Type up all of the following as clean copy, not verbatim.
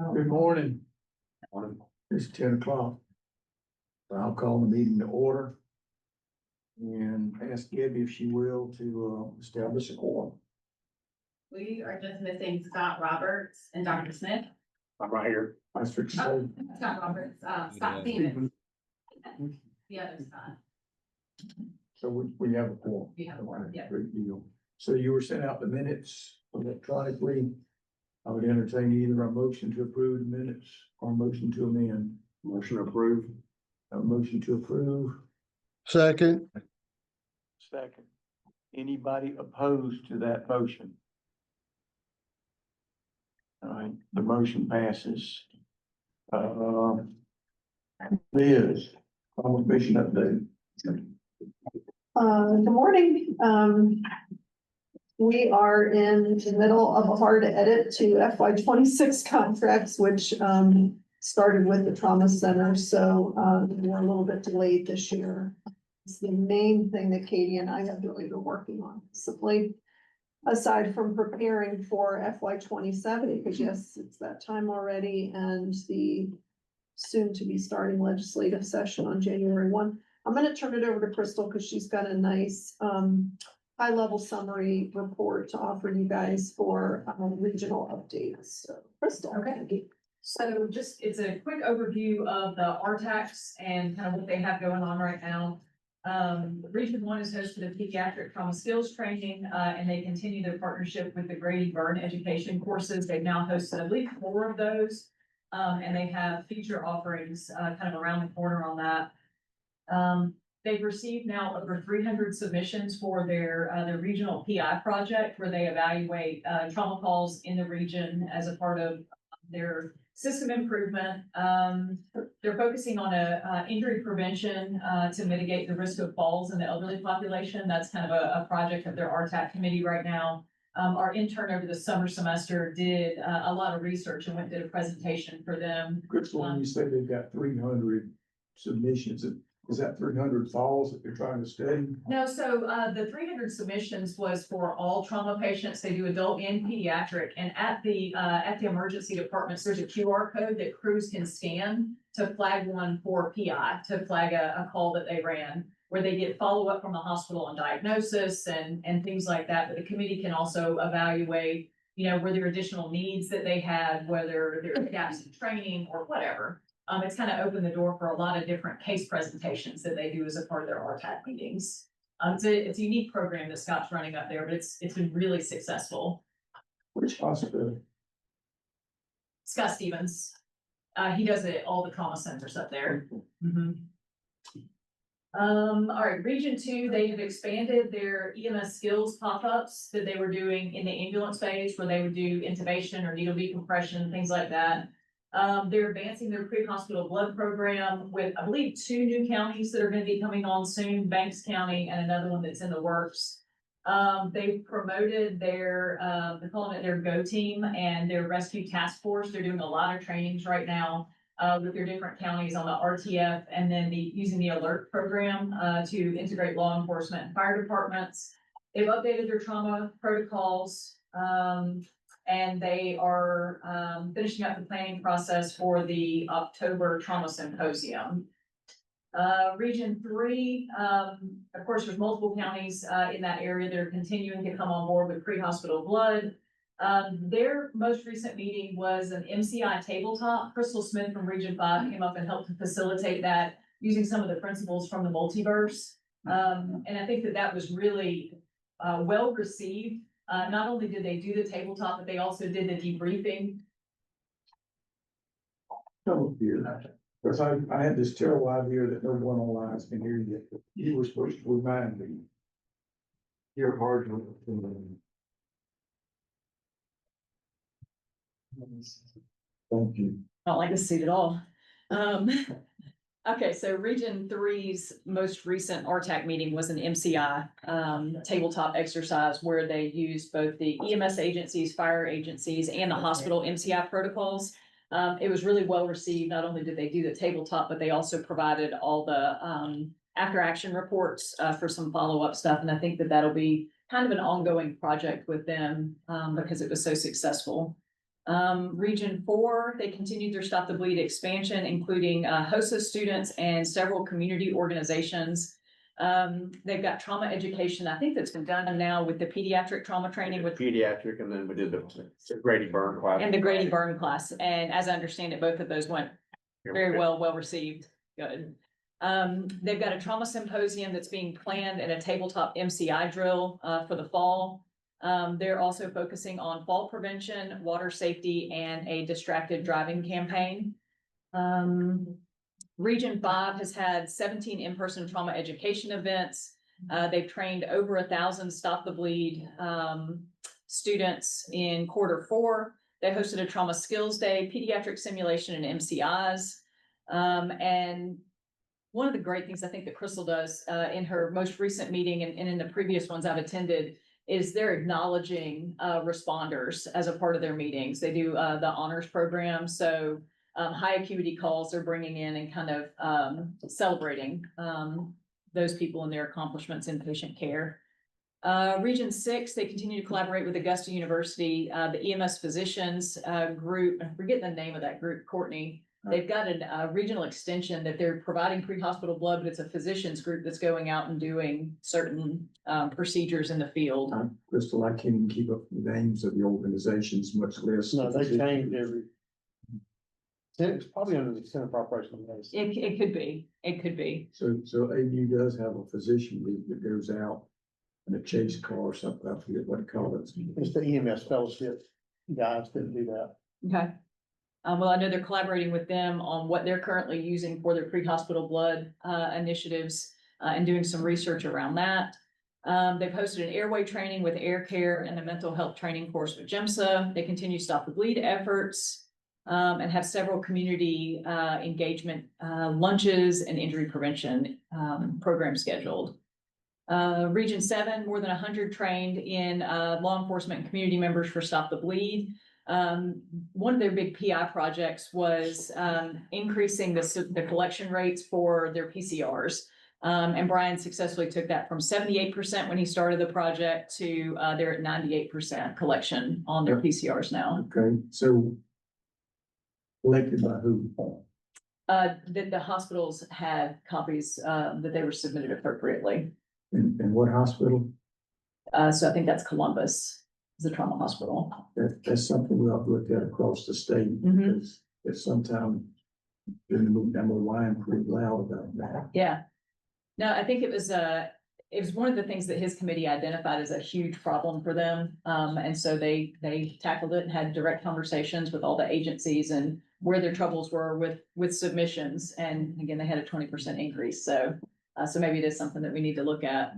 Good morning. It's 10 o'clock. I'll call the meeting to order. And ask Gabby if she will to establish a quorum. We are just missing Scott Roberts and Dr. Smith. I'm right here. Scott Roberts, Scott Stevens. The other Scott. So we have a quorum. We have a quorum, yeah. Great deal. So you were sent out the minutes electronically. I would entertain either a motion to approve the minutes or a motion to amend. Motion approved. A motion to approve. Second. Second. Anybody opposed to that motion? All right, the motion passes. Liz, conversation update. Good morning. We are in the middle of a hard edit to FY26 contracts, which started with the trauma center. So we're a little bit delayed this year. It's the main thing that Katie and I have really been working on, simply aside from preparing for FY27, because yes, it's that time already, and the soon to be starting legislative session on January 1. I'm going to turn it over to Crystal because she's got a nice high level summary report to offer you guys for regional updates. So Crystal. Okay. So just, it's a quick overview of the RTACs and kind of what they have going on right now. Region 1 is hosted a pediatric trauma skills training, and they continue their partnership with the Grady Byrne education courses. They've now hosted, I believe, 4 of those, and they have feature offerings kind of around the corner on that. They've received now over 300 submissions for their regional PI project, where they evaluate trauma calls in the region as a part of their system improvement. They're focusing on a injury prevention to mitigate the risk of falls in the elderly population. That's kind of a project of their RTAC committee right now. Our intern over the summer semester did a lot of research and went and did a presentation for them. Crystal, when you say they've got 300 submissions, is that 300 falls that they're trying to study? No, so the 300 submissions was for all trauma patients. They do adult and pediatric, and at the emergency departments, there's a QR code that crews can scan to flag one for PI, to flag a call that they ran, where they get follow-up from the hospital on diagnosis and things like that. But the committee can also evaluate, were there additional needs that they had, whether there are gaps in training or whatever. It's kind of opened the door for a lot of different case presentations that they do as a part of their RTAC meetings. It's a unique program that Scott's running up there, but it's been really successful. Which hospital? Scott Stevens. He does it at all the trauma centers up there. Mm-hmm. All right, Region 2, they have expanded their EMS skills pop-ups that they were doing in the ambulance phase, where they would do intubation or needle decompression, things like that. They're advancing their pre-hospital blood program with, I believe, 2 new counties that are going to be coming on soon, Banks County and another one that's in the works. They've promoted they're calling it their GO team and their rescue task force. They're doing a lot of trainings right now with their different counties on the RTF, and then using the alert program to integrate law enforcement and fire departments. They've updated their trauma protocols. And they are finishing up the planning process for the October Trauma Symposium. Region 3, of course, there's multiple counties in that area that are continuing to come on board with pre-hospital blood. Their most recent meeting was an MCI tabletop. Crystal Smith from Region 5 came up and helped to facilitate that using some of the principles from the multiverse. And I think that was really well received. Not only did they do the tabletop, but they also did the debriefing. Oh, dear. Because I had this terrible idea that no one online can hear you. You were supposed to remind me. You're hard to. Thank you. I don't like this seat at all. Okay, so Region 3's most recent RTAC meeting was an MCI tabletop exercise where they used both the EMS agencies, fire agencies, and the hospital MCI protocols. It was really well received. Not only did they do the tabletop, but they also provided all the after action reports for some follow-up stuff. And I think that that'll be kind of an ongoing project with them because it was so successful. Region 4, they continued their Stop the Bleed expansion, including HOSA students and several community organizations. They've got trauma education, I think that's been done now with the pediatric trauma training with Pediatric, and then we did the Grady Burn class. and the Grady Burn class. And as I understand it, both of those went very well received. Good. They've got a trauma symposium that's being planned and a tabletop MCI drill for the fall. They're also focusing on fall prevention, water safety, and a distracted driving campaign. Region 5 has had 17 in-person trauma education events. They've trained over 1,000 Stop the Bleed students in Q4. They hosted a trauma skills day, pediatric simulation, and MCIs. And one of the great things I think that Crystal does in her most recent meeting and in the previous ones I've attended is they're acknowledging responders as a part of their meetings. They do the honors program. So high acuity calls they're bringing in and kind of celebrating those people and their accomplishments in patient care. Region 6, they continue to collaborate with Augusta University, the EMS physicians group. I forget the name of that group, Courtney. They've got a regional extension that they're providing pre-hospital blood, but it's a physicians group that's going out and doing certain procedures in the field. Crystal, I can't even keep up with the names of the organizations, much less. No, they changed every. It's probably under the Center for Operational Medicine. It could be. It could be. So AU does have a physician group that goes out in a chase car or something. I forget what it calls. It's the EMS fellowship guys that do that. Okay. Well, I know they're collaborating with them on what they're currently using for their pre-hospital blood initiatives and doing some research around that. They've hosted an airway training with Air Care and a mental health training course with GEMSA. They continue Stop the Bleed efforts and have several community engagement lunches and injury prevention programs scheduled. Region 7, more than 100 trained in law enforcement and community members for Stop the Bleed. One of their big PI projects was increasing the collection rates for their PCRs. And Brian successfully took that from 78% when he started the project to they're at 98% collection on their PCRs now. Okay, so collected by who? The hospitals had copies that they were submitted appropriately. In what hospital? So I think that's Columbus. The trauma hospital. That's something we ought to look at across the state, because it's sometimes during the movie, I'm gonna whine pretty loud about that. Yeah. No, I think it was one of the things that his committee identified as a huge problem for them. And so they tackled it and had direct conversations with all the agencies and where their troubles were with submissions. And again, they had a 20% increase. So maybe it is something that we need to look at.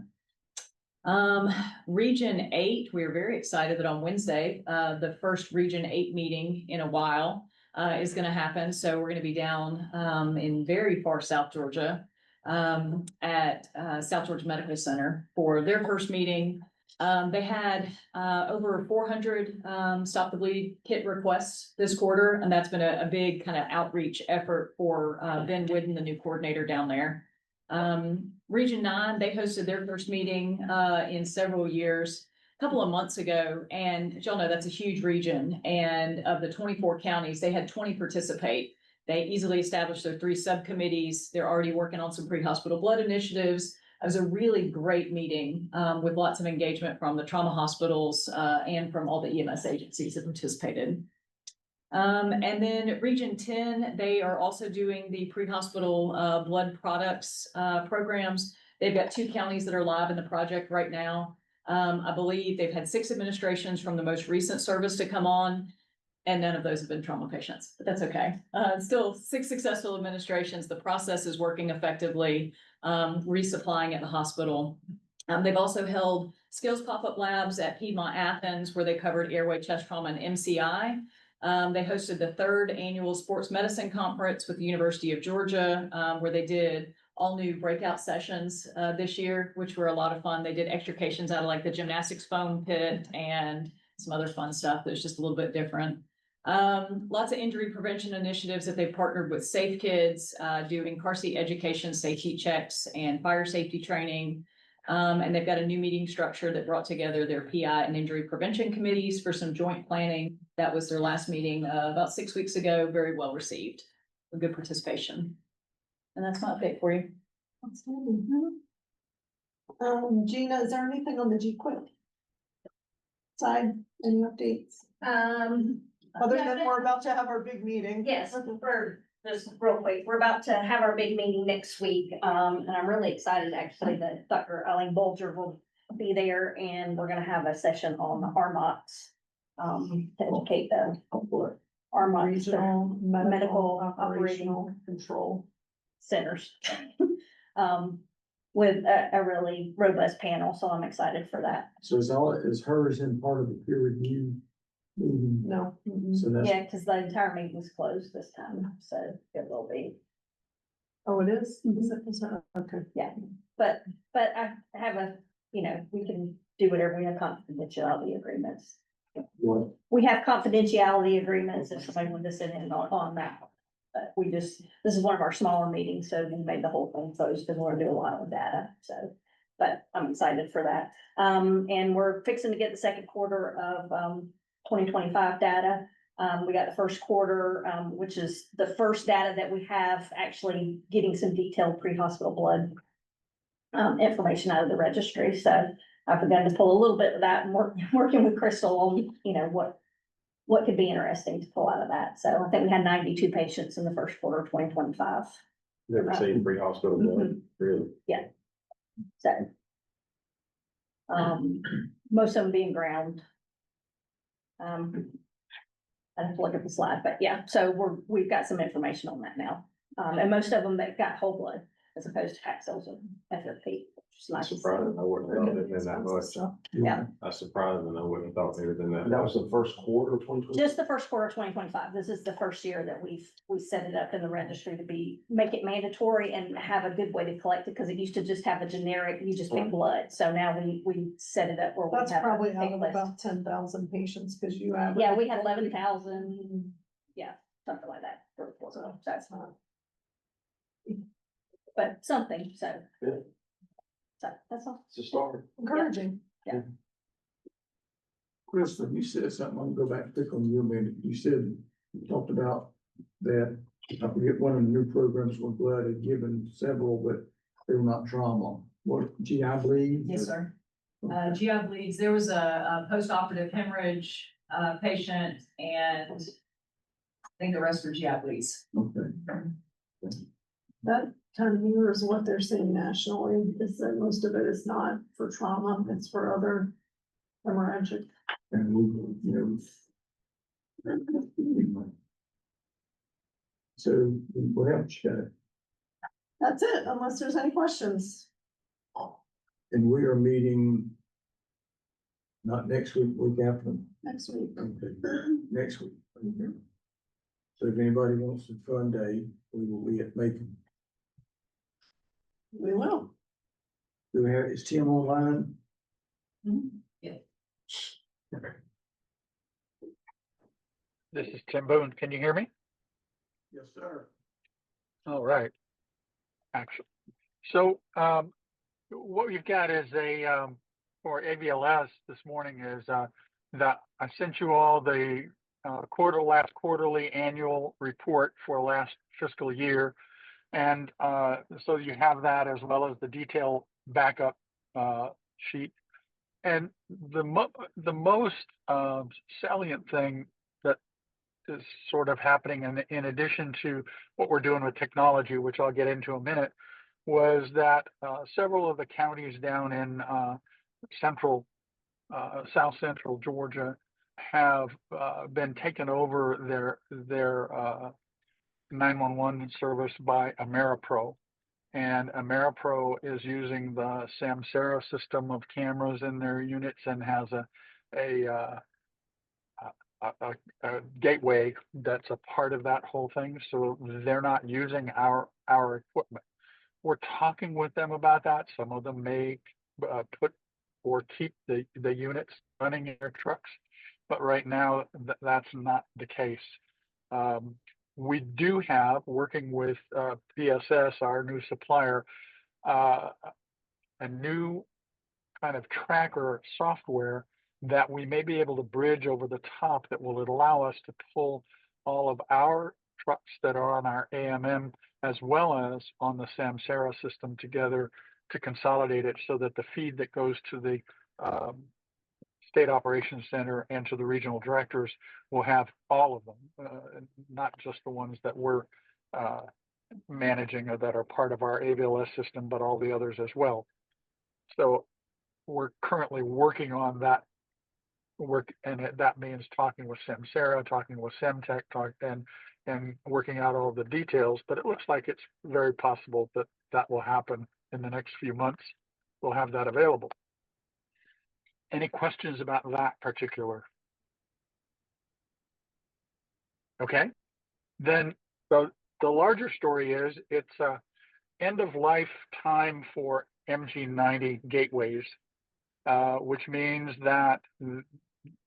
Region 8, we are very excited that on Wednesday, the first Region 8 meeting in a while is going to happen. So we're going to be down in very far South Georgia at South Georgia Medical Center for their first meeting. They had over 400 Stop the Bleed kit requests this quarter, and that's been a big kind of outreach effort for Ben Whidden, the new coordinator down there. Region 9, they hosted their first meeting in several years, a couple of months ago. And as y'all know, that's a huge region. And of the 24 counties, they had 20 participate. They easily established their 3 subcommittees. They're already working on some pre-hospital blood initiatives. It was a really great meeting with lots of engagement from the trauma hospitals and from all the EMS agencies that participated. And then Region 10, they are also doing the pre-hospital blood products programs. They've got 2 counties that are live in the project right now. I believe they've had 6 administrations from the most recent service to come on, and none of those have been trauma patients, but that's okay. Still 6 successful administrations. The process is working effectively, resupplying at the hospital. They've also held skills pop-up labs at Piedmont Athens, where they covered airway, chest trauma, and MCI. They hosted the 3rd annual sports medicine conference with the University of Georgia, where they did all new breakout sessions this year, which were a lot of fun. They did extrications out of like the gymnastics foam pit and some other fun stuff that's just a little bit different. Lots of injury prevention initiatives that they've partnered with Safe Kids, doing car seat education, safety checks, and fire safety training. And they've got a new meeting structure that brought together their PI and injury prevention committees for some joint planning. That was their last meeting about 6 weeks ago, very well received, a good participation. And that's my update for you. Outstanding. Gina, is there anything on the G-Quip side? Any updates? Other than we're about to have our big meeting. Yes, we're just real quick, we're about to have our big meeting next week, and I'm really excited actually that Dr. Eileen Bolger will be there, and we're gonna have a session on the RMOTs. To educate the RMOTs, Regional medical medical operating operational control. centers. With a really robust panel, so I'm excited for that. So is hers in part of the peer review meeting? No. mm-mm. So that's, Yeah, cause the entire meeting was closed this time, so it will be. Oh, it is? Is that- Okay. But I have we can do whatever, we have confidentiality agreements. what, We have confidentiality agreements if somebody wanted to sit in on that. But this is one of our smaller meetings, so we made the whole thing closed because we're gonna do a lot of data, so. But I'm excited for that. And we're fixing to get the second quarter of 2025 data. We got the first quarter, which is the first data that we have actually getting some detailed pre-hospital blood information out of the registry. So I've begun to pull a little bit of that and working with Crystal on, what could be interesting to pull out of that. So I think we had 92 patients in the first quarter of 2025. Never seen pre-hospital blood, really. So. Most of them being ground. I have to look at the slide, but yeah, so we've got some information on that now. And most of them, they've got whole blood as opposed to packed cells and FFP. I'm surprised I wouldn't have thought it'd been that much. Yeah. I'm surprised and I wouldn't have thought it would have been that. That was the first quarter of 2020. Just the first quarter of 2025. This is the first year that we set it up in the registry to make it mandatory and have a good way to collect it, because it used to just have a generic, you just pick blood. So now we set it up where we have. That's probably a out of list. about 10,000 patients, because you have. Yeah, we had 11,000, something like that for the quarter. So That's not. but something, so. Yeah. So that's all. It's a start. Encouraging. Crystal, you said something, I'm gonna go back and pick on you a minute. You talked about that, I forget, one of the new programs where blood had given several, but they were not trauma. What, GI bleed? Yes, sir. GI bleeds, there was a post-operative hemorrhage, patient, and I think the rest were GI bleeds. Okay. That 10 years, what they're saying nationally is that most of it is not for trauma, it's for other hemorrhagic. And we, so what else you got? That's it, unless there's any questions. And we are meeting not next week, week after. Next week. Okay, next week. Okay. So if anybody wants a fun day, we will be at Macon. We will. Do we have, is Tim online? Yeah. This is Tim Boone. Can you hear me? Yes, sir. All right. Actually, so what we've got is for AVLS this morning is that I sent you all the last quarterly annual report for last fiscal year. And so you have that as well as the detailed backup sheet. And the most salient thing that is sort of happening in addition to what we're doing with technology, which I'll get into in a minute, was that several of the counties down in South Central Georgia have been taken over their 911 service by AmeriPro. And AmeriPro is using the Samsara system of cameras in their units and has a gateway that's a part of that whole thing. So they're not using our equipment. We're talking with them about that. Some of them may put or keep the units running in their trucks, but right now that's not the case. We do have, working with PSS, our new supplier, a new kind of tracker software that we may be able to bridge over the top that will allow us to pull all of our trucks that are on our AMM as well as on the Samsara system together to consolidate it so that the feed that goes to the State Operations Center and to the regional directors will have all of them, not just the ones that we're managing or that are part of our AVLS system, but all the others as well. So we're currently working on that work, and that means talking with Samsara, talking with Semtech, and working out all the details. But it looks like it's very possible that that will happen in the next few months. We'll have that available. Any questions about that particular? Okay, then the larger story is it's end of life time for MG90 gateways, which means that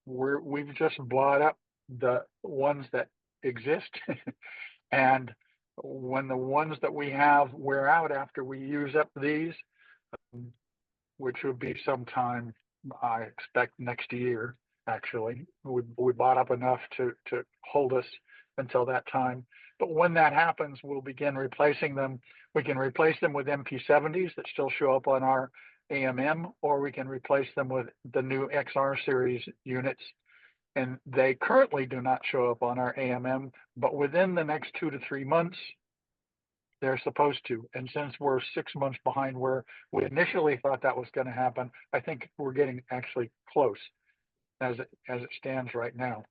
we've just bought up the ones that exist, and when the ones that we have wear out after we use up these, which would be sometime, I expect next year, actually, we bought up enough to hold us until that time. But when that happens, we'll begin replacing them. We can replace them with MP70s that still show up on our AMM, or we can replace them with the new XR series units. And they currently do not show up on our AMM, but within the next 2 to 3 months, they're supposed to. And since we're 6 months behind where we initially thought that was going to happen, I think we're getting actually close as it stands right now.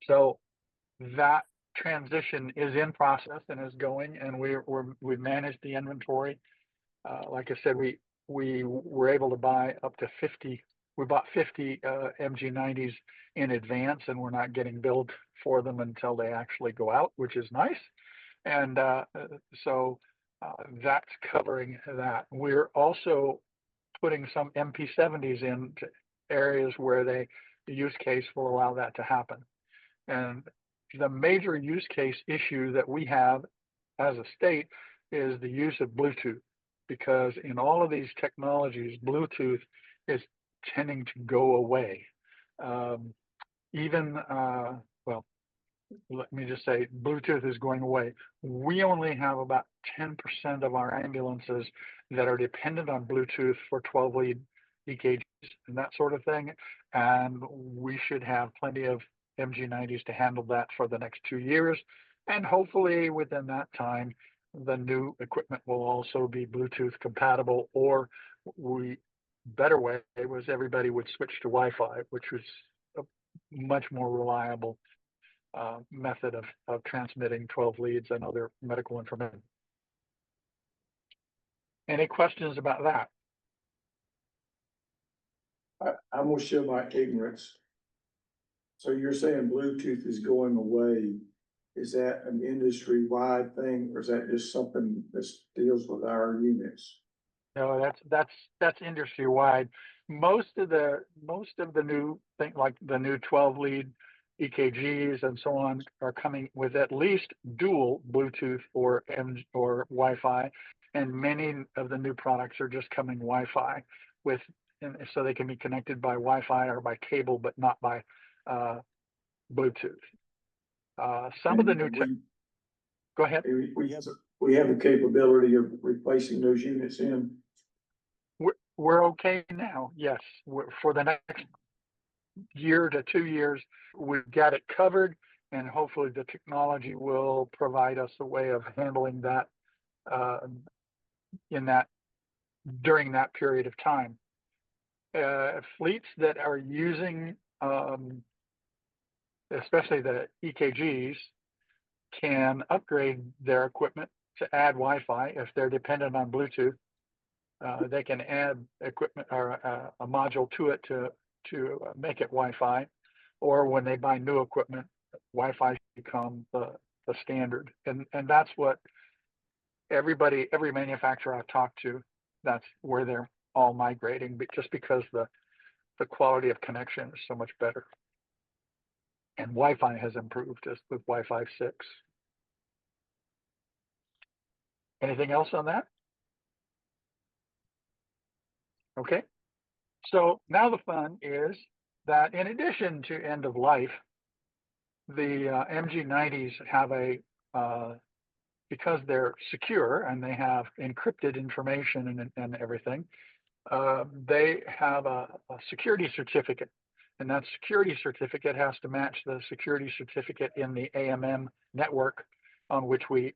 So that transition is in process and is going, and we've managed the inventory. Like I said, we were able to buy up to 50. We bought 50 MG90s in advance, and we're not getting billed for them until they actually go out, which is nice. And so that's covering that. We're also putting some MP70s into areas where the use case will allow that to happen. And the major use case issue that we have as a state is the use of Bluetooth, because in all of these technologies, Bluetooth is tending to go away. Well, let me just say, Bluetooth is going away. We only have about 10% of our ambulances that are dependent on Bluetooth for 12-lead EKGs and that sort of thing. And we should have plenty of MG90s to handle that for the next 2 years. And hopefully within that time, the new equipment will also be Bluetooth compatible, or better way was everybody would switch to Wi-Fi, which was a much more reliable method of transmitting 12 leads and other medical information. Any questions about that? I'm gonna show my ignorance. So you're saying Bluetooth is going away? Is that an industry-wide thing, or is that just something that deals with our units? No, that's industry-wide. Most of the new thing, like the new 12-lead EKGs and so on, are coming with at least dual Bluetooth or Wi-Fi, and many of the new products are just coming Wi-Fi so they can be connected by Wi-Fi or by cable, but not by Bluetooth. Some of the new go ahead. We have the capability of replacing those units in. We're okay now. Yes, for the next year to 2 years, we've got it covered, and hopefully the technology will provide us a way of handling that during that period of time. Fleets that are using, especially the EKGs, can upgrade their equipment to add Wi-Fi. If they're dependent on Bluetooth, they can add equipment or a module to it to make it Wi-Fi. Or when they buy new equipment, Wi-Fi become the standard. And that's what every manufacturer I've talked to, that's where they're all migrating, but just because the quality of connection is so much better. And Wi-Fi has improved just with Wi-Fi 6. Anything else on that? Okay. So now the fun is that in addition to end of life, the MG90s have because they're secure and they have encrypted information and everything, they have a security certificate. And that security certificate has to match the security certificate in the AMM network on which we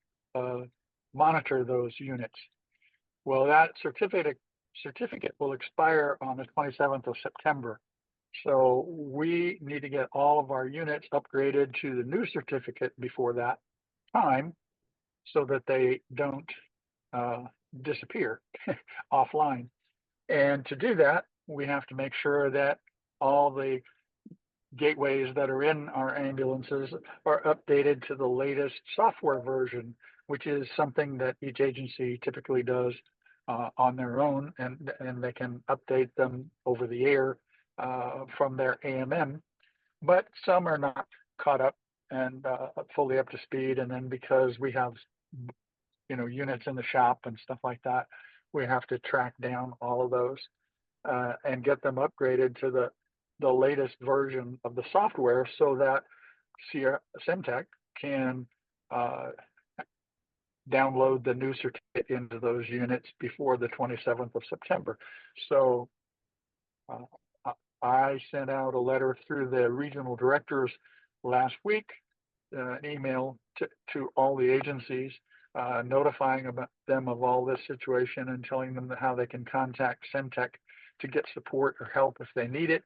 monitor those units. Well, that certificate will expire on the 27th of September. So we need to get all of our units upgraded to the new certificate before that time so that they don't disappear offline. And to do that, we have to make sure that all the gateways that are in our ambulances are updated to the latest software version, which is something that each agency typically does on their own, and they can update them over the air from their AMM. But some are not caught up and fully up to speed. And then because we have, units in the shop and stuff like that, we have to track down all of those and get them upgraded to the latest version of the software so that Semtech can download the new certificate into those units before the 27th of September. So I sent out a letter through the regional directors last week, an email to all the agencies, notifying them of all this situation and telling them how they can contact Semtech to get support or help if they need it.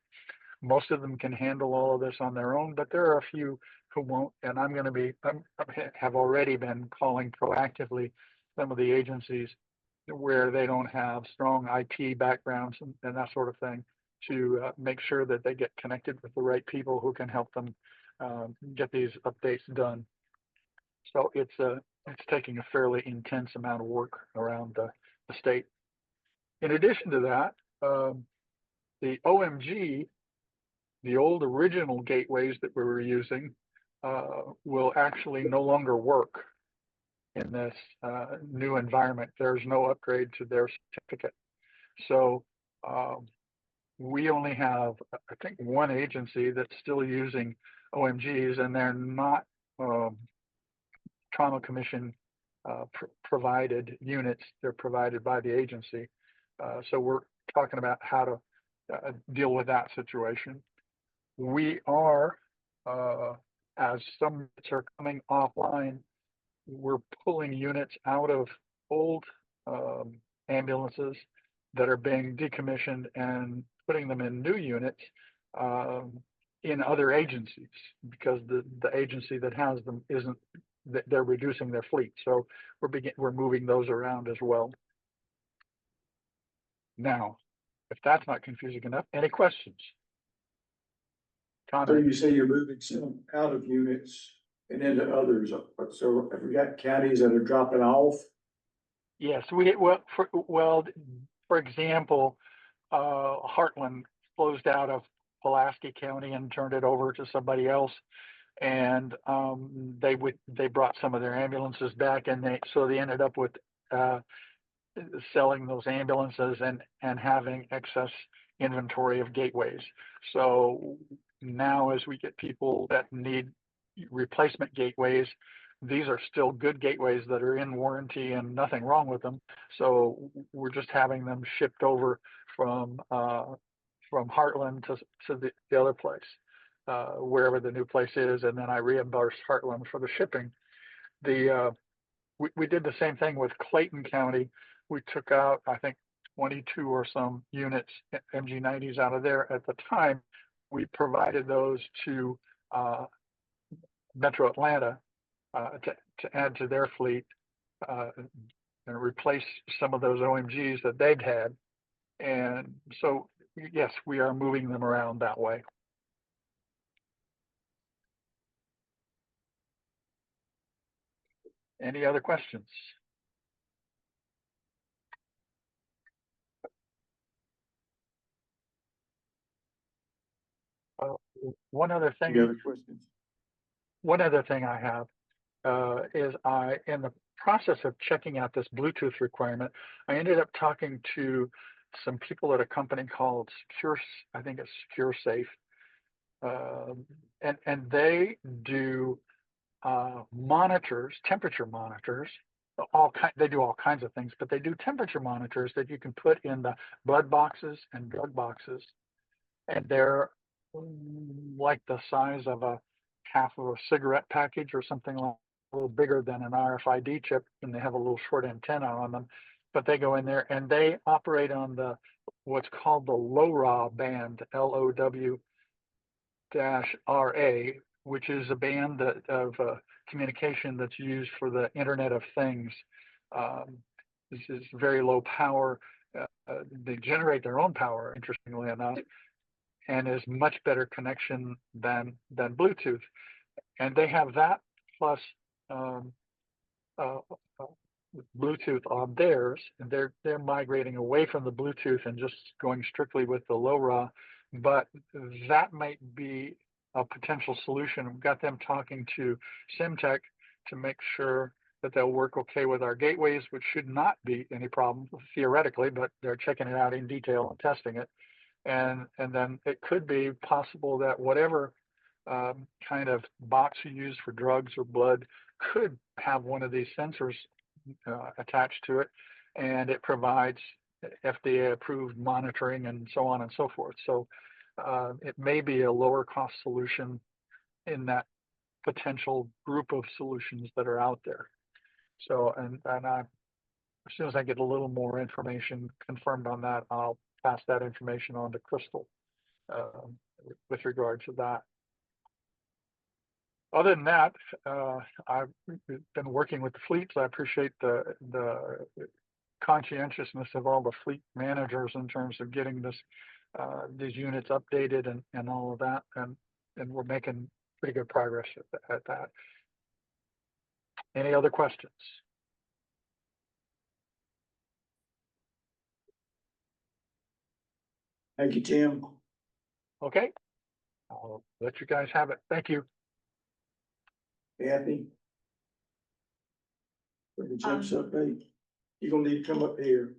Most of them can handle all of this on their own, but there are a few who won't. And I have already been calling proactively some of the agencies where they don't have strong IT backgrounds and that sort of thing to make sure that they get connected with the right people who can help them get these updates done. So it's taking a fairly intense amount of work around the state. In addition to that, the OMG, the old original gateways that we were using, will actually no longer work in this new environment. There's no upgrade to their certificate. So we only have, I think, one agency that's still using OMGs, and they're not trauma commission provided units. They're provided by the agency. So we're talking about how to deal with that situation. We are, as some units are coming offline, we're pulling units out of old ambulances that are being decommissioned and putting them in new units in other agencies, because the agency that has them isn't, they're reducing their fleet. So we're moving those around as well. Now, if that's not confusing enough, any questions? So you say you're moving some out of units and into others. So have we got counties that are dropping off? Yes, for example, Heartland closed out of Pulaski County and turned it over to somebody else, and they brought some of their ambulances back, and they ended up with selling those ambulances and having excess inventory of gateways. So now, as we get people that need replacement gateways, these are still good gateways that are in warranty and nothing wrong with them. So we're just having them shipped over from Heartland to the other place, wherever the new place is, and then I reimburse Heartland for the shipping. We did the same thing with Clayton County. We took out, I think, 22 or some units, MG90s out of there. At the time, we provided those to Metro Atlanta to add to their fleet and replace some of those OMGs that they'd had. And so, yes, we are moving them around that way. Any other questions? One other thing. Any other questions? One other thing I have is in the process of checking out this Bluetooth requirement, I ended up talking to some people at a company called I think it's Secure Safe. And they do monitors, temperature monitors, they do all kinds of things, but they do temperature monitors that you can put in the blood boxes and drug boxes. And they're like the size of a half of a cigarette package or something, like a little bigger than an RFID chip, and they have a little short antenna on them. But they go in there and they operate on the what's called the LoRa band, LOW-RA, which is a band of communication that's used for the Internet of Things. This is very low power. They generate their own power, interestingly enough, and is much better connection than Bluetooth. And they have that plus Bluetooth on theirs, and they're migrating away from the Bluetooth and just going strictly with the LoRa. But that might be a potential solution. We've got them talking to Simtech to make sure that they'll work okay with our gateways, which should not be any problem theoretically, but they're checking it out in detail and testing it. And then it could be possible that whatever kind of box you use for drugs or blood could have one of these sensors attached to it, and it provides FDA approved monitoring and so on and so forth. So it may be a lower cost solution in that potential group of solutions that are out there. So, and I, as soon as I get a little more information confirmed on that, I'll pass that information on to Crystal with regard to that. Other than that, I've been working with the fleets. I appreciate the conscientiousness of all the fleet managers in terms of getting these units updated and all of that, and we're making pretty good progress at that. Any other questions? Thank you, Tim. Okay, I'll let you guys have it. Thank you. Kathy? For the Jim's update, you're gonna need to come up here.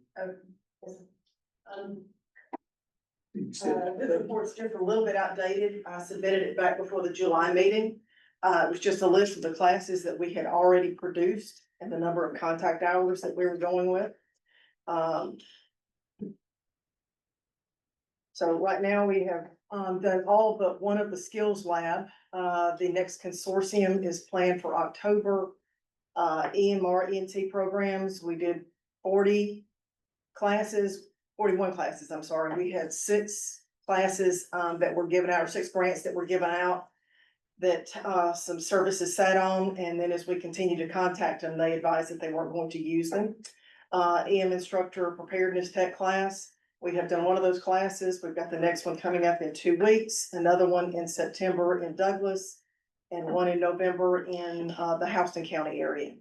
This report's just a little bit outdated. I submitted it back before the July meeting. It was just a list of the classes that we had already produced and the number of contact hours that we were going with. So right now we have done all but one of the skills lab. The next consortium is planned for October. EMR, ENT programs, we did 41 classes, I'm sorry. We had 6 classes that were given out, or 6 grants that were given out that some services sat on. And then as we continue to contact them, they advised that they weren't going to use them. EM instructor preparedness tech class. We have done one of those classes. We've got the next one coming up in 2 weeks, another one in September in Douglas, and one in November in the Houston County area.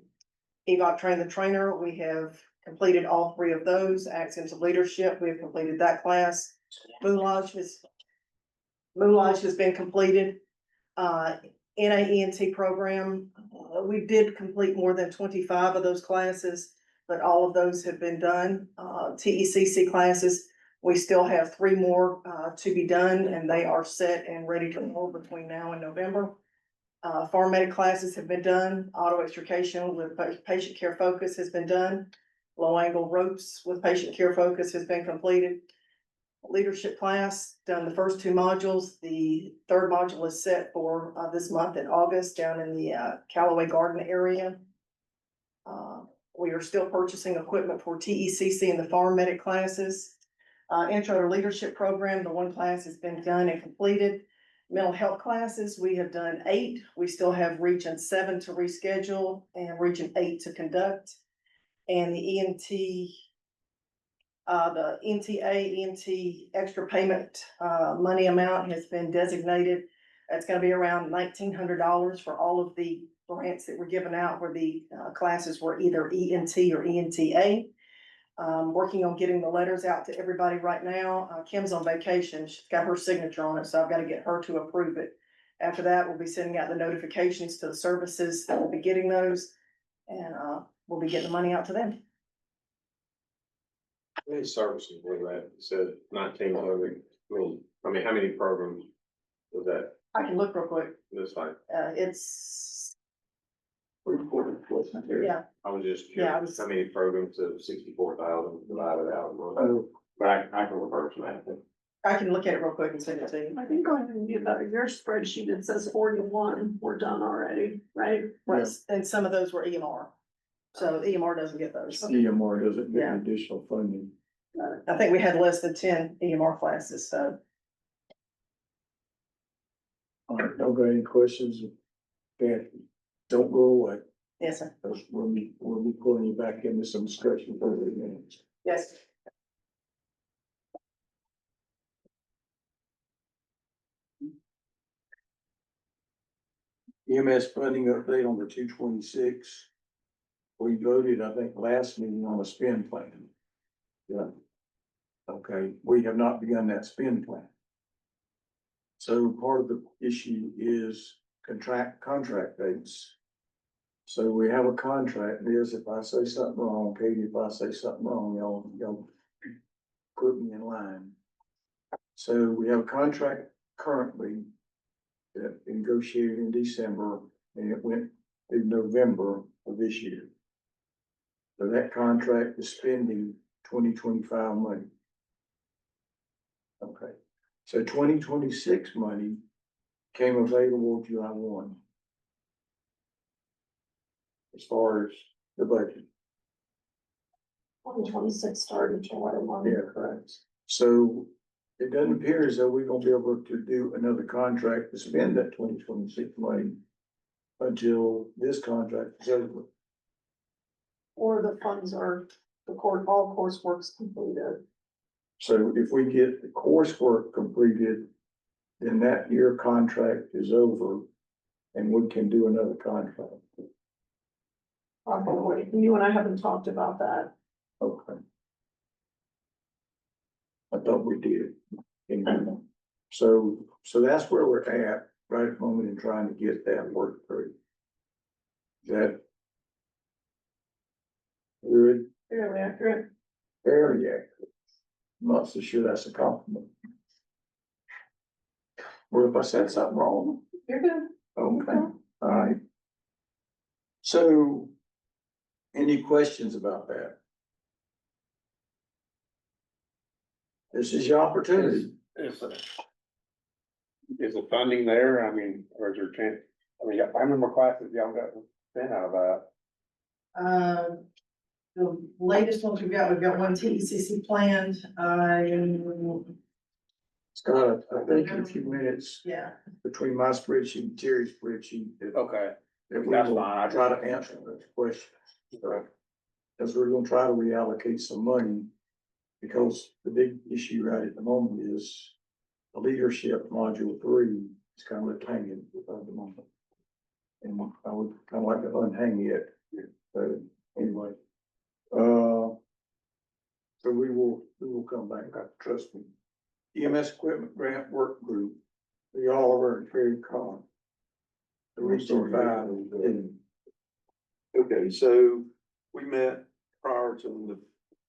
EVOC Train the Trainer, we have completed all 3 of those. Axioms of Leadership, we have completed that class. Moulage has been completed. NAENT program, we did complete more than 25 of those classes, but all of those have been done. TECC classes, we still have 3 more to be done, and they are set and ready to enroll between now and November. Pharm medic classes have been done. Auto extrication with patient care focus has been done. Low angle ropes with patient care focus has been completed. Leadership class, done the first 2 modules. The 3rd module is set for this month in August down in the Callaway Garden area. We are still purchasing equipment for TECC and the Pharm medic classes. Intro to Leadership program, the 1 class has been done and completed. Mental health classes, we have done 8. We still have Region 7 to reschedule and Region 8 to conduct. And the EMT extra payment money amount has been designated. It's gonna be around $1,900 for all of the grants that were given out where the classes were either ENT or ENTA. Working on getting the letters out to everybody right now. Kim's on vacation. She's got her signature on it, so I've got to get her to approve it. After that, we'll be sending out the notifications to the services that will be getting those, and we'll be getting the money out to them. How many services were that? You said 1900. I mean, how many programs was that? I can look real quick. That's fine. It's, Yeah. I was just Yeah, I curious, was- how many programs of 64,000 divided out? Oh, But I can refer to that. I can look at it real quick and send it to you. I think on your spreadsheet, it says 41 were done already, right? Right, and some of those were EMR. So EMR doesn't get those. EMR doesn't get Yeah. additional funding. I think we had less than 10 EMR classes, so. All right, don't got any questions? Okay, don't go away. Yes, sir. We'll be pulling you back into some discussion for the minutes. Yes. EMS funding update on the 226. We voted, I think, last meeting on a spend plan. Yeah. Okay, we have not begun that spend plan. So part of the issue is contract dates. So we have a contract, Liz, if I say something wrong, Katie, if I say something wrong, y'all put me in line. So we have a contract currently that negotiated in December, and it went through November of this year. So that contract is spending 2025 money. Okay, so 2026 money came available July 1. As far as the budget. 2026 started July 1. Yeah, correct. So it doesn't appear as though we're gonna be able to do another contract to spend that 2026 money until this contract is over. Or the funds are, all coursework's completed. So if we get the coursework completed, then that year contract is over and we can do another contract. Okay, wait, you and I haven't talked about that. Okay. I thought we did. So that's where we're at right at the moment in trying to get that work through. Is that good? Fairly accurate. Fairly accurate. I'm not so sure that's a compliment. Or if I said something wrong, You're good. okay, all right. So, any questions about that? This is your opportunity. Is the funding there? I mean, or is there chance? I mean, how many more classes y'all got sent out of that? The latest ones we've got one TECC planned, Scott, I think in a few minutes yeah. between my spreadsheet and Terry's spreadsheet, Okay. that we That's will fine. I try to answer those questions. Because we're gonna try to reallocate some money, because the big issue right at the moment is the leadership module 3 is kind of left hanging at the moment. And I would kind of like to unhang it, so anyway. So we will come back, trust me. EMS equipment grant work group, the Oliver and Ferry Con. The region 5. Okay, so we met prior to the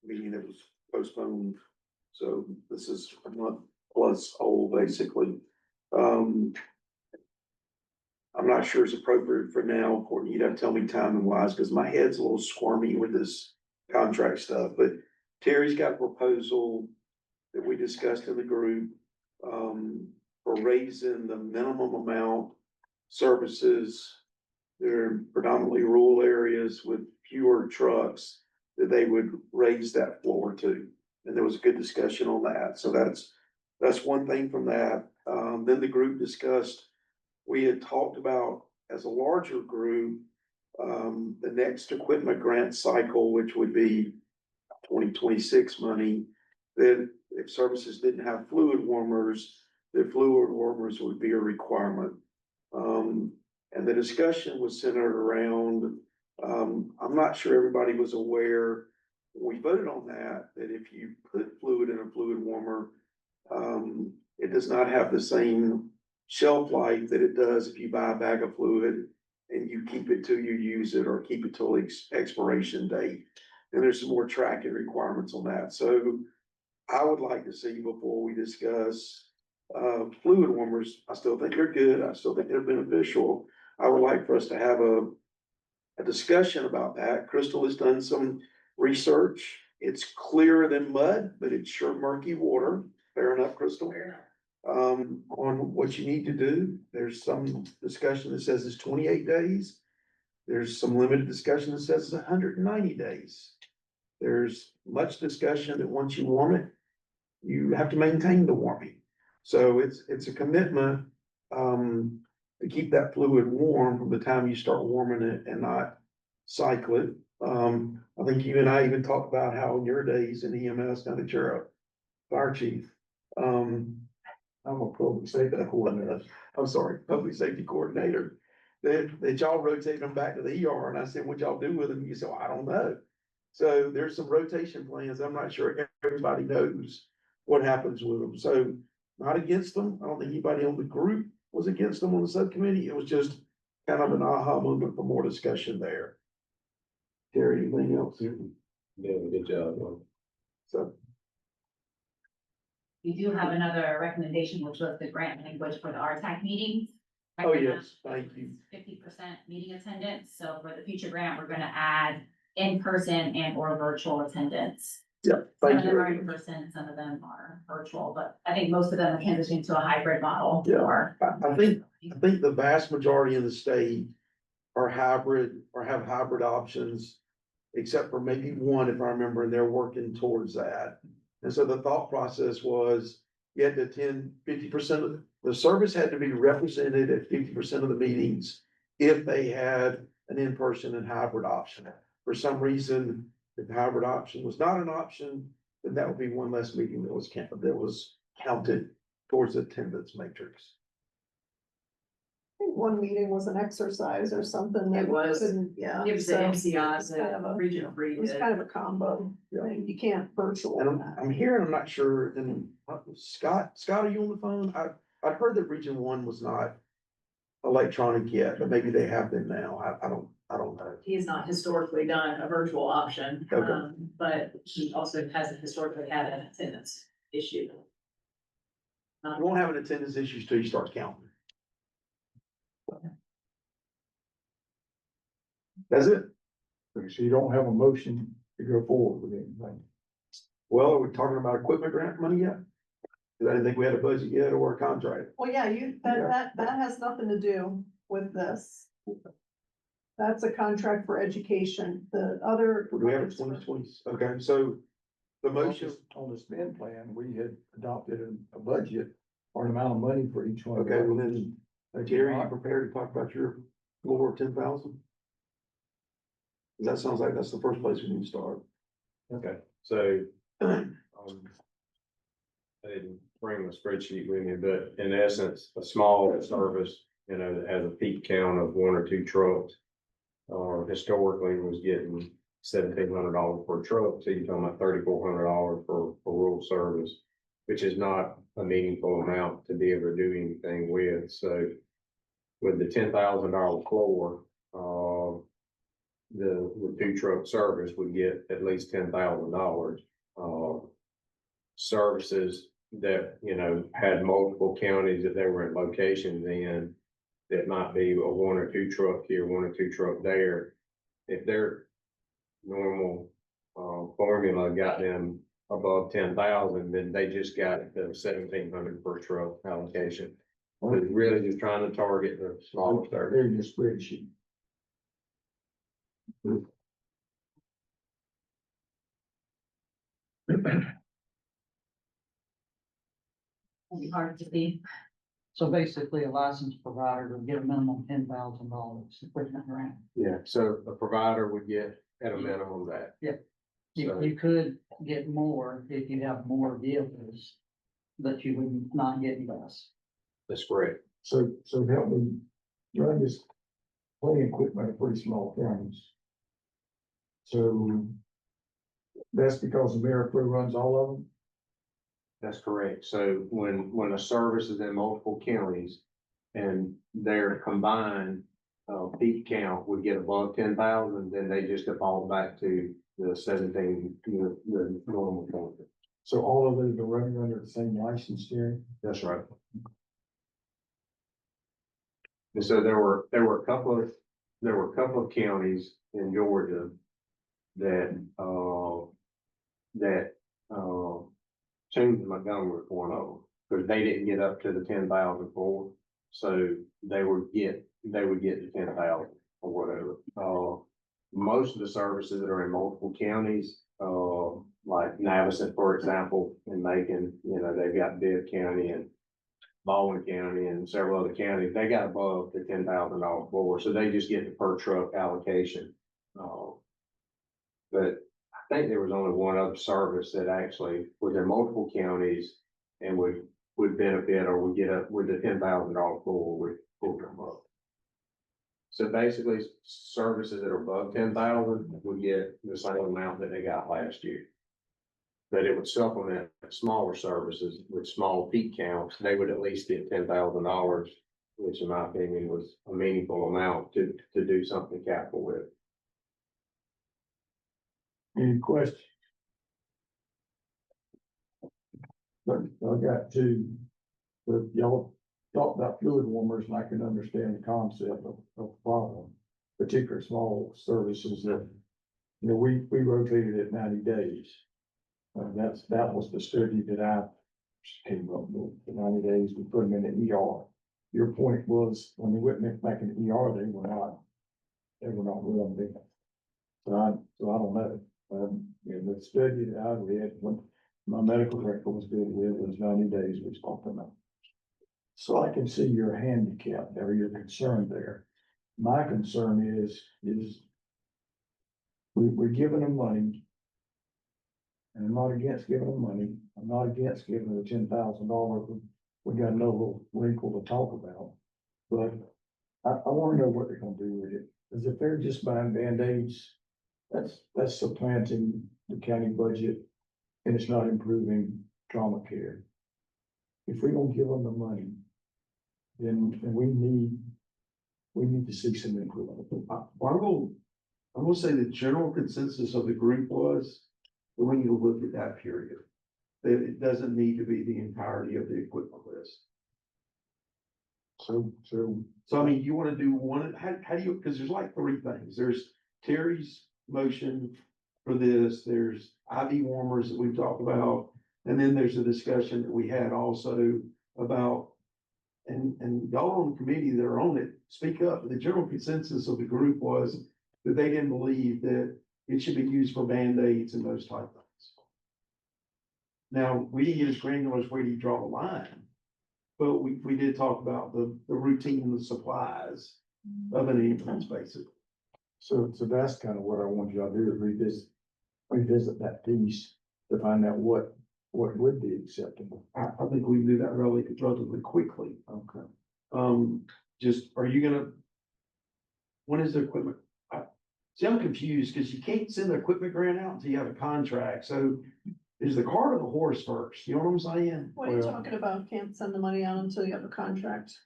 meeting that was postponed. So this is a month plus old, basically. I'm not sure it's appropriate for now, Courtney, you'd have to tell me timing wise, because my head's a little squirmy with this contract stuff, but Terry's got a proposal that we discussed in the group, for raising the minimum amount services. They're predominantly rural areas with fewer trucks, that they would raise that floor to. And there was a good discussion on that. So that's one thing from that. Then the group discussed, we had talked about as a larger group, the next equipment grant cycle, which would be 2026 money, that if services didn't have fluid warmers, the fluid warmers would be a requirement. And the discussion was centered around, I'm not sure everybody was aware, when we voted on that if you put fluid in a fluid warmer, it does not have the same shelf life that it does if you buy a bag of fluid and you keep it till you use it or keep it till expiration date. And there's some more tracking requirements on that. So I would like to see before we discuss fluid warmers, I still think they're good. I still think they're beneficial. I would like for us to have a discussion about that. Crystal has done some research. It's clearer than mud, but it's sure murky water. Fair enough, Crystal? On what you need to do. There's some discussion that says it's 28 days. There's some limited discussion that says it's 190 days. There's much discussion that once you warm it, you have to maintain the warming. So it's a commitment, to keep that fluid warm from the time you start warming it and not cycle it. I think you and I even talked about how in your days in EMS, now that you're a fire chief, I'm a public safety coordinator. I'm sorry, public safety coordinator, that y'all rotate them back to the ER, and I said, what y'all do with them? You said, well, I don't know. So there's some rotation plans. I'm not sure everybody knows what happens with them. So not against them. I don't think anybody on the group was against them on the subcommittee. It was just kind of an aha moment for more discussion there. Terry, anything else? Yeah, good job. So, We do have another recommendation, which was the grant language for the RTAC meetings. oh, yes, thank you. 50% meeting attendance, so for the future grant, we're gonna add in-person and or virtual attendance. Yeah, Some thank of them are you. in person, some of them are virtual, but I think most of them are transitioning to a hybrid model. Yeah. Or I think the vast majority of the state are hybrid or have hybrid options, except for maybe one, if I remember, and they're working towards that. And so the thought process was you had to attend 50% of the service had to be represented at 50% of the meetings if they had an in-person and hybrid option. For some reason, if the hybrid option was not an option, then that would be one less meeting that was counted towards the attendance matrix. I think one meeting was an exercise or something. that It was. couldn't- Yeah. It was the so MCI's, kind of the a- regional It was breed. kind of a combo thing. You can't virtual And that. I'm hearing, I'm not sure, and Scott, are you on the phone? I've heard that Region 1 was not electronic yet, but maybe they have been now. I don't know. He has not historically done a virtual option, Okay. but he also hasn't historically had an attendance issue. You won't have an attendance issue till you start counting. That's it. So you don't have a motion to go forward with anything. Well, are we talking about equipment grant money yet? 'Cause I didn't think we had a budget yet or a contract. Well, yeah, that has nothing to do with this. That's a contract for education. The other. Do we have a 2020? Okay, so the motion, On the spend plan, we had adopted a budget or an amount of money for each one. of okay, well those. then, Gary, you prepared to talk about your floor of 10,000? That sounds like that's the first place we need to start. Okay, so, I didn't bring the spreadsheet with me, but in essence, a small service, that has a peak count of 1 or 2 trucks. Historically was getting $1,700 per truck, so you're talking about $3,400 for rural service, which is not a meaningful amount to be able to do anything with, so. With the $10,000 floor, the 2 truck service would get at least $10,000. Services that, had multiple counties that they were in locations in, that might be a 1 or 2 truck here, 1 or 2 truck there. If their normal, formula got them above 10,000, then they just got the 1,700 per truck allocation. But really just trying to target the smaller service. There's your spreadsheet. it'll be hard to see. So basically, a licensed provider will get a minimum $10,000 equipment grant. Yeah, so a provider would get at a minimum that. You could get more if you have more vehicles, but you would not get less. That's correct. So help me run this playing equipment in pretty small counties. So that's because Ameripro runs all of them? That's correct. So when a service is in multiple counties and their combined peak count would get above 10,000, then they just default back to the 17, the normal contract. So all of those are running under the same license, Jerry? That's right. And so there were a couple of counties in Georgia that, changed Montgomery was one of them, because they didn't get up to the 10,000 floor. So they would get the 10,000 or whatever. Most of the services that are in multiple counties, like Navicent, for example, in Macon, they've got Bibb County and Baldwin County and several other counties, they got above the $10,000 floor, so they just get the per truck allocation. But I think there was only one other service that actually was in multiple counties and would benefit or would get up with the $10,000 floor would come up. So basically, services that are above 10,000 would get the same amount that they got last year. But it would supplement smaller services with small peak counts. They would at least get $10,000, which in my opinion was a meaningful amount to do something capital with. Any questions? But I got to, but y'all talk about fluid warmers and I can understand the concept of the problem, particularly small services that, we rotated it 90 days. That was the study that I came up with, the 90 days, we put them in the ER. Your point was, when they went back in the ER, they were not real big. So I don't know. The study that I read, when my medical record was good with, was 90 days we talked about. So I can see your handicap there, your concern there. My concern is we're giving them money. And I'm not against giving them money. I'm not against giving them the $10,000. We got no little wrinkle to talk about. But I want to know what they're gonna do with it. Because if they're just buying Band-Aids, that's supplanting the county budget and it's not improving trauma care. If we don't give them the money, then we need to see some improvement. I'm gonna say the general consensus of the group was, that we need to look at that period. That it doesn't need to be the entirety of the equipment list. So I mean, you wanna do one, how do you, because there's like three things. There's Terry's motion for this, there's IV warmers that we've talked about, and then there's a discussion that we had also about, and y'all on the committee that are on it, speak up. The general consensus of the group was that they didn't believe that it should be used for Band-Aids and those type things. Now, we didn't get as granular as where do you draw the line, but we did talk about the routine and the supplies of an ambulance, basically. So that's kind of what I want y'all to do, is revisit that piece to find out what would be acceptable. I think we can do that relatively quickly. Okay. Just, are you gonna, when is the equipment? See, I'm confused because you can't send the equipment grant out until you have a contract. So is the cart or the horse first? You know what I'm saying? What are you talking about? Can't send the money out until you have a contract.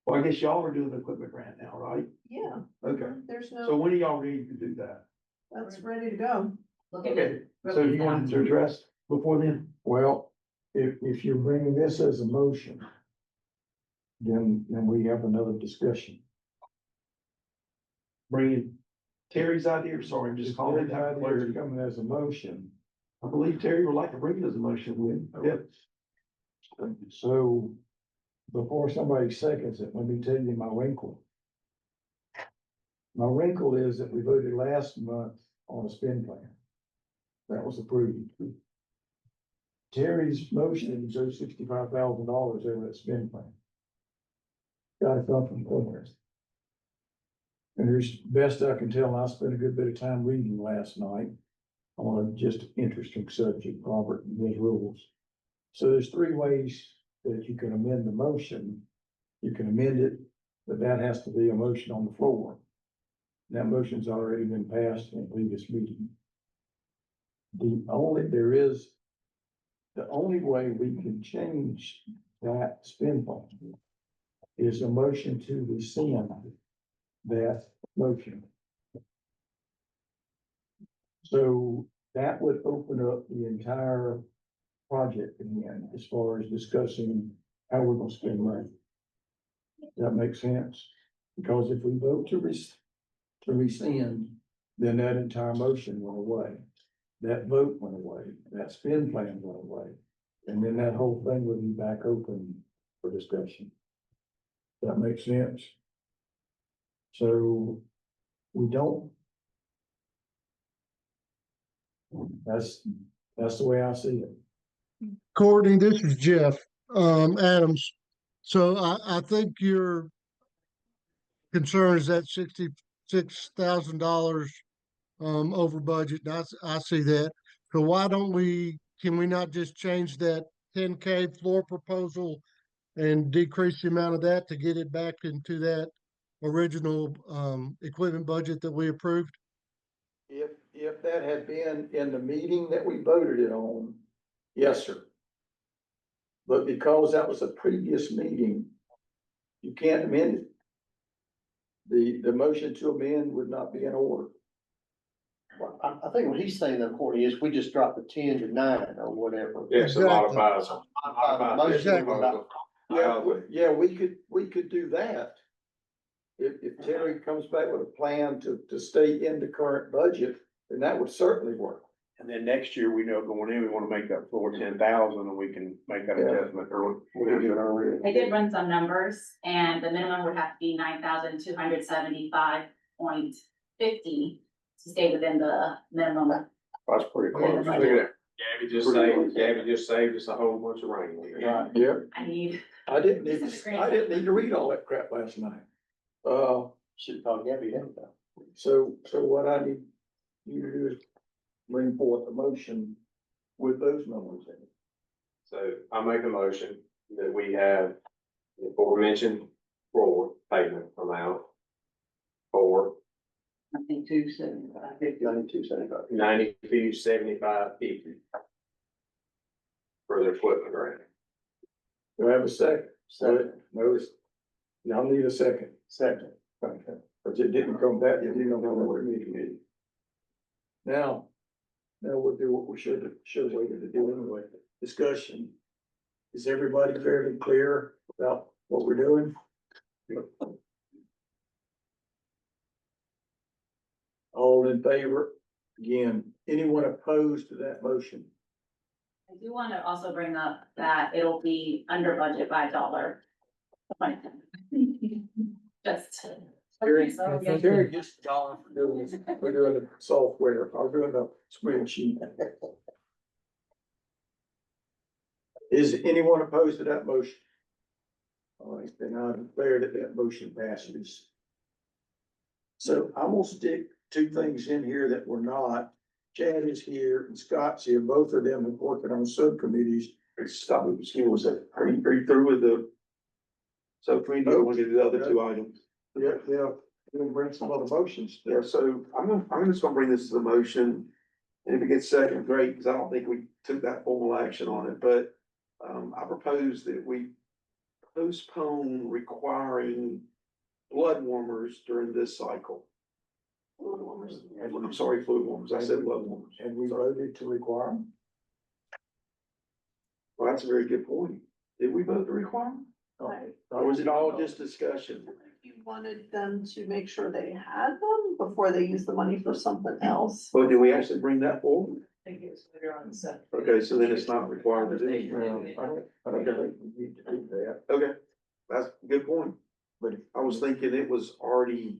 Well, I guess y'all are doing the equipment grant now, right? Yeah, Okay. there's So no, when are y'all ready to do that? that's ready to go. Okay, so you wanted to address before then? Well, if you're bringing this as a motion, then we have another discussion. Bringing Terry's idea, sorry, I'm just calling it that. It's coming as a motion. I believe Terry would like to bring it as a motion with. Yep. So before somebody seconds it, let me tell you my wrinkle. My wrinkle is that we voted last month on a spend plan. That was approved. Terry's motion shows $65,000 over that spend plan. Got it come from somewhere. And there's, best I can tell, I spent a good bit of time reading last night on a just interesting subject, Robert and his rules. So there's three ways that you can amend the motion. You can amend it, but that has to be a motion on the floor. That motion's already been passed in a previous meeting. The only way we can change that spend plan is a motion to rescind that motion. So that would open up the entire project again, as far as discussing how we're gonna spend money. Does that make sense? Because if we vote to rescind, then that entire motion went away. That vote went away, that spend plan went away, and then that whole thing would be back open for discussion. Does that make sense? So we don't. That's the way I see it. Courtney, this is Jeff, Adams. So I think your concern is that $66,000 over budget, and I see that. So why don't can we not just change that 10K floor proposal and decrease the amount of that to get it back into that original equipment budget that we approved? If that had been in the meeting that we voted it on, yes, sir. But because that was a previous meeting, you can't amend it. The motion to amend would not be in order. Well, I think what he's saying though, Courtney, is we just dropped the 10 to 9 or whatever. Yes, a Exactly. modified. Exactly. Yeah, we could do that. If Terry comes back with a plan to stay in the current budget, then that would certainly work. And then next year, we know going in, we wanna make that floor 10,000 and we can make that adjustment or we can do it earlier. I did run some numbers and the minimum would have to be 9,275.50 to stay within the minimum. That's pretty close. Yeah. Look at that. Gabby just saved us a whole bunch of rain. Right, yeah. I need. I didn't need to read all that crap last night. Should call Gabby that though. So what I need you to do is bring forth a motion with those numbers in it. So I make a motion that we have the aforementioned floor payment amount for 9275. 92,75.50 for the equipment grant. Do I have a second? Second. Notice, y'all need a second. Second. Okay, but it didn't come back, it didn't know what we needed. Now we'll do what we should waited to do anyway, discussion. Is everybody fairly clear about what we're doing? All in favor? Again, anyone opposed to that motion? I do want to also bring up that it'll be under budget by $1. Just. Terry So, Terry gets a dollar for doing this, for doing the software, I'm doing the spreadsheet. Is anyone opposed to that motion? All right, then I declare that motion passes. So I'm gonna stick two things in here that were not. Chad is here and Scott's here, both of them have worked on subcommittees. Stop it, excuse me, was that, are you through with the? So if we do want to do the other two items. Yeah, we'll bring some other motions. Yeah, so I'm just gonna bring this to the motion. And if it gets second, great, because I don't think we took that formal action on it, but I propose that we postpone requiring blood warmers during this cycle. Fluid warmers. I'm sorry, fluid warmers. I said blood warmers. And we voted to require them. Well, that's a very good point. Did we vote to require them? Or was it all just discussion? You wanted them to make sure they had them before they use the money for something else. But did we actually bring that forward? I think it was later on set. Okay, so then it's not required to do. I don't think we need to do that. Okay, that's a good point. But I was thinking it was already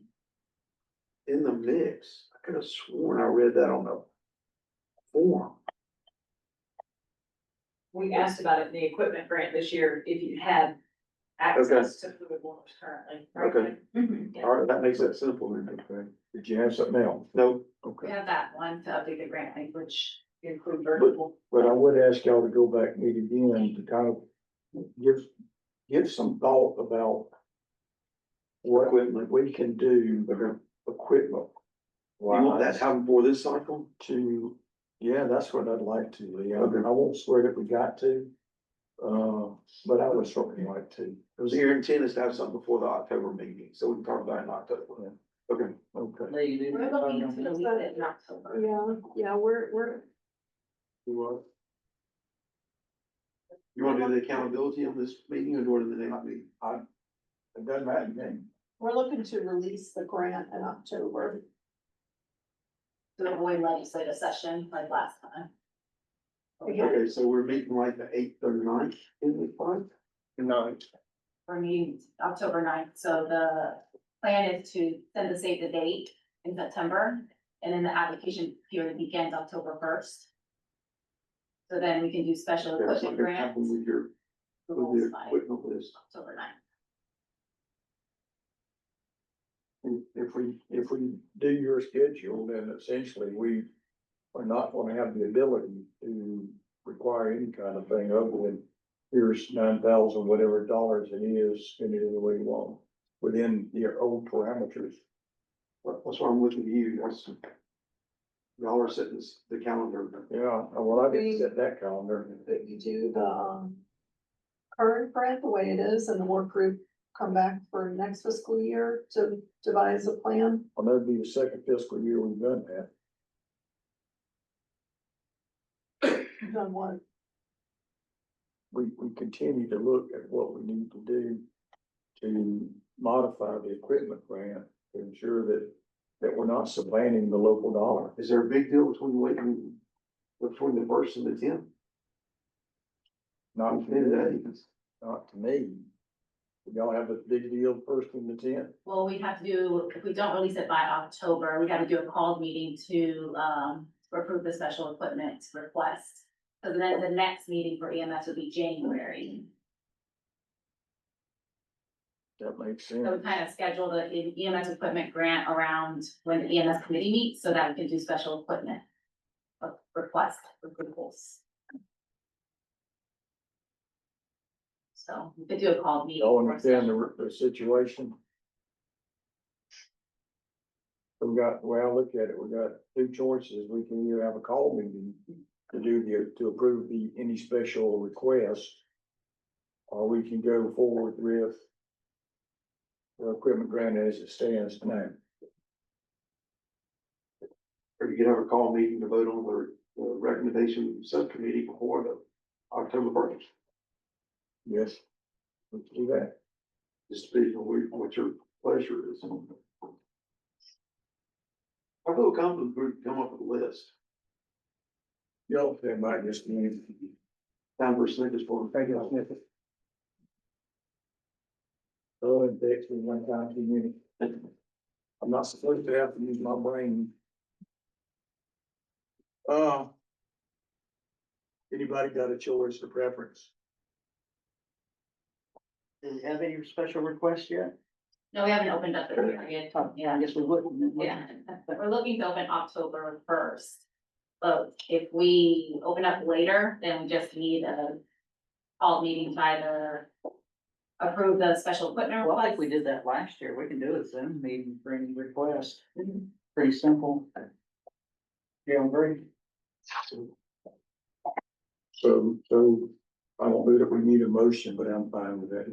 in the mix. I could have sworn I read that on the form. We asked about it in the equipment grant this year, if you had access to fluid warmers currently. right? Okay. Mhm, yeah. All right, that makes that simple then. Okay, did you have something else? No, We Okay, have that one to update the grant language, include virtual. but I would ask y'all to go back and meet again to kind of give some thought about what we can do, equipment. you want that to happen before this cycle? Yeah, that's what I'd like to, Lee. Okay. I won't swear that we got to. But I would certainly like to. Because your intent is to have something before the October meeting, so we can talk about it in October. Yeah. Okay, Okay. They do. We're looking to release it in October. Yeah, we're, You wanna do the accountability on this meeting or do it in the next meeting? It doesn't matter to me. we're looking to release the grant in October. To avoid legislative session like last time. Okay, so we're meeting like the 8th or 9th, is it fine? We're meeting October 9th. So the plan is to send the save the date in September. And then the application period begins October 1st. So then we can do special That's not equipment gonna happen grants. with your approvals by equipment list. October 9th. If we do your schedule, then essentially we are not gonna have the ability to require any kind of thing other than here's 9,000, whatever dollars it is, spend it any way you want within your old parameters. That's why I'm looking at you, that's. Y'all are setting the calendar. Yeah, well, I didn't set that calendar. That you do the current grant the way it is and the work group come back for next fiscal year to devise a plan. Well, that'd be the second fiscal year we've done that. Done what? We continue to look at what we need to do to modify the equipment grant to ensure that we're not supplanting the local dollar. Is there a big deal between the first and the 10th? Not to me, not to me. Y'all have a big deal first and the 10th? Well, we have to do, if we don't release it by October, we have to do a called meeting to approve the special equipment request. So then the next meeting for EMS would be January. That makes So we sense. kind of scheduled an EMS equipment grant around when the EMS committee meets so that we can do special equipment request approvals. So we could do a called meeting. Y'all for a understand special- the situation? We got, well, look at it, we got two choices. We can either have a call meeting to approve any special request. Or we can go forward with the equipment grant as it stands now. Or you can have a call meeting to vote on the recommendation subcommittee before the October 1st. Yes, we can do that. Just depending on what your pleasure is. Our little company group come up with a list. Y'all, they might just need. Time for a snippet for. Thank you, snippet. Oh, and text me one time a minute. I'm not supposed to have to use my brain. Anybody got a choice or preference? Do you have any special requests yet? No, we haven't opened up the period. Oh, yeah, I guess we wouldn't. Yeah, we're looking to open October 1st. But if we open up later, then we just need a call meeting to either approve the special equipment Well, I think request. we did that last year. We can do a Zoom meeting for any request. Pretty simple. Yeah, agree. So I don't know that we need a motion, but I'm fine with that.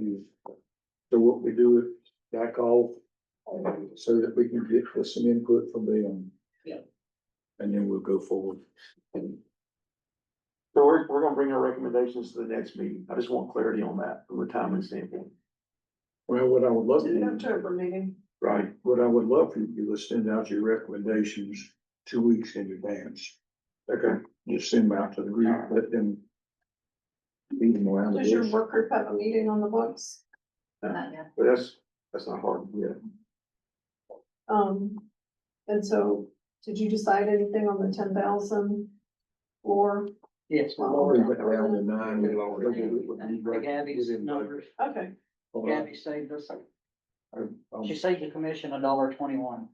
So what we do is back off so that we can get some input from them. Yeah. And then we'll go forward. So we're gonna bring our recommendations to the next meeting. I just want clarity on that from a timing standpoint. Well, what I would love To to the do, October meeting. Right. what I would love for you to do is send out your recommendations 2 weeks in advance. Okay. Just send them out to the group, let them beat them around the Does your bush. work group have a meeting on the books? Not yet. But that's not hard. Yeah. And so did you decide anything on the 10,000 floor? Yes. Or we'll- even around the 9. Gabby's numbers. Okay, Gabby saved us. Um, She saved the commission $1.21.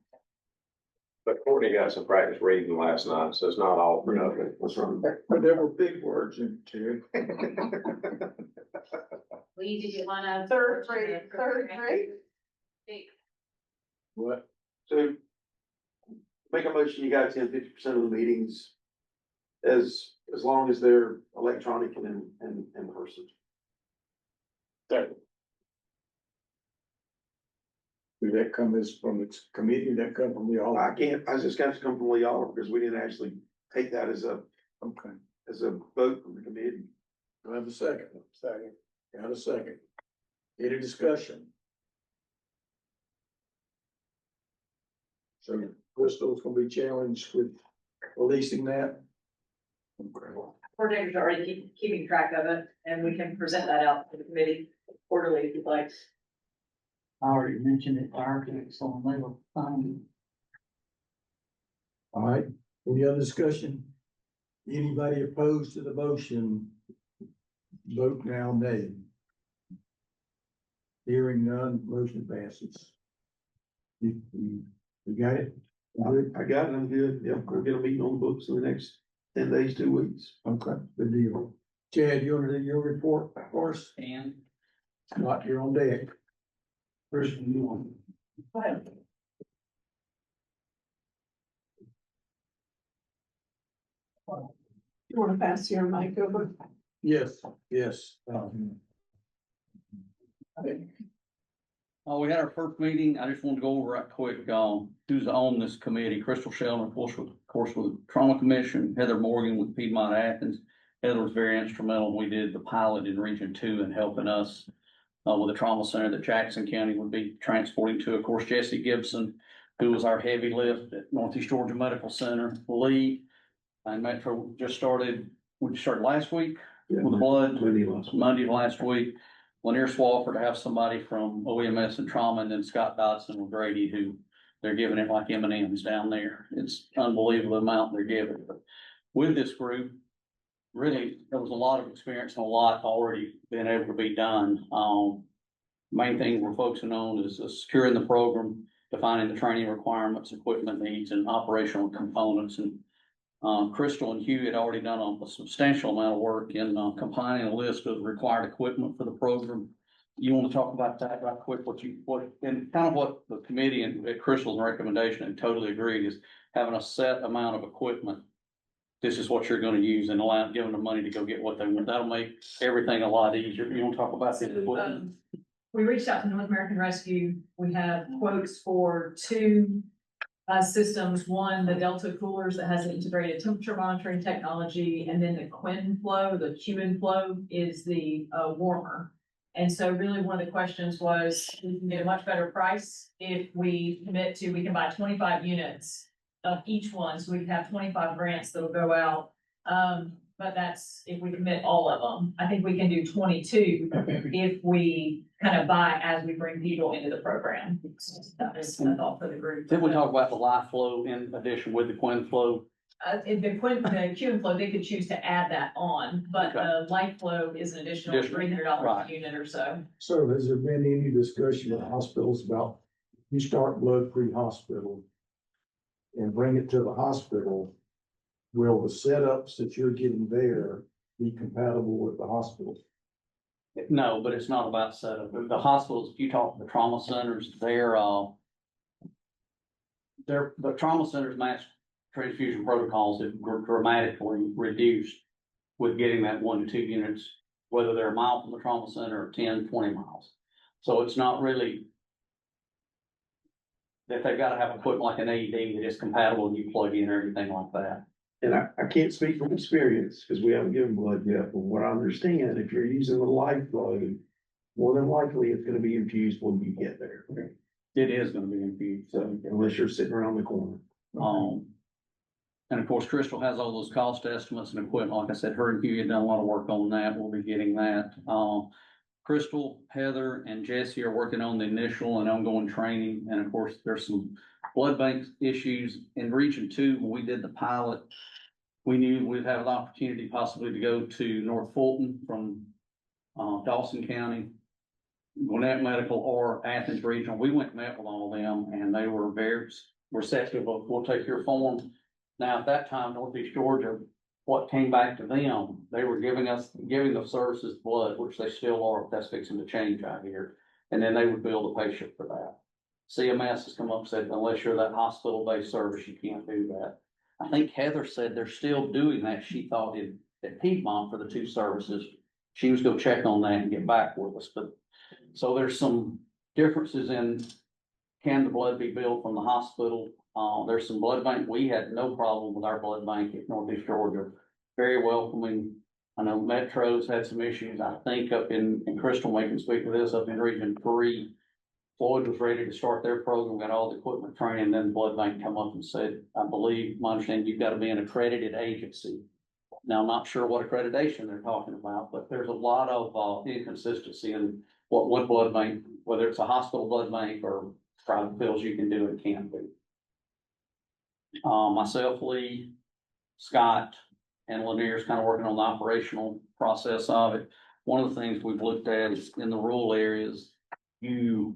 But Courtney got some practice reading last night, so it's not all for nothing. Okay, what's wrong? But there were big words in it too. Lee, did you wanna? third grade. What? So make a motion, you guys attend 50% of the meetings as long as they're electronic and in person. Did that come as from its committee, that come from the all? I just got to come from Lee Oliver because we didn't actually take that as a Okay, vote from the committee. do I have a second? Second. Got a second. Any discussion? So Crystal's gonna be challenged with releasing that? Okay. Coordinators are already keeping track of it, and we can present that out to the committee quarterly if you'd like. I already mentioned it to architects, so they were fine. All right, any other discussion? Anybody opposed to the motion? Vote now, nay. Hearing none, motion passes. You got it? Good? I got it, I'm good. Yeah, we'll get a meeting on the books in the next 10 days, 2 weeks. Okay, good deal. Chad, you want to do your report for us? And Scott, you're on deck. First, you want. Go ahead. You wanna pass your mic over? Yes, yes. We had our first meeting. I just wanted to go over right quick, who's on this committee. Crystal Sheldon, of course, with Trauma Commission, Heather Morgan with Piedmont Athens. Heather was very instrumental. We did the pilot in Region 2 in helping us with the trauma center that Jackson County would be transporting to. Of course, Jesse Gibson, who was our heavy lift at Northeast Georgia Medical Center, Lee, and Metro just started, we started last week with the blood, Monday last week. Lanier Swafford to have somebody from OEMS and trauma, and then Scott Dodson with Grady, who they're giving it like M&Ms down there. It's unbelievable the amount they're giving. But with this group, really, there was a lot of experience and a lot already been able to be done. Main thing we're focusing on is securing the program, defining the training requirements, equipment needs, and operational components. And Crystal and Hugh had already done a substantial amount of work in compiling a list of required equipment for the program. You want to talk about that right quick, and kind of what the committee and Crystal's recommendation, and totally agreed, is having a set amount of equipment. This is what you're going to use, and giving them money to go get what they want. That'll make everything a lot easier. You want to talk about the equipment? We reached out to North American Rescue. We have quotes for 2 systems. One, the Delta coolers that has an integrated temperature monitoring technology, and then the QinFlow, the QinFlow is the warmer. And so really one of the questions was, we can get a much better price if we commit to, we can buy 25 units of each one, so we can have 25 grants that'll go out. But that's if we commit all of them. I think we can do 22 if we kind of buy as we bring people into the program. That's all for the group. Then we talk about the live flow in addition with the QinFlow. The QinFlow, they could choose to add that on, but the light flow is an additional $300 a unit or so. So has there been any discussion with hospitals about, you start blood-free hospital and bring it to the hospital, will the setups that you're getting there be compatible with the hospital? No, but it's not about setup. The hospitals, if you talk to the trauma centers, the trauma centers mass transfusion protocols have dramatically reduced with getting that 1 to 2 units, whether they're a mile from the trauma center or 10, 20 miles. So it's not really that they've got to have equipment like an AED that is compatible and you plug in or anything like that. And I can't speak from experience because we haven't given blood yet, but what I understand, if you're using the life blood, more than likely it's gonna be infused when you get there. It is gonna be infused. So unless you're sitting around the corner. And of course, Crystal has all those cost estimates and equipment. Like I said, her and Hugh had done a lot of work on that. We'll be getting that. Crystal, Heather, and Jesse are working on the initial and ongoing training. And of course, there's some blood bank issues in Region 2. When we did the pilot, we knew we'd have an opportunity possibly to go to North Fulton from Dawson County, Gwinnett Medical, or Athens Regional. We went and met with all of them, and they were very receptive of, we'll take your form. Now, at that time, Northeast Georgia, what came back to them, they were giving the services blood, which they still are, if that's fixing to change out here. And then they would bill the patient for that. CMS has come up and said, unless you're that hospital-based service, you can't do that. I think Heather said they're still doing that. She thought at Piedmont for the 2 services. She was gonna check on that and get back with us. But so there's some differences in can the blood be billed from the hospital? There's some blood bank, we had no problem with our blood bank at Northeast Georgia, very welcoming. I know Metro's had some issues, I think up in Crystal, we can speak to this, up in Region 3. Floyd was ready to start their program, got all the equipment training, then the blood bank come up and said, I believe, my understanding, you've got to be an accredited agency. Now, I'm not sure what accreditation they're talking about, but there's a lot of inconsistency in what one blood bank, whether it's a hospital blood bank or private bills you can do and can't do. Myself, Lee, Scott, and Lanier's kind of working on the operational process of it. One of the things we've looked at is in the rural areas, you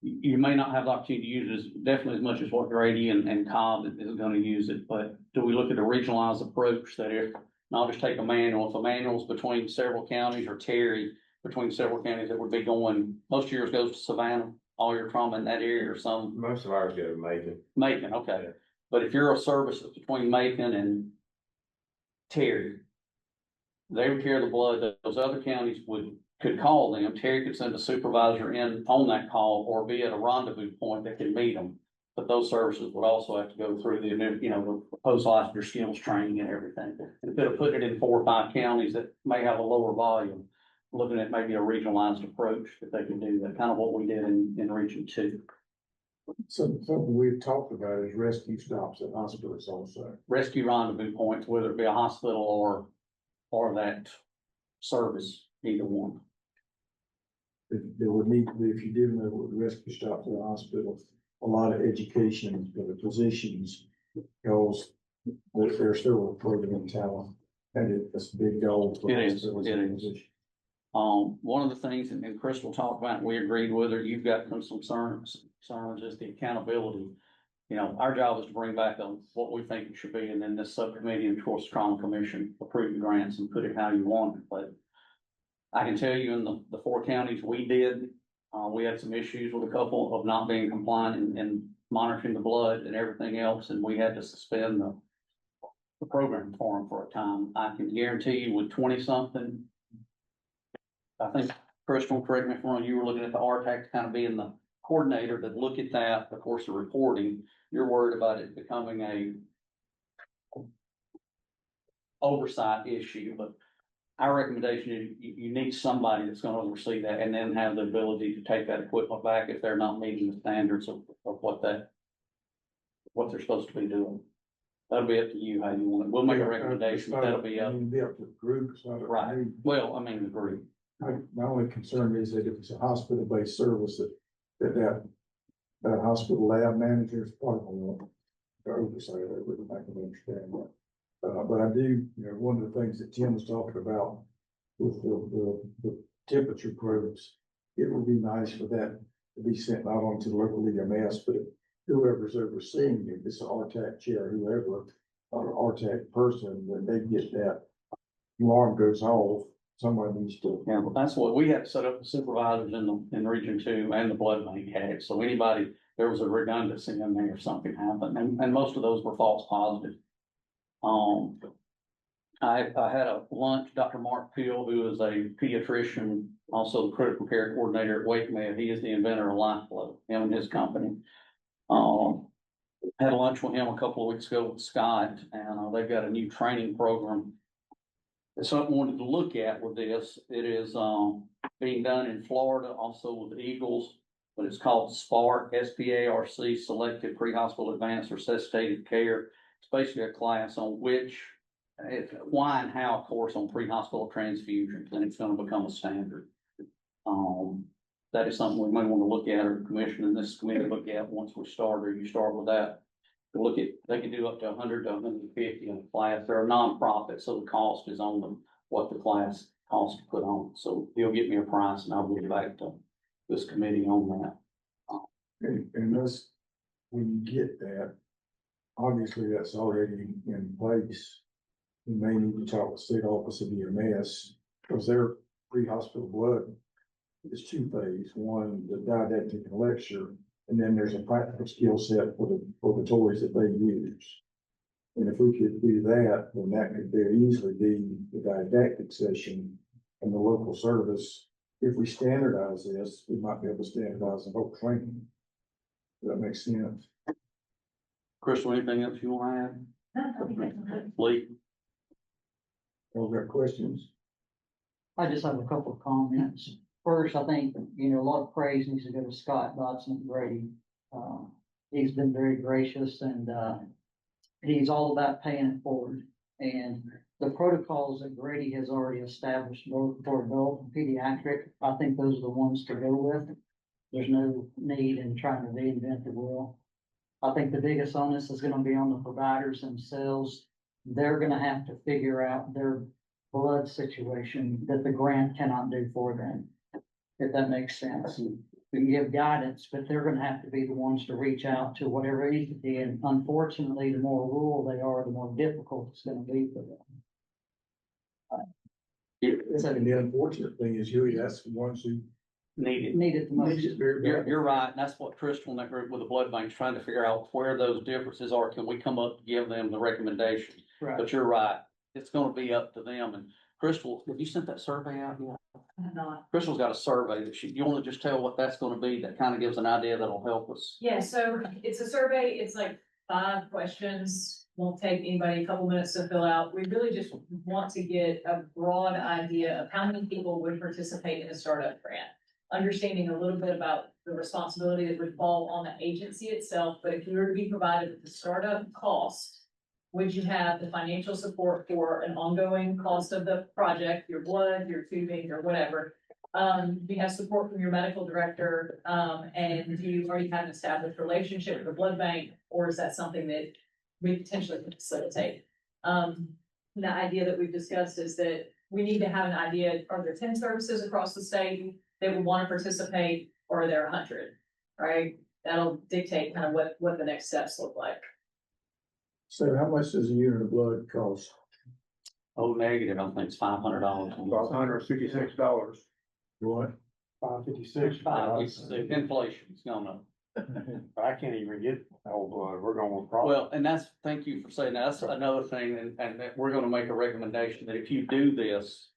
may not have the opportunity to use it as definitely as much as what Grady and Cobb is gonna use it, but do we look at a regionalized approach that if, not just take a manual, if a manual's between several counties or Terry between several counties that would be going, most years goes to Savannah, all your trauma in that area or some. Most of ours go to Macon, okay. But if you're a service that's between Macon and Terry, they would carry the blood, those other counties could call them, Terry could send a supervisor in on that call or be at a rendezvous point that could meet them. But those services would also have to go through the post-licensure skills training and everything. Instead of putting it in 4 or 5 counties that may have a lower volume, looking at maybe a regionalized approach that they can do that, kind of what we did in Region 2. Something we've talked about is rescue stops at hospitals also. Rescue rendezvous points, whether it be a hospital or that service, either one. There would need to be, if you did know what rescue stops at the hospital, a lot of education for the physicians, because they're still a program talent, and it's a big goal. For It is, hospitals it and is. physicians. One of the things, and Crystal talked about, and we agreed with her, you've got some concerns is the accountability. You know, our job is to bring back what we think it should be, and then this subcommittee and of course Trauma Commission approve the grants and put it how you want it. But I can tell you in the 4 counties we did, we had some issues with a couple of not being compliant and monitoring the blood and everything else, and we had to suspend the program for them for a time. I can guarantee you with 20-something, I think, Crystal, correct me if I'm wrong, you were looking at the RTAC kind of being the coordinator that look at that, of course, the reporting. You're worried about it becoming a oversight issue, but our recommendation is you need somebody that's gonna oversee that and then have the ability to take that equipment back if they're not meeting the standards of what they're supposed to be doing. That'll be up to you how you want it. We'll make a recommendation, but that'll be up. Be up to the group. It's not up to Right. me. Well, I mean, the group. My only concern is that if it's a hospital-based service, that hospital lab manager is part of the oversight of it, I can understand that. But I do, one of the things that Tim was talking about with the temperature probes, it would be nice for that to be sent not only to the local EMS, but whoever's overseeing it, this RTAC chair, whoever, or RTAC person, when they get that alarm goes off, somebody needs to. Yeah, but that's what we had to set up the supervisors in Region 2 and the blood bank had. So anybody, there was a redundancy in there if something happened, and most of those were false positives. I had a lunch, Dr. Mark Peel, who is a pediatrician, also the critical care coordinator at WakeMed. He is the inventor of LifeFlow, him and his company. Had lunch with him a couple of weeks ago with Scott, and they've got a new training program. It's something I wanted to look at with this. It is being done in Florida, also with the Eagles, but it's called SPARC, SPARC, Selected Pre-Hospital Advanced Resuscitative Care. It's basically a class on why and how course on pre-hospital transfusions, and it's going to become a standard. That is something we may want to look at, or the commission and this committee look at once we start, or you start with that. To look at, they can do up to 100 to 150 in a class. They're a nonprofit, so the cost is on them, what the class costs to put on. So he'll get me a price and I'll get back to this committee on that. And this, when you get that, obviously that's already in place. You may need to talk with State Office of EMS, because their pre-hospital blood is 2 phase. One, the didactic and lecture, and then there's a practical skill set for the toys that they use. And if we could do that, then that could very easily be the didactic session and the local service. If we standardize this, we might be able to standardize the whole training. That makes sense. Crystal, anything else you wanna add? Lee? All got questions? I just have a couple of comments. First, I think, a lot of praise needs to go to Scott Dodson at Grady. He's been very gracious and, he's all about paying it forward. And the protocols that Grady has already established both for adult and pediatric, I think those are the ones to go with. There's no need in trying to reinvent the wheel. I think the biggest onus is gonna be on the providers themselves. They're gonna have to figure out their blood situation that the grant cannot do for them. If that makes sense. We can give guidance, but they're gonna have to be the ones to reach out to whatever entity, and unfortunately, the more rural they are, the more difficult it's gonna be for them. And the unfortunate thing is usually that's the ones who Needed. Need it the most. need it very You're, bad. you're right, and that's what Crystal and that group with the blood bank's trying to figure out where those differences are. Can we come up, give them the recommendation? Right. But you're right, it's gonna be up to them. And Crystal, have you sent that survey out yet? Not. Crystal's got a survey that you wanna just tell what that's gonna be, that kind of gives an idea that'll help us. Yeah, so it's a survey, it's like 5 questions, won't take anybody a couple minutes to fill out. We really just want to get a broad idea of how many people would participate in a startup grant. Understanding a little bit about the responsibility that would fall on the agency itself, but if you were to be provided with the startup cost, would you have the financial support for an ongoing cost of the project, your blood, your tubing, or whatever? Do you have support from your medical director, and do you already have an established relationship with the blood bank, or is that something that we potentially could facilitate? The idea that we've discussed is that we need to have an idea, are there 10 services across the state that would want to participate, or are there 100, right? That'll dictate kind of what the next steps look like. So how much does a unit of blood cost? Oh, negative, I think it's $500. $156. What? Inflation's gone up. I can't even get whole blood, we're going with product. Well, and thank you for saying that. That's another thing, and that we're gonna make a recommendation that if you do this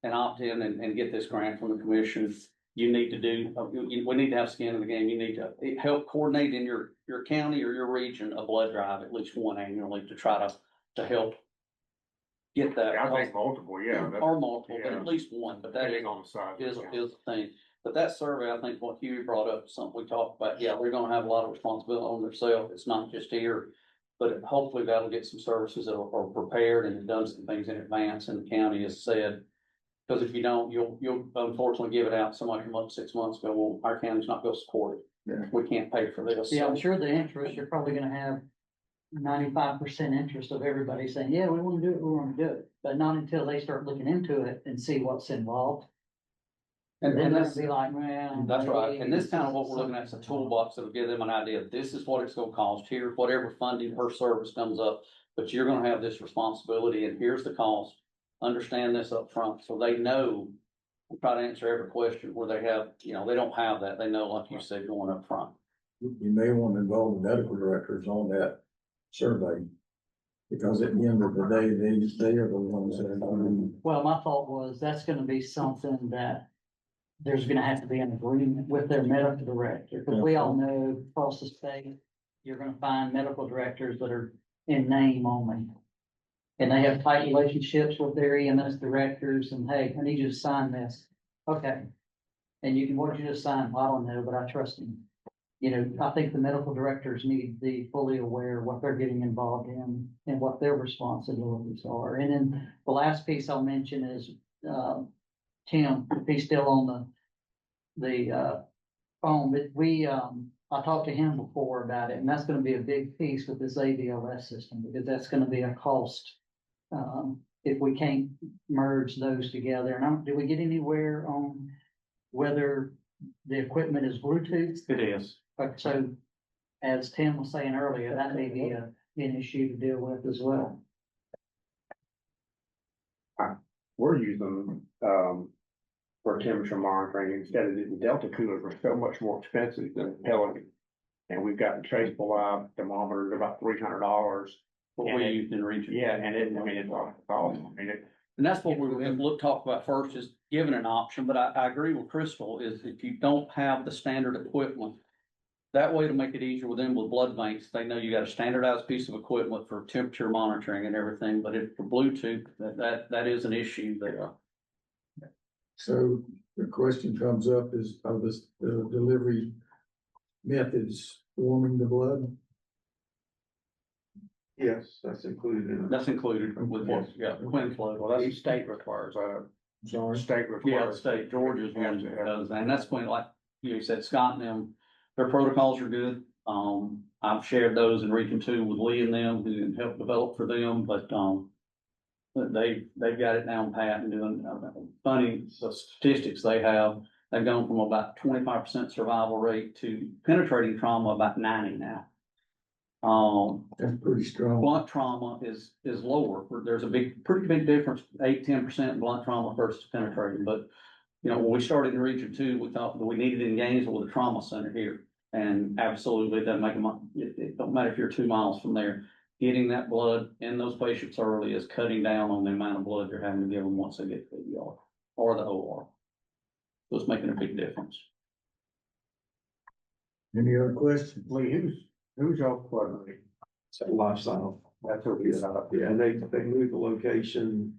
and opt in and get this grant from the commission, you need to do, we need to have skin in the game. You need to help coordinate in your county or your region a blood drive, at least one annually, to try to help get that. I think multiple, yeah. Or multiple, but yeah. at least one, but that Depending on the size. is of the the thing. But that survey, I think what Huey brought up, is something we talked about. Yeah, they're gonna have a lot of responsibility on themselves. It's not just here. But hopefully that'll get some services that are prepared and done some things in advance, and the county has said. Because if you don't, you'll unfortunately give it out. Somebody come up 6 months ago, well, our county's not gonna support it. Yeah. We can't pay for this. Yeah, I'm sure the interest, you're probably gonna have 95% interest of everybody saying, yeah, we wanna do it, we wanna do it. But not until they start looking into it and see what's involved. And then they'll be like, well. That's right, and this kind of what we're looking at is a toolbox that'll give them an idea, this is what it's gonna cost, here, whatever funding per service comes up. But you're gonna have this responsibility, and here's the cost, understand this up front, so they know. We'll try to answer every question where they have, they don't have that, they know, like you said, going up front. You may want to involve the medical directors on that survey. Because at the end of the day, they are the ones that are going Well, my thought was, that's gonna be something that there's gonna have to be an agreement with their medical director, because we all know across the state, you're gonna find medical directors that are in name only. And they have tight relationships with their EMS directors, and hey, I need you to sign this. Okay. And you can, what did you just sign? Well, I don't know, but I trust him. I think the medical directors need to be fully aware of what they're getting involved in and what their responsibilities are. And then the last piece I'll mention is, Tim, if he's still on the phone, but I talked to him before about it, and that's gonna be a big piece with this AVLS system, because that's gonna be a cost. If we can't merge those together, and did we get anywhere on whether the equipment is Bluetooth? It is. So, as Tim was saying earlier, that may be an issue to deal with as well. We're using, for temperature monitoring instead of the Delta coolers were so much more expensive than Pelican. And we've got traceable live thermometers about $300. What we used in region. Yeah, and it's awesome. And that's what we were gonna talk about first, is giving an option, but I agree with Crystal, is if you don't have the standard equipment, that way to make it easier with them with blood banks, they know you got a standardized piece of equipment for temperature monitoring and everything, but if for Bluetooth, that is an issue there. So the question comes up is, are the delivery methods warming the blood? Yes, that's included in it. That's included with what, yeah, Quinn flow. Well, that's state requires, Sorry. state Yeah, requires. state, Georgia's one that does, and that's when, like you said, Scott and them, their protocols are good. I've shared those in Region Two with Lee and them, who can help develop for them, but they've got it down pat and doing, funny, the statistics they have, they've gone from about 25% survival rate to penetrating trauma about 90 now. That's pretty strong. Blunt trauma is lower. There's a pretty big difference, 8-10% blunt trauma versus penetrating. But, you know, when we started in Region Two, we thought that we needed to engage with a trauma center here. And absolutely, it doesn't make it don't matter if you're 2 miles from there. Getting that blood in those patients early is cutting down on the amount of blood you're having to give them once they get to the ER or the OR. So it's making a big difference. Any other questions? Lee, who's your blood bank? So lifestyle. That's what we said. Yeah, and they moved the location,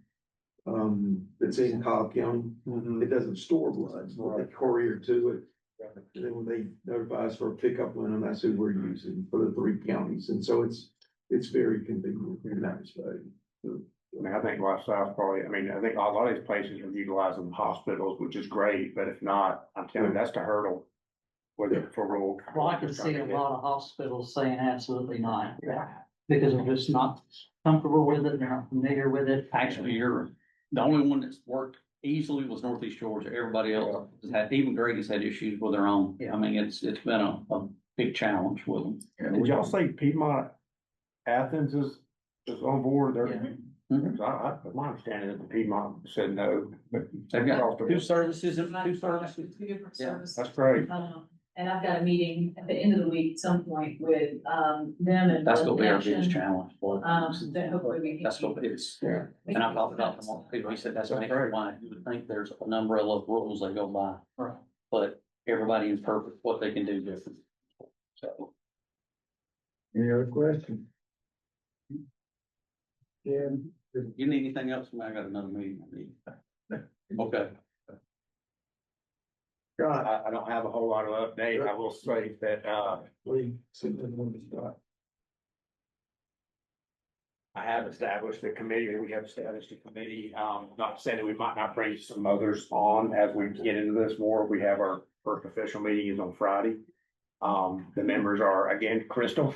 it's in Cobb County. It doesn't store blood, but they courier to it. And then when they notify us for a pickup line, that's who we're using for the 3 counties. And so it's very convenient in that respect. I mean, I think Lifestyle's probably, I think a lot of these places are utilizing hospitals, which is great, but if not, I'm telling you, that's the hurdle. Whether for rural. Well, I can see a lot of hospitals saying absolutely not, because they're just not comfortable with it, they're not familiar with it. Actually, the only one that's worked easily was Northeast Georgia. Everybody else has had, even Grady's had issues with their own. I mean, it's been a big challenge with them. Did y'all say Piedmont Athens is on board there? My understanding is the Piedmont said no, but. They've got two services, Two different services. That's great. And I've got a meeting at the end of the week, at some point with, them and. That's gonna be our Connection. biggest challenge. That hopefully we can. That's what it is. And I've talked about them, people, he said that's why you would think there's an umbrella of rules they go by. Right. But everybody is perfect, what they can do different. So. Any other questions? Yeah. You need anything else? I got another meeting. Okay. God, I don't have a whole lot of update. I will say that, please, sit down when we start. I have established a committee, we have established a committee, not saying that we might not bring some others on as we get into this more. We have our first official meeting is on Friday. The members are, again, Crystal.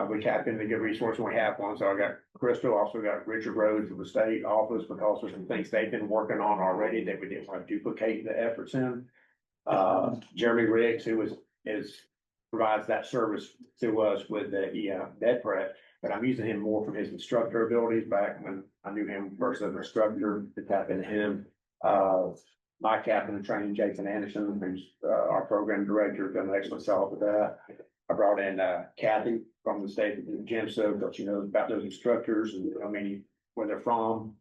We tap into good resource when we have one. So I got Crystal, also got Richard Rhodes of the state office, because there's some things they've been working on already that we didn't want to duplicate the efforts in. Jeremy Riggs, who provides that service to us with the bed prep, but I'm using him more from his instructor abilities back when I knew him first as an instructor, to tap into him. My captain of training, Jason Anderson, who's our program director, done an excellent job with that. I brought in Kathy from the state of GEMSO, but she knows about those instructors and where they're from.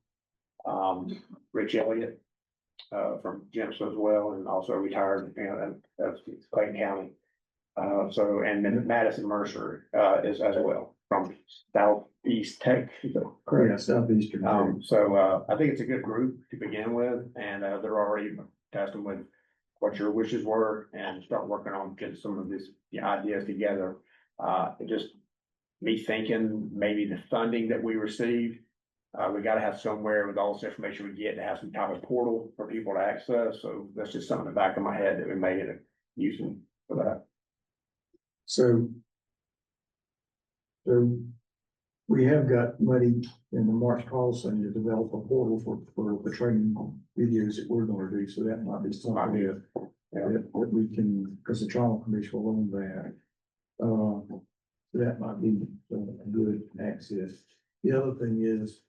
Rich Elliott from GEMSO as well, and also retired, that's Clayton County. And then Madison Mercer is as well from Southeast Tech. Correct, Southeastern. I think it's a good group to begin with, and they're already testing with what your wishes were and start working on getting some of these ideas together. Just me thinking maybe the funding that we receive, we gotta have somewhere with all this information we get to have some type of portal for people to access. So that's just something in the back of my head that we may get using for that. So we have got money in the March Call Center to develop a portal for the training videos that we're gonna do, so that might be something that we can, because the trauma commission will own that. So that might be a good access. The other thing is,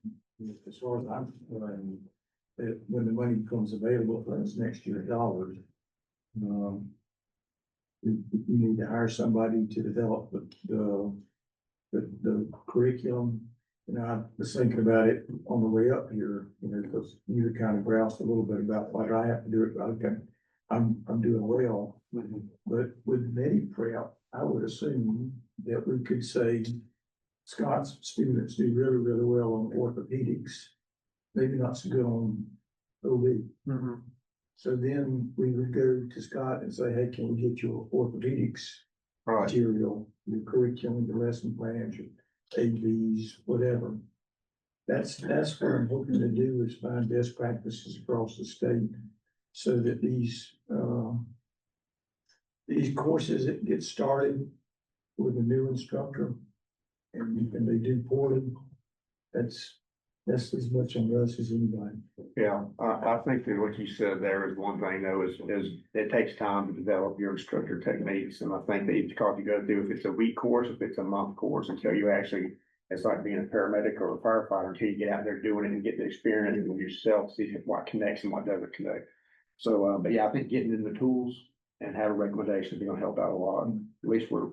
as far as I'm concerned, that when the money becomes available for us next year, dollars, we need to hire somebody to develop the curriculum. I was thinking about it on the way up here, because you kind of groused a little bit about what I have to do. I'm doing well, but with MediPrep, I would assume that we could say Scott's students do really, really well on orthopedics, maybe not so good on OB. So then we would go to Scott and say, hey, can we get your orthopedics Right. material, your curriculum, your lesson plans, your AVs, whatever. That's what I'm hoping to do is find best practices across the state so that these courses that get started with a new instructor and they do poorly, that's as much on us as anybody. Yeah, I think that what you said there is one thing though, is it takes time to develop your instructor techniques. And I think that each course you go through, if it's a week course, if it's a month course, until you actually, it's like being a paramedic or a firefighter, until you get out there doing it and get the experience with yourself, see what connects and what doesn't connect. So, but yeah, I think getting in the tools and having recommendations is gonna help out a lot. At least we're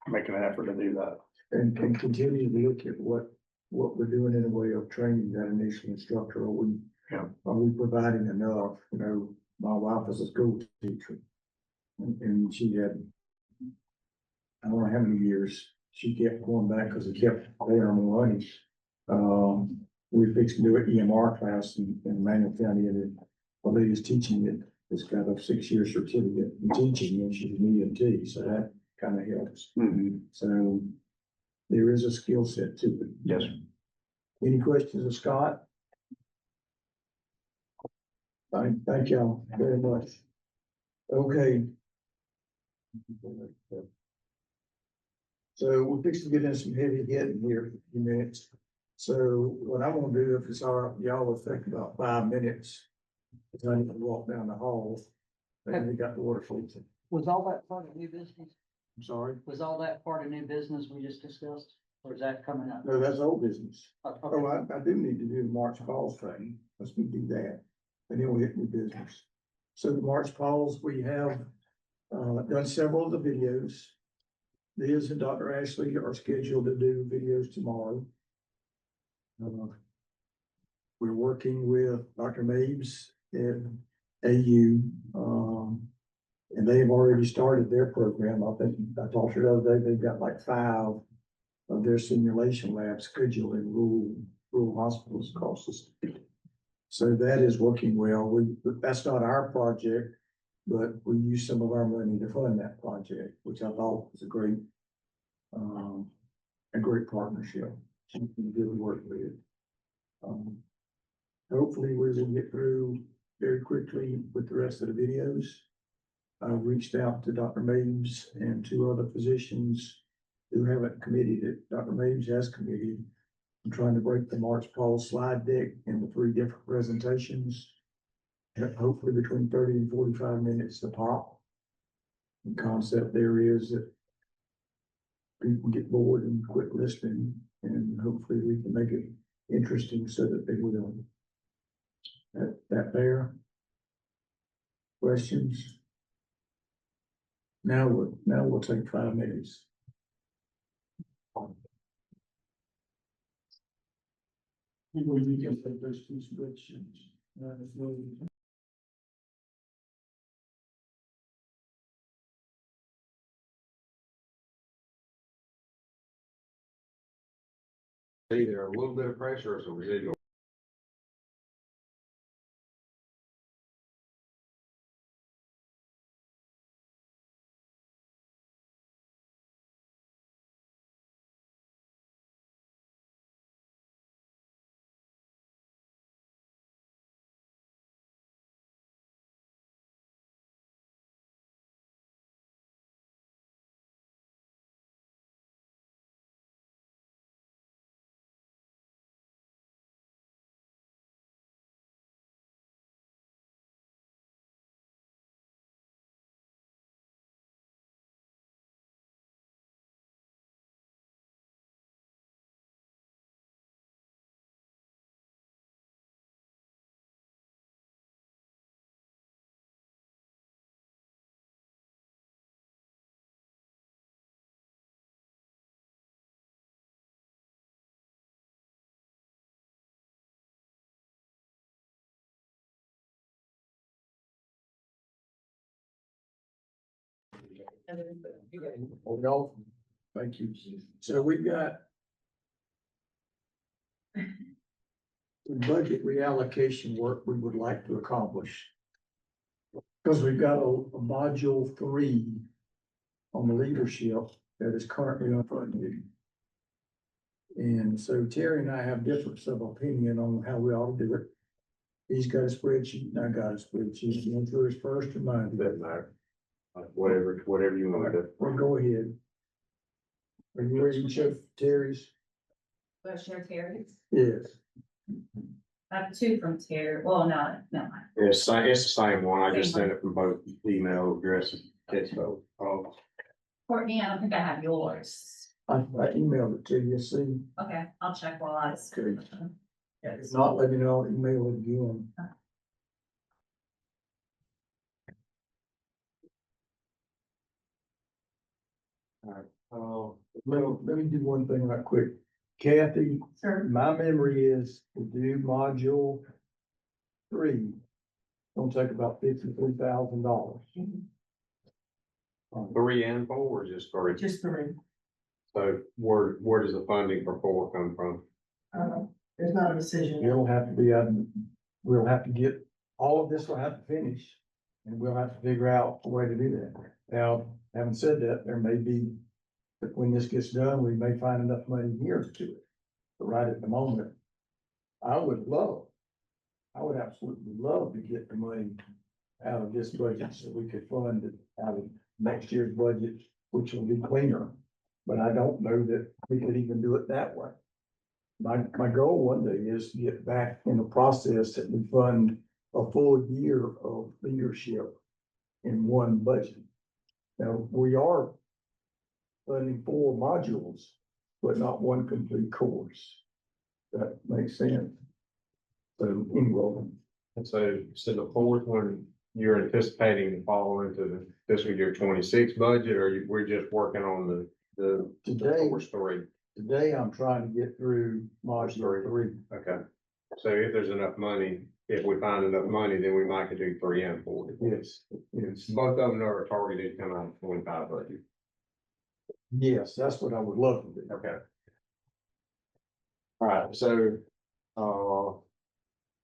making an effort to do that. And continue to look at what we're doing in the way of training that initial instructor. Are we providing enough? You know, my wife was a school teacher. And she had, I don't know how many years, she kept going back because it kept paying her more money. We fixed to do an EMR class in Manuel County, and the lady's teaching it. It's got a 6-year certificate in teaching, and she's an EMT, so that kind of helps. So there is a skill set to it. Yes. Any questions of Scott? Thank y'all very much. Okay. So we're fixing to get in some heavy hitting here in a few minutes. So what I'm gonna do, if it's all right, y'all will take about 5 minutes. Because I need to walk down the hall. And we got the water filter. Was all that part of new business? I'm sorry. Was all that part of new business we just discussed? Or is that coming up? No, that's old business. Okay. Oh, I do need to do the March calls thing. Let's do that. And then we'll hit new business. So the March calls, we have done several of the videos. Liz and Dr. Ashley are scheduled to do videos tomorrow. We're working with Dr. Mabes at AU, and they have already started their program. I think I talked to her the other day, they've got like 5 of their simulation labs scheduled in rural hospitals across the state. So that is working well. That's not our project, but we use some of our money to fund that project, which I thought was a great partnership. Something to really work with. Hopefully we will get through very quickly with the rest of the videos. I reached out to Dr. Mabes and 2 other physicians who haven't committed it. Dr. Mabes has committed. I'm trying to break the March Pause slide deck into 3 different presentations. Hopefully between 30 and 45 minutes to pop. The concept there is that people get bored and quit listening, and hopefully we can make it interesting so that they will. That fair? Questions? Now we'll take 5 minutes. We can take those 2 spreadsheets. Either a little bit of pressure or some residual. No, thank you. So we've got the budget reallocation work we would like to accomplish. Because we've got a module 3 on the leadership that is currently unfunded. And so Terry and I have difference of opinion on how we ought to do it. He's got a spreadsheet and I got a spreadsheet. He went through his first and mine. Doesn't matter. Whatever you want to do. Well, go ahead. Are you ready to show Terry's? Will I share Terry's? Yes. I have two from Terry, well, no. It's the same one. I just sent it from both email addresses. It's both. Courtney, I don't think I have yours. I emailed it to you, see? Okay, I'll check while I. Okay. If not, let me know, I'll email it again. Let me do one thing right quick. Kathy, Sure. my memory is to do module 3. Gonna take about $53,000. 3 and 4 or just 3? Just 3. So where does the funding for 4 come from? There's not a decision. It'll have to be, we'll have to get, all of this will have to finish. And we'll have to figure out a way to do that. Now, having said that, there may be, but when this gets done, we may find enough money here to do it. But right at the moment, I would absolutely love to get the money out of this budget so we could fund it out of next year's budget, which will be cleaner. But I don't know that we could even do it that way. My goal one day is to get back in the process that we fund a full year of leadership in one budget. Now, we are funding 4 modules, but not one complete course. That makes sense. So anyway. And so the 4th one, you're anticipating to fall into the fiscal year 26 budget, or we're just working on the course 3? Today, I'm trying to get through module 3. Okay. So if there's enough money, if we find enough money, then we might could do 3 and 4. Yes. Both of them are targeted to come out of 25 budget. Yes, that's what I would love to do. Okay. All right, so,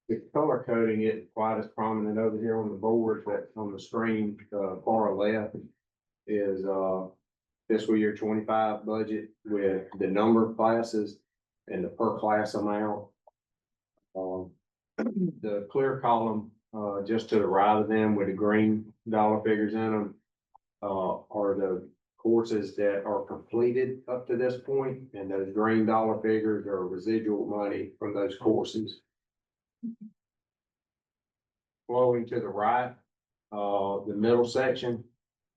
the color coding isn't quite as prominent over here on the board, but on the screen, far left is, fiscal year 25 budget with the number of classes and the per class amount. The clear column, just to the right of them with the green dollar figures in them, are the courses that are completed up to this point, and those green dollar figures are residual money from those courses. Flowing to the right, the middle section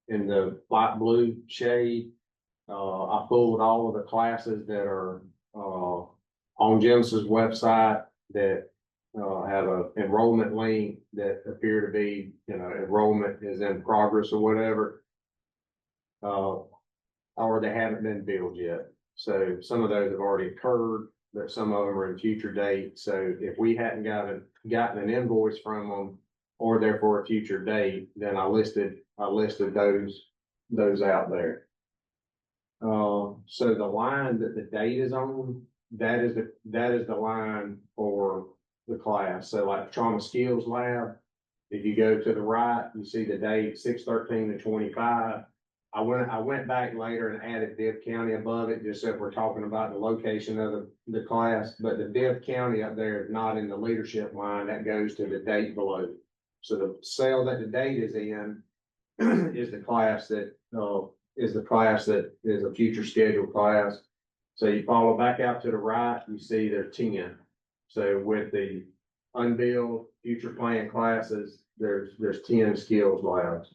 in the light blue shade, I pulled all of the classes that are on Genesis website that have a enrollment link that appear to be, enrollment is in progress or whatever. Or they haven't been billed yet. So some of those have already occurred, but some of them are in future dates. So if we hadn't gotten an invoice from them, or they're for a future date, then I listed those out there. So the line that the date is on, that is the line for the class. So like Trauma Skills Lab, if you go to the right, you see the date 6/13/25. I went back later and added Bibb County above it, just so if we're talking about the location of the class, but the Bibb County up there is not in the leadership line, that goes to the date below. So the cell that the date is in is the class that is a future scheduled class. So you follow back out to the right, you see there are 10. So with the unbilled future plan classes, there's 10 skills labs.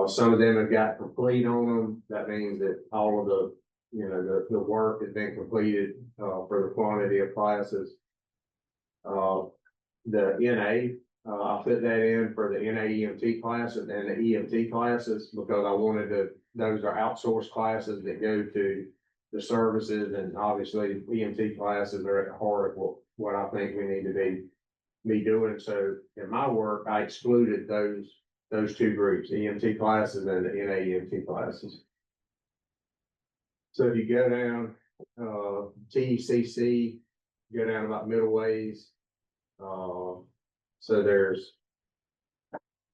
Some of them have got complete on them. That means that all of the work has been completed, for the quantity of classes. The NA, I put that in for the NAEMT classes and the EMT classes because I wanted those are outsourced classes that go to the services, and obviously EMT classes are at the heart of what I think we need to be doing. So in my work, I excluded those those two groups, EMT classes and the NAEMT classes. So if you go down, TECC, go down about middle ways. So there's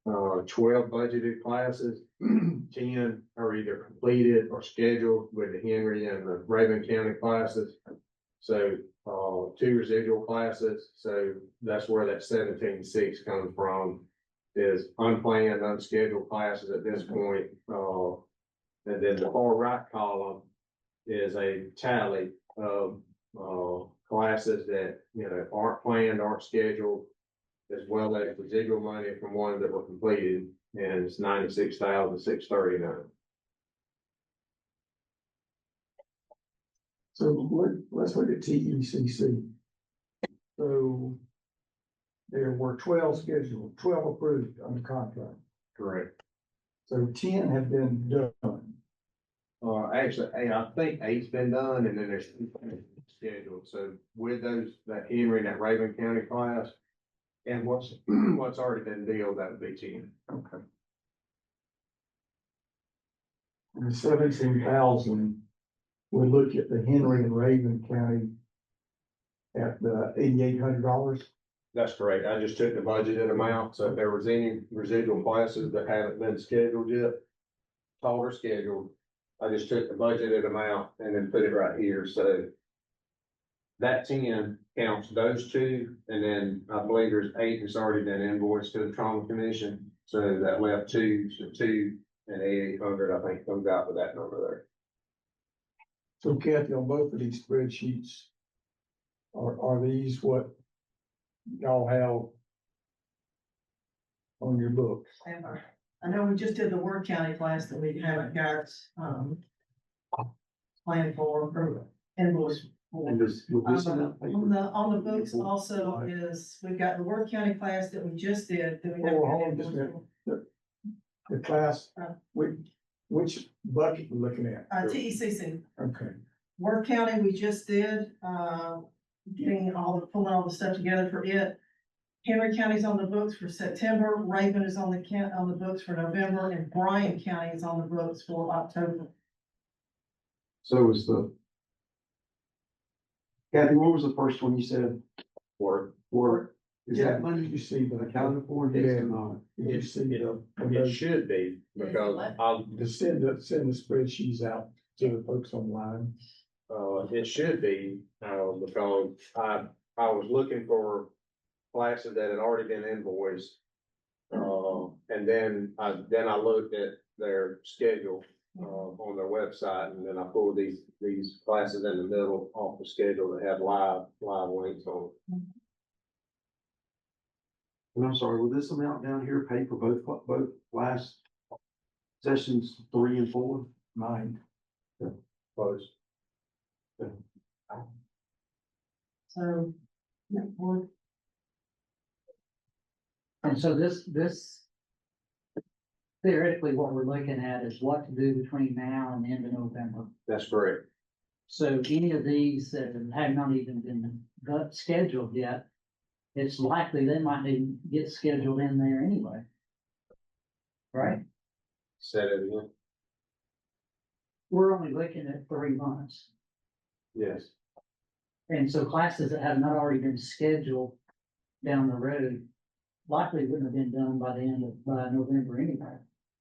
12 budgeted classes, 10 are either completed or scheduled with the Henry and the Raven County classes. So, 2 residual classes, so that's where that 17.6 comes from, is unplanned, unscheduled classes at this point. And then the far right column is a tally of, classes that, aren't planned, aren't scheduled, as well as residual money from ones that were completed, and it's 96,639. So let's look at TECC. So there were 12 scheduled, 12 approved under contract. Correct. So 10 have been done. Actually, I think 8's been done, and then there's 2 scheduled, so with those, that Henry and that Raven County class, and what's already been billed, that would be 10. Okay. And the 17,000, we look at the Henry and Raven County at the $8,800. That's correct. I just took the budgeted amount, so if there was any residual classes that haven't been scheduled yet, told or scheduled, I just took the budgeted amount and then put it right here, so that 10 counts those 2, and then I believe there's 8 that's already been invoiced to the trauma commission, so that left 2, so 2 and 8,800, I think, comes out with that number there. So Kathy, on both of these spreadsheets, are these what y'all have on your books? I know we just did the Ward County class that we haven't got, planned for invoice. And this, with this amount of paper? On the books also is, we've got the Ward County class that we just did, that we haven't Oh, got hold on just a invoice minute. for. The class, which bucket we're looking at? TECC. Okay. Ward County, we just did, pulling all the stuff together for it. Henry County's on the books for September, Raven is on the books for November, and Bryan County is on the books for October. So was Kathy, what was the first one you said? Work. Is Yeah, that money you see the accounted for? Yeah. Yes or not? Did you see It should be, because to send the spreadsheets out to the folks online? it should be, because I was looking for classes that had already been invoiced. And then I looked at their schedule, on their website, and then I pulled these classes in the middle off the schedule that have live links on. And I'm sorry, will this amount down here pay for both last sessions 3 and 4? 9. Close. So, yeah, Ward. And so this theoretically, what we're looking at is what to do between now and the end of November. That's correct. So any of these that have not even been scheduled yet, it's likely they might even get scheduled in there anyway. Right? Said it again. We're only looking at 3 months. Yes. And so classes that have not already been scheduled down the road likely wouldn't have been done by November anyway.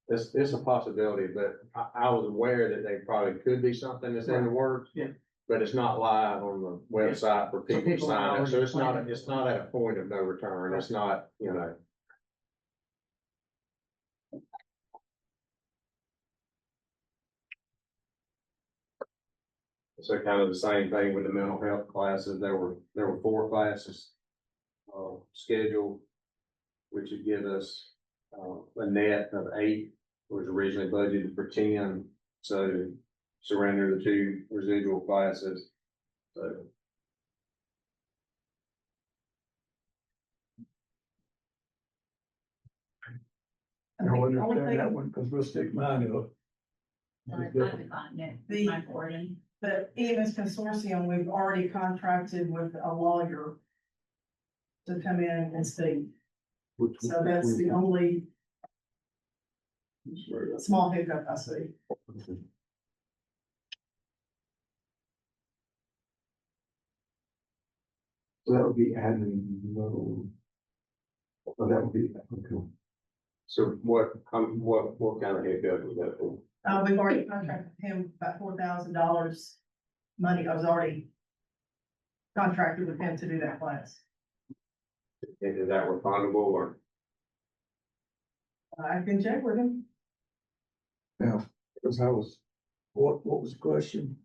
It's a possibility, but I was aware that they probably could be something that's in the works. Yeah. But it's not live on the website for people to people are sign up, so already planning. it's not at a point of no return, it's not, So kind of the same thing with the mental health classes, there were 4 classes, scheduled, which would give us, a net of 8, was originally budgeted for 10, so surrender the 2 residual classes, so. I don't understand that one, because we'll stick mine up. The EMS consortium, we've already contracted with a lawyer to come in and speak. So that's the only Small hiccup, I see. So that would be adding no. Well, that would be, okay. So what kind of hiccup was that for? We've already contracted him about $4,000 money. I was already contracted with him to do that class. Is that refundable or? I can check with him. Now, because what was the question?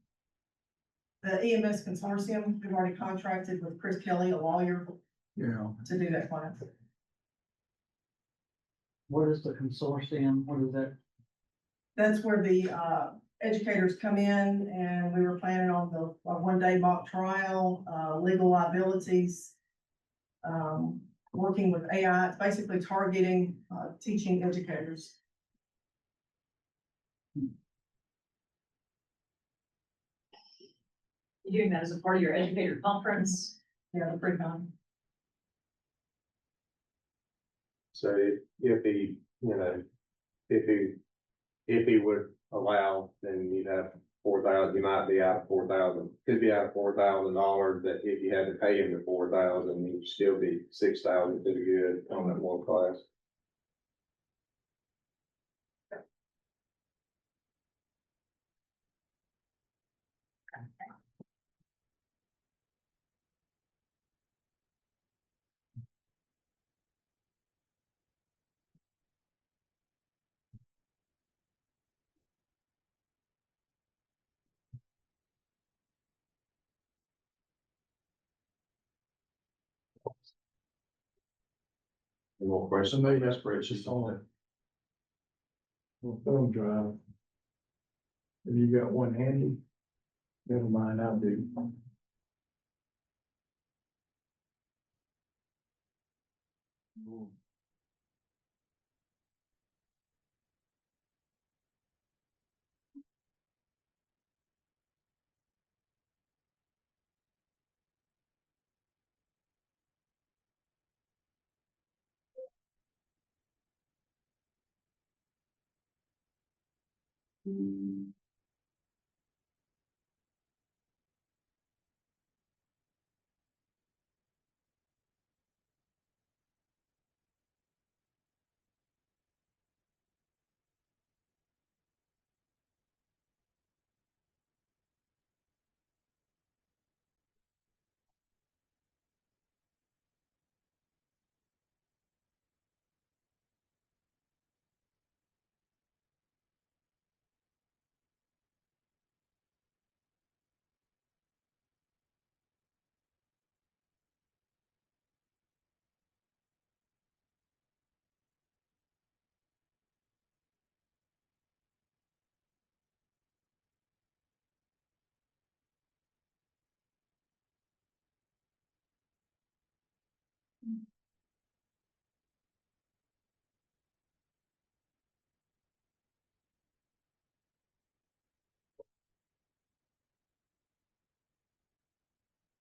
The EMS consortium, we've already contracted with Chris Kelly, a lawyer, Yeah, to do that class. What is the consortium? What is that? That's where the educators come in, and we were planning on the one-day mock trial, legal liabilities. Working with AI, it's basically targeting teaching educators. You're doing that as a part of your educator conference. Yeah, the pre-con. So if he, if he would allow, then you'd have 4,000, you might be out of 4,000, could be out of $4,000, that if you had to pay him the 4,000, you'd still be 6,000 to the good on that one class. Any more questions? somebody got spreadsheets on it. On thumb drive. Have you got one handy? Never mind, I'll do.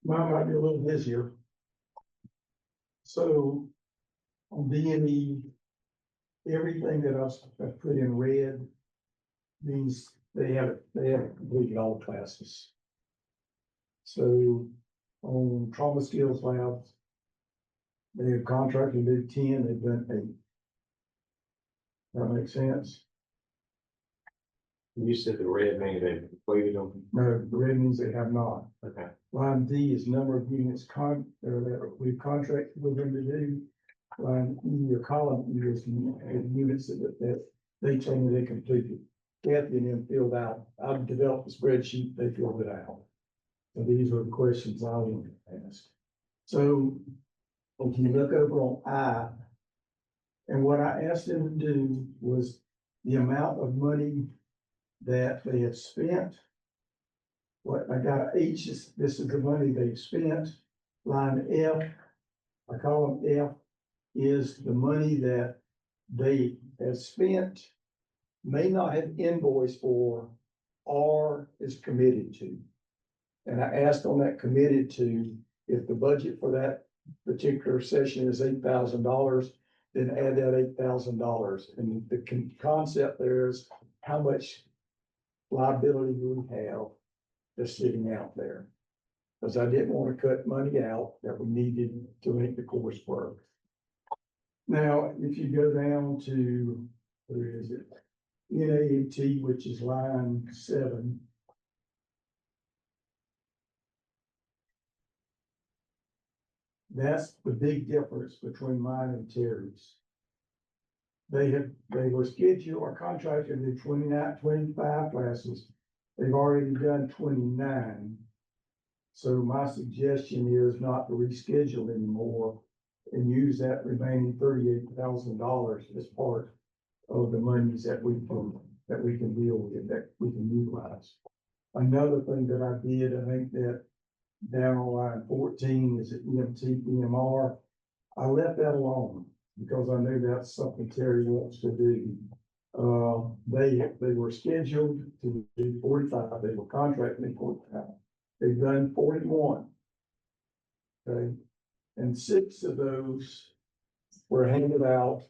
Mine might be a little busier. So on DME, everything that I've put in red means they haven't completed all classes. So on trauma skills labs, they have contracted to do 10, they've done 8. That makes sense? You said the red means they've completed them. No, the red means they have not. Okay. Line D is number of units that we've contracted with them to do. Line E or column E is units that they tell me they completed. Kathy and them filled out. I've developed a spreadsheet, they filled it out. So these are the questions I want to ask. So if you look over on I, and what I asked them to do was the amount of money that they have spent. What I got H is, this is the money they've spent. Line F, I call them F, is the money that they have spent, may not have invoiced for, or is committed to. And I asked on that committed to, if the budget for that particular session is $8,000, then add that $8,000. And the concept there is how much liability do we have just sitting out there? Because I didn't want to cut money out that we needed to make the course work. Now, if you go down to, where is it? NAMT, which is line 7. That's the big difference between mine and Terry's. They were scheduled or contracted to do 25 classes. They've already done 29. So my suggestion is not to reschedule anymore and use that remaining $38,000 as part of the monies that we can deal with, that we can utilize. Another thing that I did, I think that down on line 14 is it EMT, EMR. I left that alone because I knew that's something Terry wants to do. They were scheduled to do 45, they were contracted 45. They've done 41. Okay, and 6 of those were handed out.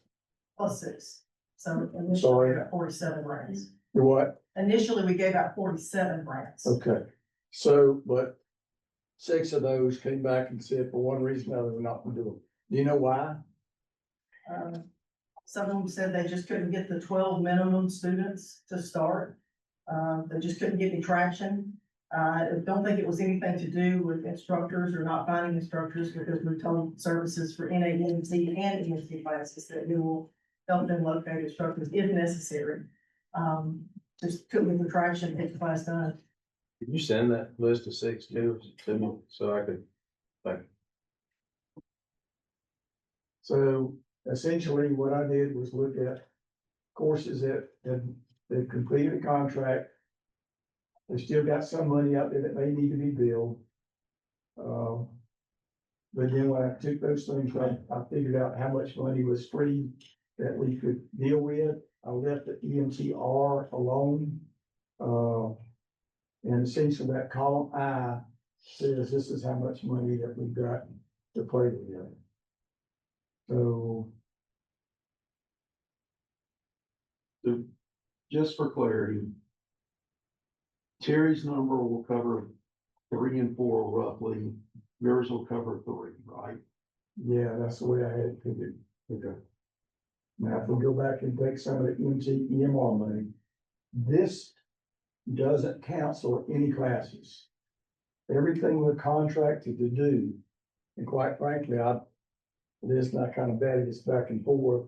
Plus 6. So initially Sorry. we got 47 grants. You what? Initially, we gave out 47 grants. Okay, so, but 6 of those came back and said, for one reason or another, we're not gonna do them. Do you know why? Some of them said they just couldn't get the 12 minimum students to start. They just couldn't get any traction. I don't think it was anything to do with instructors or not finding instructors, because we've told services for NAMC and EMC classes that we will help them locate instructors if necessary. Just couldn't get the traction to get the class done. Can you send that list of 6 to me, so I could, like, So essentially what I did was look at courses that they've completed a contract. They still got some money out there that may need to be billed. But then when I took those things, I figured out how much money was free that we could deal with. I left the EMTR alone. And essentially that column I says this is how much money that we've got to play with. So Just for clarity, Terry's number will cover 3 and 4 roughly. Yours will cover 3, right? yeah, that's the way I had it figured. Okay. Now, if we go back and take some of the EMT, EMR money, this doesn't cancel any classes. Everything we're contracted to do, and quite frankly, this not kind of bad, it's back and forth.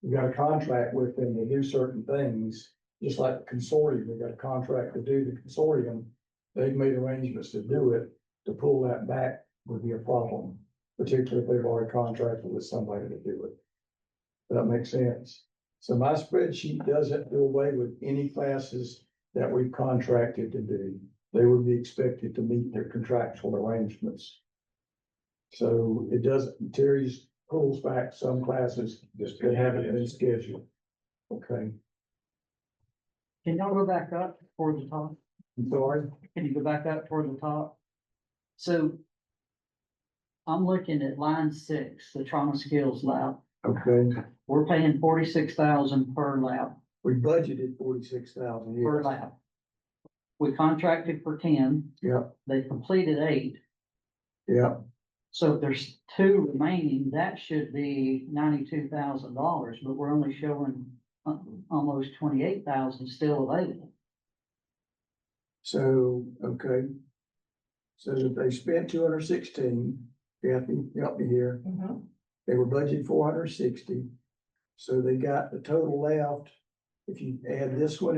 We got a contract with them to do certain things, just like the consortium, we got a contract to do the consortium. They've made arrangements to do it. To pull that back would be a problem, particularly if they've already contracted with somebody to do it. That makes sense. So my spreadsheet doesn't do away with any classes that we've contracted to do. They would be expected to meet their contractual arrangements. So it doesn't, Terry's pulls back some classes just that haven't been scheduled. Okay, Can y'all go back up toward the top? I'm sorry. Can you go back up toward the top? So I'm looking at line 6, the trauma skills lab. Okay, We're paying 46,000 per lab, we budgeted 46,000. per Yes. lab. We contracted for 10. Yep, They completed 8. yep. So if there's 2 remaining, that should be $92,000, but we're only showing almost 28,000 still available. So, okay. So they spent 216, Kathy, help me here. They were budgeted 460. So they got the total left. If you add this one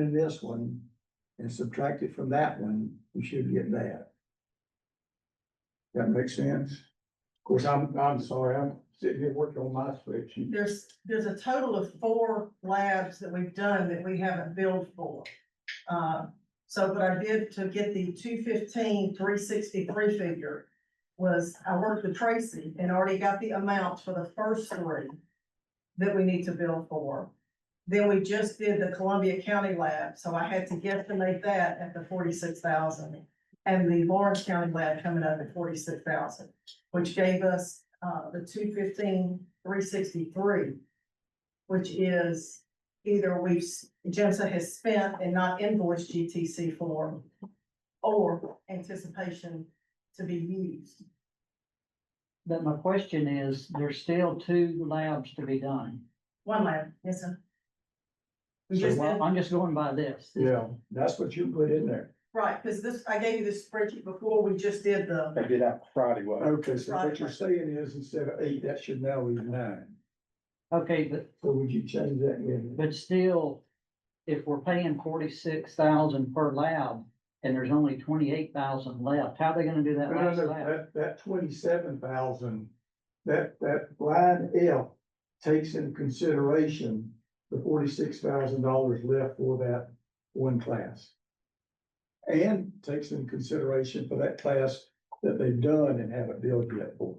and subtract it from that one, you should get that. That makes sense? Of course, I'm sorry, I'm sitting here working on my spreadsheet. There's a total of 4 labs that we've done that we haven't billed for. So what I did to get the 215,363 figure was I worked with Tracy and already got the amounts for the first 3 that we need to bill for. Then we just did the Columbia County lab, so I had to guesstimate that at the 46,000. And the Lawrence County lab coming up at 46,000, which gave us the 215,363. which is either JEMSA has spent and not invoiced GTC for, or anticipation to be used. But my question is, there's still 2 labs to be done. One lab, yes, sir. We So just why- did, I'm just going by this. Yeah, that's what you put in there. right, because this, I gave you this spreadsheet before, we just did the, They did that Friday, what? Okay, so what you're saying is instead of 8, that should now be 9. Okay, but, So would you change that again? but still, if we're paying 46,000 per lab and there's only 28,000 left, how are they gonna do that No, no, last no, lab? that 27,000, that line F takes into consideration the $46,000 left for that one class. And takes into consideration for that class that they've done and haven't billed yet for.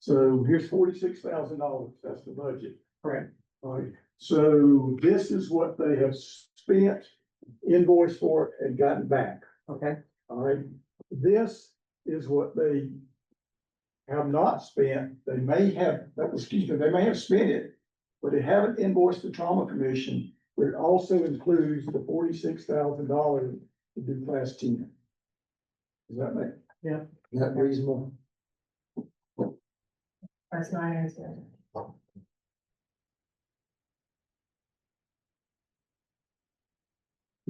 So here's $46,000, that's the budget. correct, All right, so this is what they have spent, invoiced for and gotten back. Okay, All right, this is what they have not spent. They may have, excuse me, they may have spent it, but they haven't invoiced the trauma commission. But it also includes the $46,000 to do class 10. Does that make? Yeah. Is that reasonable? that's my answer.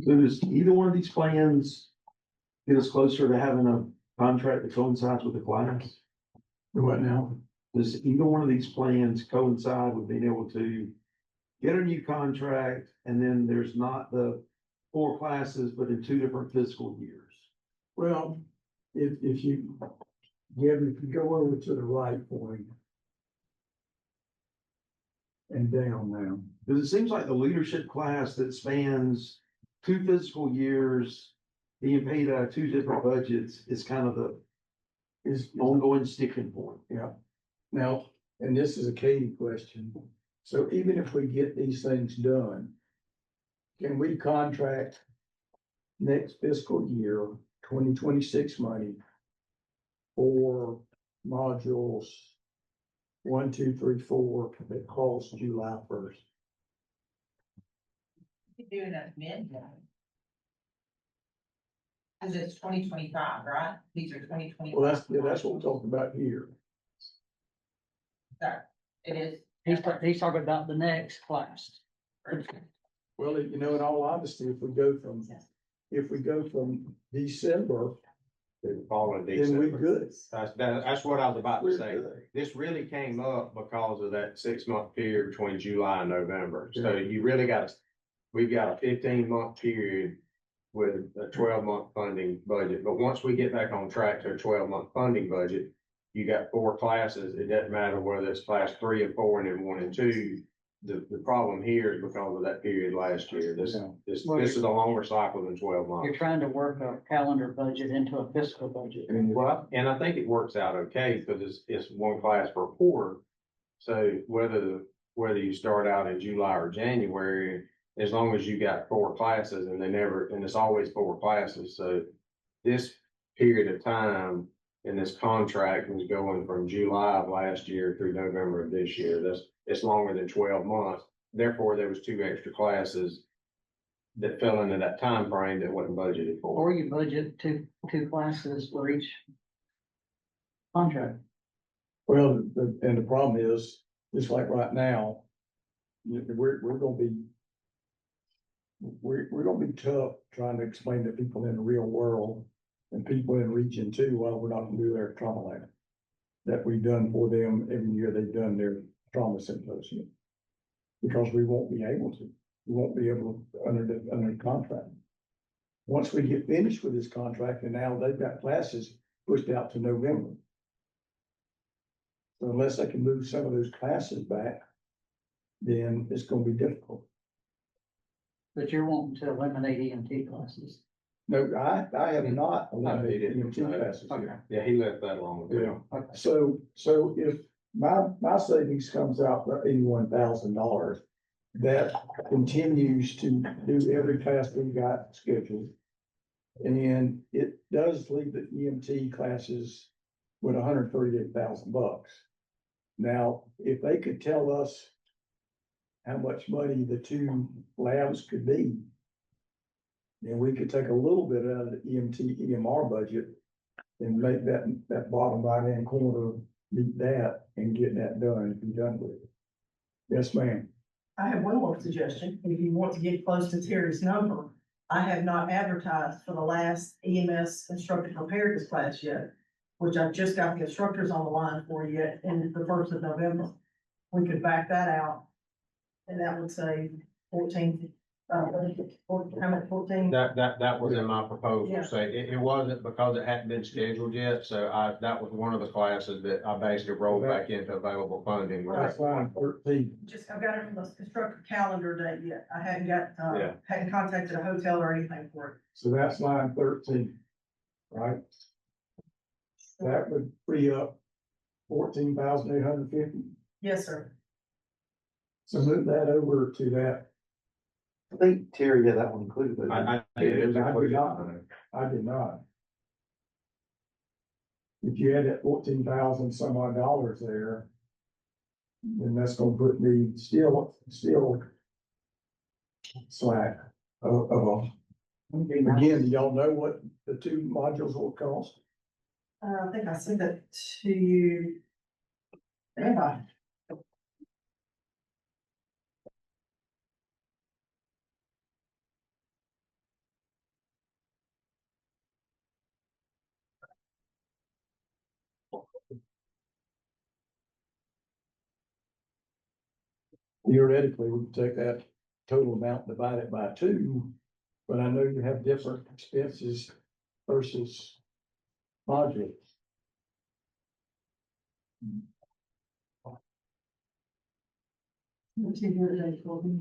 So does either one of these plans get us closer to having a contract that coincides with the class? What now? Does either one of these plans coincide with being able to get a new contract and then there's not the 4 classes, but in 2 different fiscal years? Well, if you, Gavin, if you go over to the right for me. And down now. Because it seems like the leadership class that spans 2 fiscal years, being paid out of 2 different budgets is kind of the Is ongoing sticking point. Yeah. Now, and this is a Katie question. So even if we get these things done, can we contract next fiscal year, 2026 money for modules 1, 2, 3, 4 that calls July 1st? Doing that mid. Cause it's 2025, right? These are 2025. Well, that's what we're talking about here. Sorry, it is. he's talking about the next class. Well, you know, in all honesty, if we go from December, Fall in then we're December. good. That's what I was about to We're say. good. This really came up because of that 6-month period between July and November. So you really we've got a 15-month period with a 12-month funding budget. But once we get back on track to a 12-month funding budget, you got 4 classes. It doesn't matter whether it's class 3 and 4 and then 1 and 2. The problem here is because of that period last year. This is a longer cycle than 12 months. You're trying to work a calendar budget into a fiscal budget. Well, and I think it works out okay because it's 1 class per quarter. So whether you start out in July or January, as long as you got 4 classes and it's always 4 classes. So this period of time in this contract was going from July of last year through November of this year. It's longer than 12 months. Therefore, there was 2 extra classes that fell into that time frame that wasn't budgeted for. Or you budget two classes for each contract. Well, and the problem is, just like right now, we're gonna be tough trying to explain to people in the real world and people in region 2 why we're not gonna do their trauma lab. That we've done for them every year they've done their trauma symposium. Because we won't be able to, we won't be able to under the contract. Once we get finished with this contract and now they've got classes pushed out to November. So unless they can move some of those classes back, then it's gonna be difficult. But you're wanting to eliminate EMT classes. No, I have not He eliminated didn't. EMT classes here. Yeah, he left that alone. Yeah, so if my savings comes out to $81,000, that continues to do every class we've got scheduled. And it does leave the EMT classes with $138,000. Now, if they could tell us how much money the two labs could be, then we could take a little bit out of the EMT, EMR budget and make that bottom right-hand corner meet that and get that done and be done with it. Yes, ma'am. I have one more suggestion. If you want to get close to Terry's number, I have not advertised for the last EMS instructor preparedness class yet, which I've just got the instructors on the line for yet in the 1st of November. We could back that out. And that would say 14, how much, 14? That was in my Yeah. proposal, so it wasn't because it hadn't been scheduled yet, so that was one of the classes that I basically rolled back into available funding. That's line 13. Just, I've got it from the instructor calendar date yet. I hadn't got, Yeah. hadn't contacted a hotel or anything for it. So that's line 13, right? That would free up 14,850. Yes, sir. So move that over to that. I think Terry had that one included, but. I did, it was I did included. not. I did not. If you had that 14,000 some odd dollars there, then that's gonna put me still slack of. Again, do y'all know what the two modules will cost? I think I sent that to you. Have I? Theoretically, we could take that total amount, divide it by two, but I know you have different expenses versus modules. Let's see here today, Colby.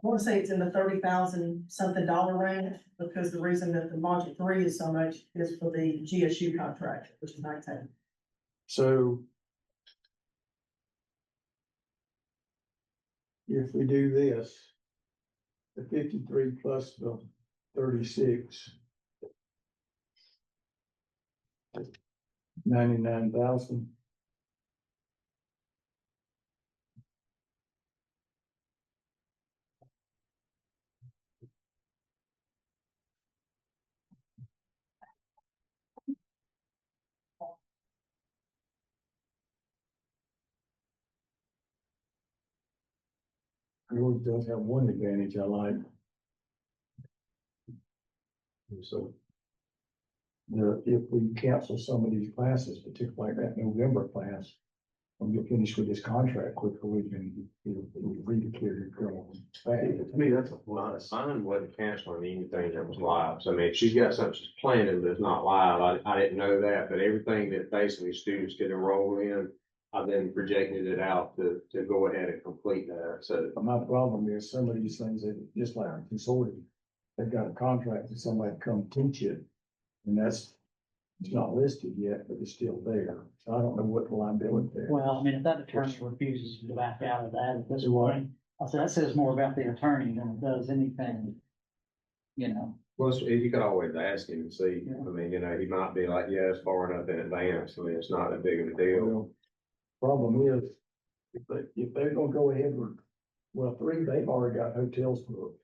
I want to say it's in the 30,000 something dollar range, because the reason that the module 3 is so much is for the GSU contract, which is 19. So if we do this, the 53 plus the 36. 99,000. Yours does have one advantage I like. So if we cancel some of these classes, particularly like that November class, when you're finished with this contract quicker, we can, redeclare your girl. To me, that's a plus. Mine wasn't canceling anything that was live. So I mean, if she's got something she's planning that's not live, I didn't know that, but everything that basically students can enroll in, I then projected it out to go ahead and complete that. So My problem is some of these things that just like consortium, they've got a contract with somebody to come teach it. And it's not listed yet, but it's still there. So I don't know what the liability there. Well, I mean, if that attorney refuses to back out of that at this Do what? point, I said, that says more about the attorney than it does anything, you know. well, you could always ask him and see. I mean, he might be like, yeah, it's far enough in advance. I mean, it's not that big of a deal. Well, problem is, if they're gonna go ahead with, well, 3, they've already got hotels booked.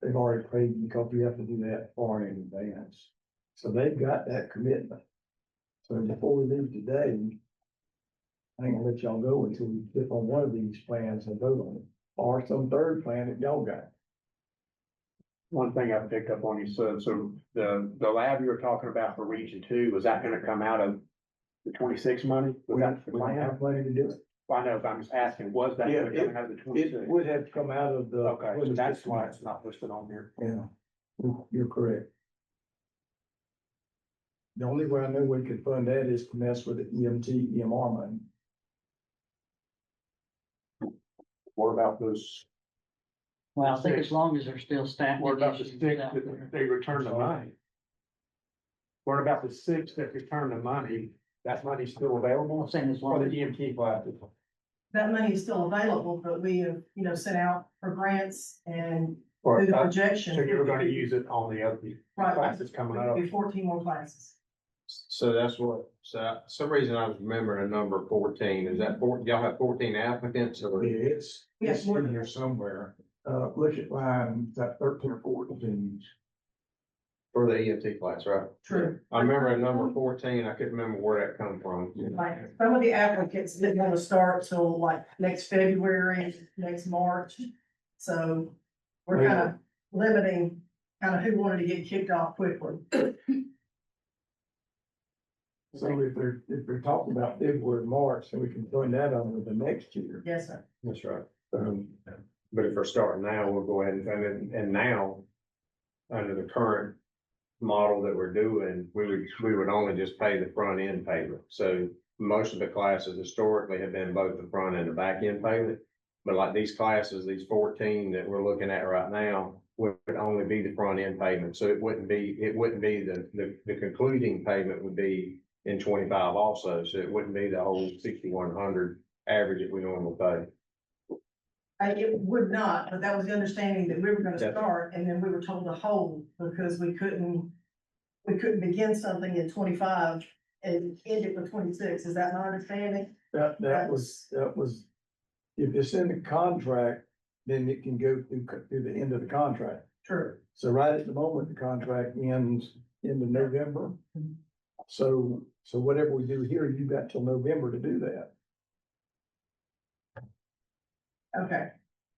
They've already paid because you have to do that far in advance. So they've got that commitment. So before we leave today, I ain't gonna let y'all go until we click on one of these plans and vote on it, or some third plan that y'all got. One thing I picked up on you, so the lab you were talking about for Region 2, was that gonna come out of the 26 money? Was that the We don't plan? have money to do it. Well, I know, but I'm just asking, was that Yeah, gonna come out of the 26? It would have come out of the. Okay, so that's why it's not listed on here. Yeah, you're correct. The only way I know we could fund that is to mess with the EMT, EMR money. What about those, Well, I think as long as there's still staffing what about the issues 6 out that there. they return the money? What about the 6 that return the money That money's still available I'm saying as for long the as, EMT classes. That money is still available, but we have, sent out for grants and Or, through the so projection. you're gonna use it on the other Right. classes coming up. Be 14 more classes. So that's what, some reason I was remembering a number 14, is that y'all have 14 applicants or? Yeah, it's Yes. in here somewhere. Look at line, that 13 or 14. For the EMT class, right? True. I remember a number 14, I couldn't remember where that come from. Like, some of the applicants didn't want to start till like next February, next March. So we're kind of limiting kind of who wanted to get kicked off quickly. So if they're talking about February, March, then we can join that on with the next year. Yes, sir. That's right. But if we're starting now, we'll go ahead and now, under the current model that we're doing, we would only just pay the front end payment. So most of the classes historically have been both the front and the back end payment. But like these classes, these 14 that we're looking at right now, would only be the front end payment. So it wouldn't be the concluding payment would be in 25 also. So it wouldn't be the whole 6,100 average that we normally pay. It would not, but that was the understanding that we were gonna Yeah. start, and then we were told to hold because we couldn't begin something in 25 and end it with 26. Is that my understanding? That was, if it's in the contract, then it can go through the end of the contract. True. So right at the moment, the contract ends into November. So whatever we do here, you got till November to do that. Okay.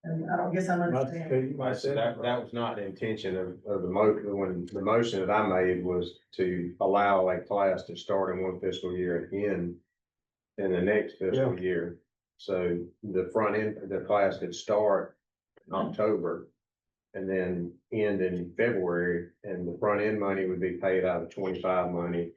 And I don't guess I'm understanding. So that was not the intention of the when the motion that I made was to allow a class to start in one fiscal year and end in the next fiscal year. So the front end, the class could start in October and then end in February, and the front end money would be paid out of 25 money.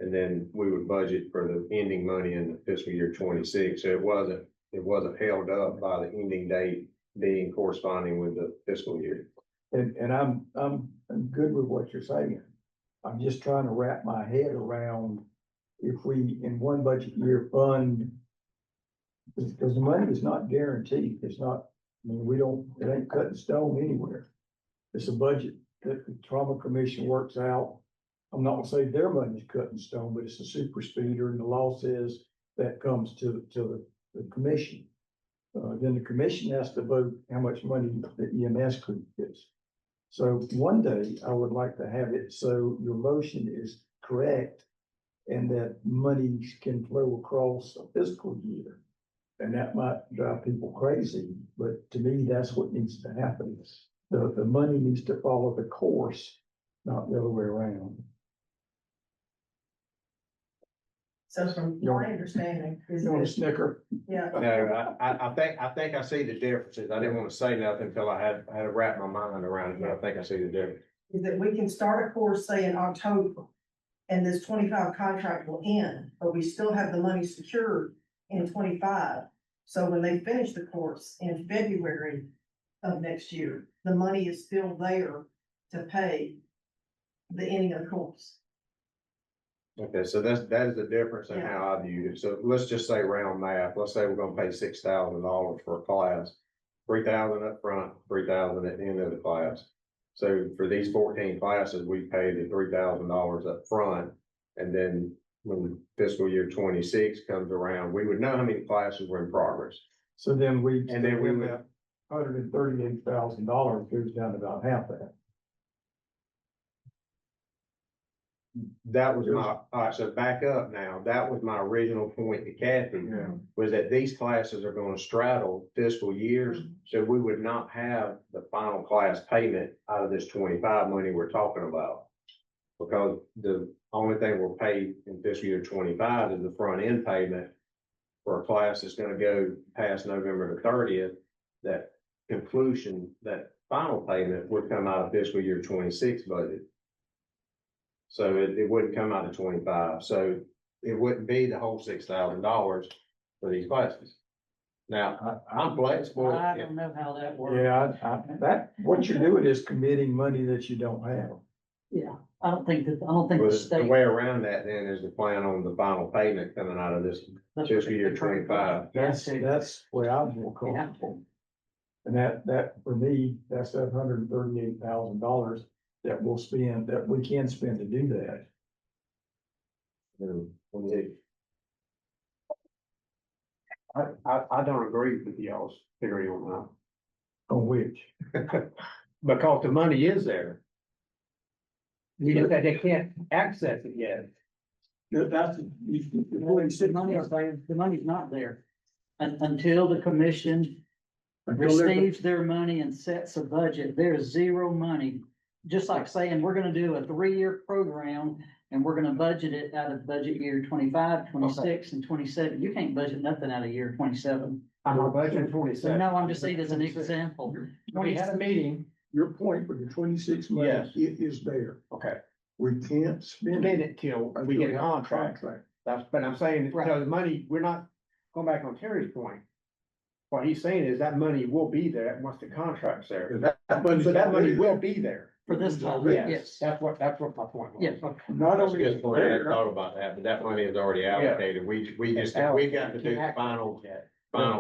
And then we would budget for the ending money in the fiscal year 26. So it wasn't held up by the ending date being corresponding with the fiscal year. And I'm good with what you're saying. I'm just trying to wrap my head around if we, in one budget year, fund, because the money is not guaranteed. It's not, I mean, it ain't cut in stone anywhere. It's a budget that the trauma commission works out. I'm not gonna say their money's cut in stone, but it's a super speeder, and the law says that comes to the commission. Then the commission has to vote how much money the EMS group gets. So one day I would like to have it so your motion is correct and that money can flow across a fiscal year. And that might drive people crazy, but to me, that's what needs to happen. The money needs to follow the course, not the other way around. So from my understanding is You want a that, snicker? yeah, No, I think I see the differences. I didn't want to say nothing until I had to wrap my mind around it, but I think I see the difference. is that we can start a course, say in October, and this 25 contract will end, but we still have the money secured in 25. So when they finish the course in February of next year, the money is still there to pay the ending of the course. Okay, so that is the difference in how I view it. So let's just say round math. Let's say we're gonna pay $6,000 for a class, 3,000 up front, 3,000 at the end of the class. So for these 14 classes, we paid the $3,000 up front, and then when fiscal year 26 comes around, we would know how many classes were in progress. So then we And then we would- that $138,000 goes down to about half that. That was my, all right, so back up now, that was my original point to Kathy, was that these classes are gonna straddle fiscal years, so we would not have the final class payment out of this 25 money we're talking about. Because the only thing we'll pay in fiscal year 25 is the front end payment for a class that's gonna go past November the 30th. That conclusion, that final payment would come out of fiscal year 26 budget. So it wouldn't come out of 25, so it wouldn't be the whole $6,000 for these classes. Now, I'm flexible. I don't know how that works. Yeah, what you're doing is committing money that you don't have. Yeah. I don't think the The state. way around that then is the plan on the final payment coming out of this fiscal year 25. That's where I'm more Yeah. comfortable. And that for me, that's $738,000 that we'll spend, that we can spend to do that. I don't agree with y'all's theory on On which? that. Because the money is there. You just said they can't access it yet. That's, The money's not there. Until the commission Until they're- receives their money and sets a budget, there's zero money. Just like saying, we're gonna do a 3-year program and we're gonna budget it out of budget year 25, 26, and 27. You can't budget nothing out of year 27. I'm not budgeting So 27. no, I'm just saying as an example. We had a meeting. Your point with the 26 money, Yes. it is there. Okay. We can't spend Spend it it till we until get a contract. That's, but I'm saying, Right. so the money, we're not, going back on Terry's point. What he's saying is that money will be there once the contract's there. So that money will be there. For this time, Yes, yes. that's what my point was. Yes. Not That's a only is good it point. I hadn't there, thought about that, but that money is already allocated. We just, we got to do the final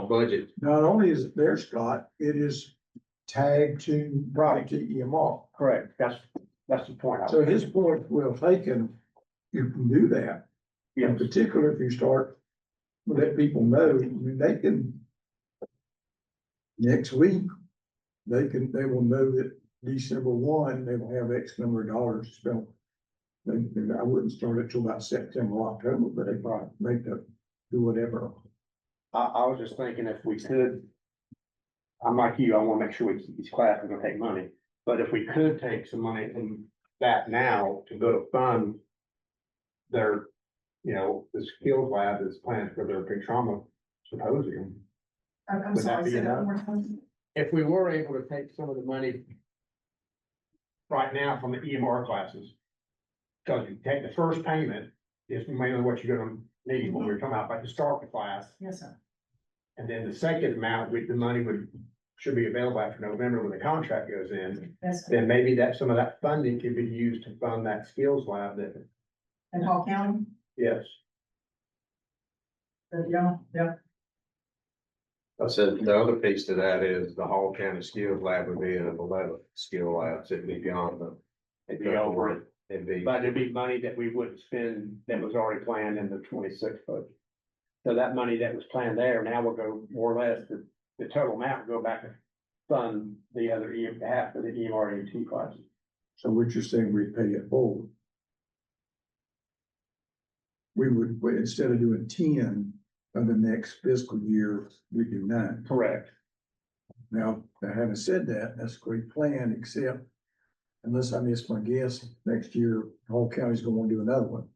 budget. not only is it there, Scott, it is tagged to. Right. To EMR. Correct, that's the point. I was So his making. point well taken, you can do that. In Yes. particular, if you start, let people know, I mean, they can. Next week, they will know that December 1, they will have X number of dollars spent. I wouldn't start it till about September, or October, but they probably make the, do whatever. I was just thinking if we could. I'm like you, I wanna make sure we keep these classes, we're gonna take money, but if we could take some money from that now to go to fund. Their, the skills lab is planned for their big trauma symposium. I'm Would that sorry, be say that enough? one more time. If we were able to take some of the money. Right now from the EMR classes. Cause you take the first payment is mainly what you're gonna need when we're talking about like to start the class. Yes, sir. And then the second amount, the money should be available after November when the contract goes in. Yes, sir. Then maybe some of that funding could be used to fund that skills lab that, In Hall County, yes. yeah. I said, the other piece to that is the Hall County Skills Lab would be an 11th skill labs. It'd be beyond the. It'd be over it. It'd be. But it'd be money that we wouldn't spend that was already planned in the 26 budget. So that money that was planned there, now will go more or less, the total amount will go back and fund the other half of the EMR classes. So what you're saying, we pay it forward. We would, instead of doing 10 of the next fiscal year, we do 9. Correct. Now, having said that, that's a great plan, except unless I miss my guess, next year, Hall County's gonna want to do another one.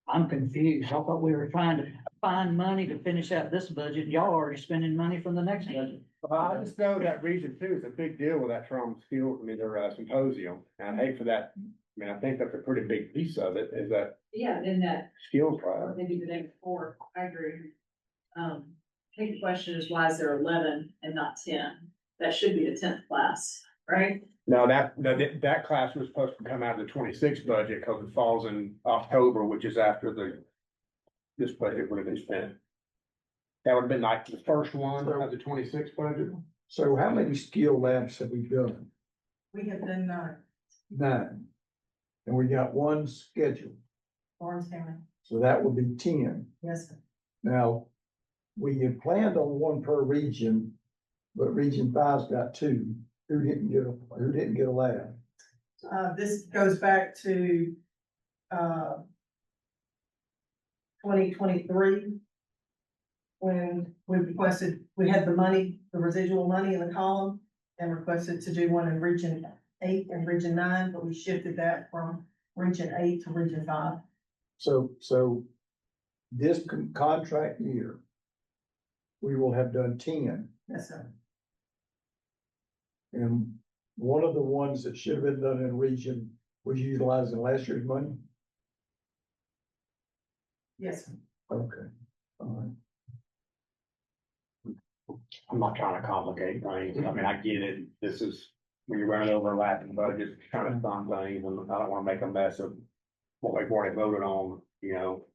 I'm confused. I thought we were trying to find money to finish out this budget. Y'all already spending money from the next budget. I just know that region two is a big deal with that trauma skill, their symposium, and I hate for that. I mean, I think that's a pretty big piece of it, is that Yeah, then that, skills trial. maybe the day before, I agree. I think the question is, why is there 11 and not 10? That should be the 10th class, right? No, that class was supposed to come out of the 26 budget, because it falls in October, which is after this budget would have been spent. That would have been like the first one of the 26 budget. So how many skill labs have we done? We have done 9. And we got one scheduled, Lawrence County, so that would be 10. yes, sir. Now, we had planned on one per region, but Region 5's got 2. Who didn't get a lab? This goes back to, 2023. When we requested, we had the money, the residual money in the column and requested to do one in Region 8 and Region 9, but we shifted that from Region 8 to Region 5. So this contract year, we will have done 10. Yes, sir. And one of the ones that should have been done in region was utilizing last year's money? Yes, sir. Okay, all right. I'm not trying to complicate things. I mean, I get it. This is when you're running overlapping budgets, trying to fund things, and I don't wanna make a mess of what we've already voted on, you know.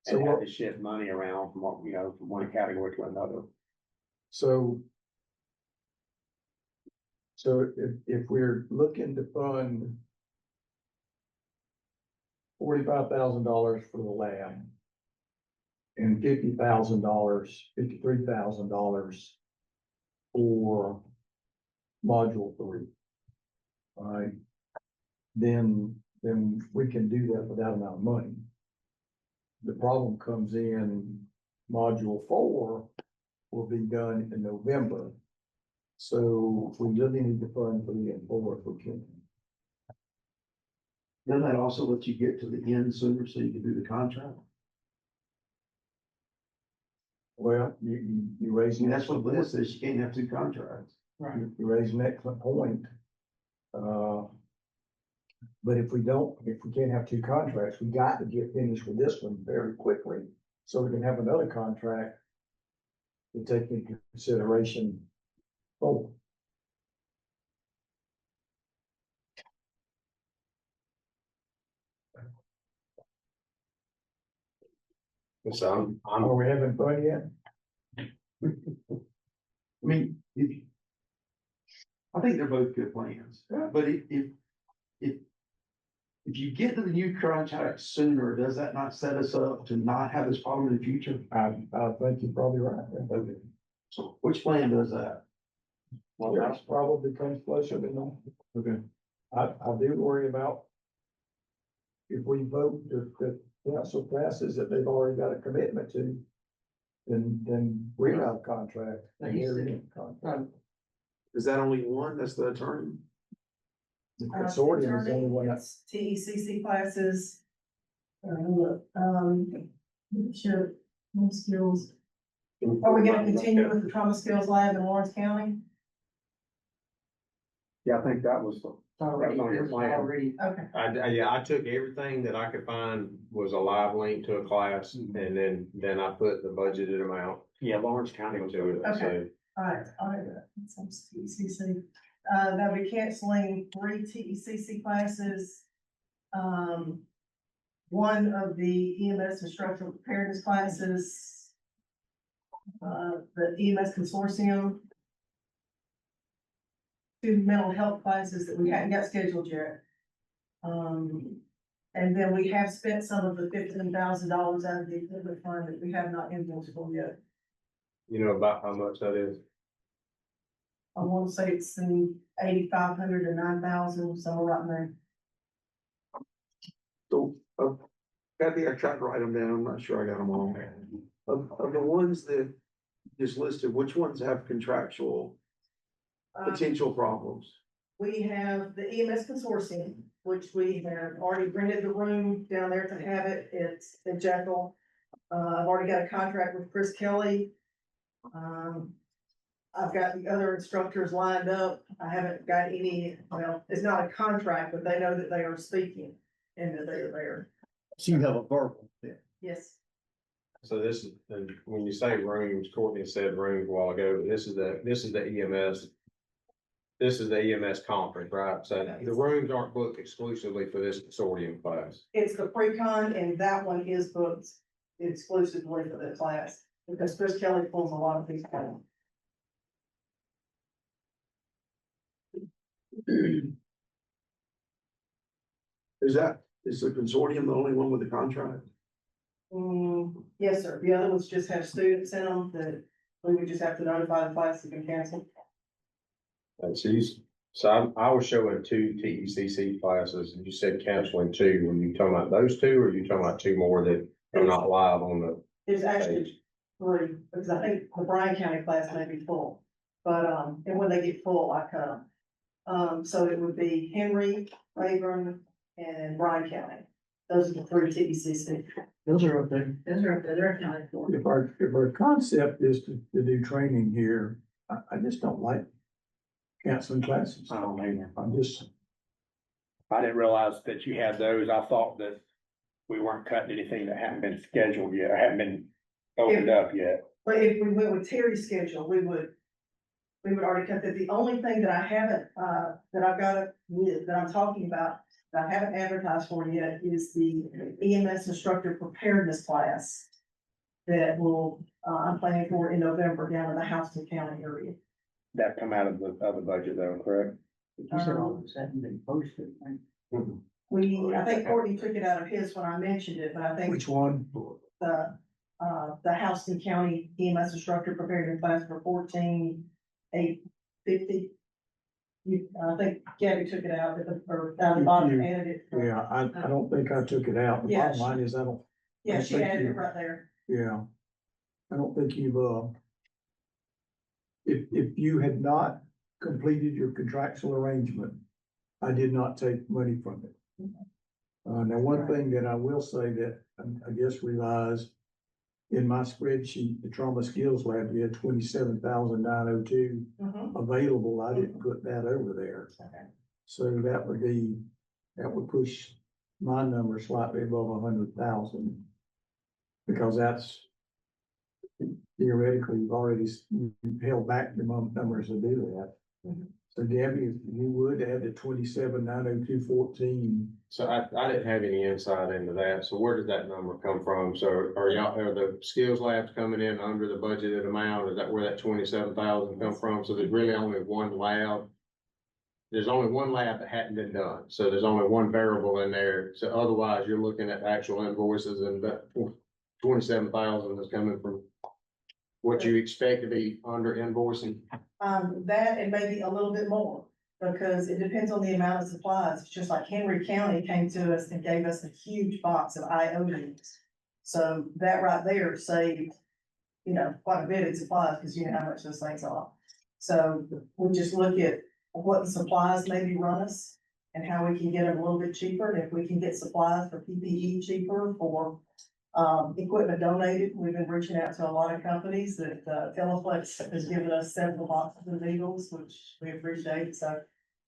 So And have what- to shift money around from what, you know, from one category to another. So if we're looking to fund $45,000 for the lab and $53,000 for module 3, all right, then we can do that for that amount of money. The problem comes in module 4 will be done in November. So we really need to fund 3 and 4 if we can. Then that also lets you get to the end sooner so you can do the contract. Well, you raising. That's what this is, you can't have 2 contracts. Right. You raise an excellent point. But if we can't have 2 contracts, we got to get finished with this one very quickly. So we can have another contract to take into consideration. Oh, So I'm are we having fun yet? I mean, I think they're both good plans, but if you get to the new contract sooner, does that not set us up to not have this problem in the future? I think you're probably right. Okay. So which plan does that? Well, that's probably comes closer to that. Okay. I do worry about if we vote the council passes that they've already got a commitment to, then we're out of contract. And they're in contract. Is that only one? That's the attorney? The consortium is the only one that's. TECC classes. Sure, skills. Are we gonna continue with the trauma skills lab in Lawrence County? Yeah, I think that was, Already, on your it's plan. already, Okay. I took everything that I could find was a live link to a class, and then I put the budgeted amount yeah, Lawrence County was doing it, so. Okay. Alright, some TECC. They'll be canceling 3 TECC classes. One of the EMS instructional preparedness classes. The EMS consortium. 2 mental health classes that we hadn't got scheduled yet. And then we have spent some of the $15,000 out of the equipment fund that we have not invoiced for yet. You know about how much that is? I want to say it's in 8,500 to 9,000, somewhere right in there. So, Kathy, I tried to write them down. I'm not sure I got them all. Of the ones that just listed, which ones have contractual potential problems? We have the EMS consortium, which we have already rented the room down there to have it. It's in Jekyll. I've already got a contract with Chris Kelly. I've got the other instructors lined up. I haven't got any, well, it's not a contract, but they know that they are speaking and that they're there. So you have a verbal, yeah. Yes. So this is, and when you say rooms, Courtney said rooms a while ago, this is the EMS. This is the EMS conference, right? So the rooms aren't booked exclusively for this consortium class. It's the pre-con and that one is booked exclusively for the class because Chris Kelly pulls a lot of these out. Is the consortium the only one with the contract? Yes, sir. The other ones just have students in them that we would just have to notify the class that can cancel. And so I was showing 2 TECC classes, and you said canceling 2. Were you talking about those 2, or are you talking about 2 more that are not live on the There's actually page? 3, because I think the Bryan County class may be full. But, and when they get full, I cut them. So it would be Henry, Rayburn, and Bryan County. Those are the 3 TECC. those are up there. Those are, they're accounted for. If our concept is to do training here, I just don't like canceling classes. I don't either. I didn't realize that you had those. I thought that we weren't cutting anything that hadn't been scheduled yet, or hadn't been opened up yet. But if we went with Terry's schedule, we would we would already cut that. The only thing that I haven't, that I've got that I'm talking about, that I haven't advertised for yet is the EMS instructor preparedness class that will, I'm planning for in November down in the Houston County area. That come out of the budget though, correct? You said all of a sudden they posted, right? I think Courtney took it out of his when I mentioned it, but I think Which one? the Houston County EMS instructor preparedness class for 14,850. I think Gabby took it out, or down the bottom, added it. Yeah, I don't think I took it out. The Yeah, bottom line is I don't, Yeah, she thank added you. it right there. yeah. I don't think you've, if you had not completed your contractual arrangement, I did not take money from it. Now, one thing that I will say that I guess realized in my spreadsheet, the trauma skills lab, we had 27,902 available. I didn't put that over there. So that would push my number slightly above 100,000. Because that's theoretically, you've already held back your numbers to do that. So Gabby, if you would add the 27,902.14. So I didn't have any insight into that. So where did that number come from? So are the skills labs coming in under the budgeted amount? Is that where that 27,000 come from? So there's really only one lab. There's only one lab that hadn't been done. So there's only one variable in there. So otherwise you're looking at actual invoices, and that 27,000 is coming from what you expect to be under invoicing. That and maybe a little bit more, because it depends on the amount of supplies. It's just like Henry County came to us and gave us a huge box of IOs. So that right there saved, quite a bit in supplies, because you know how much those things are. So we just look at what the supplies maybe run us and how we can get them a little bit cheaper. And if we can get supplies for PPE cheaper, for equipment donated, we've been reaching out to a lot of companies that, Teleflex has given us several boxes of needles, which we appreciate. So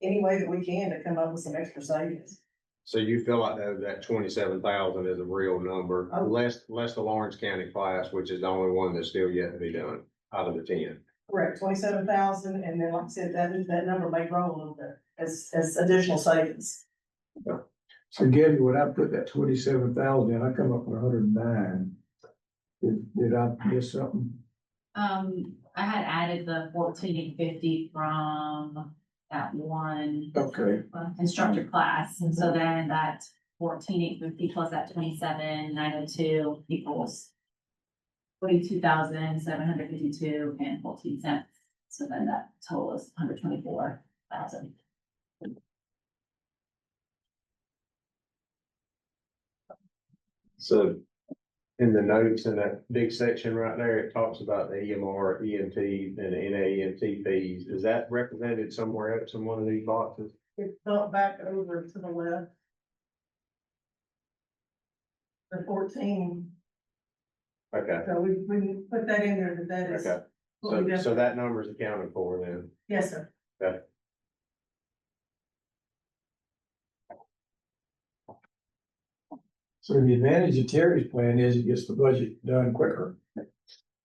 any way that we can to come up with some extra savings. So you feel like that 27,000 is a real number, less the Lawrence County class, which is the only one that's still yet to be done out of the 10. Correct, 27,000, and then like I said, that number may grow a little bit as additional savings. So Gabby, when I put that 27,000 in, I come up with 109. Did I miss something? I had added the 14,850 from that one. Okay. Instructor class, and so then that 14,850 plus that 27,902 equals 42,752 and 14 cents. So then that total is 124,000. So in the notes in that big section right there, it talks about the EMR, EMT, and the NAEMT fees. Is that represented somewhere else in one of these boxes? It's built back over to the left. The 14. Okay. So we put that in there, that is. Okay. what we So that number is accounted for then. Yes, sir. Okay. So the advantage of Terry's plan is it gets the budget done quicker.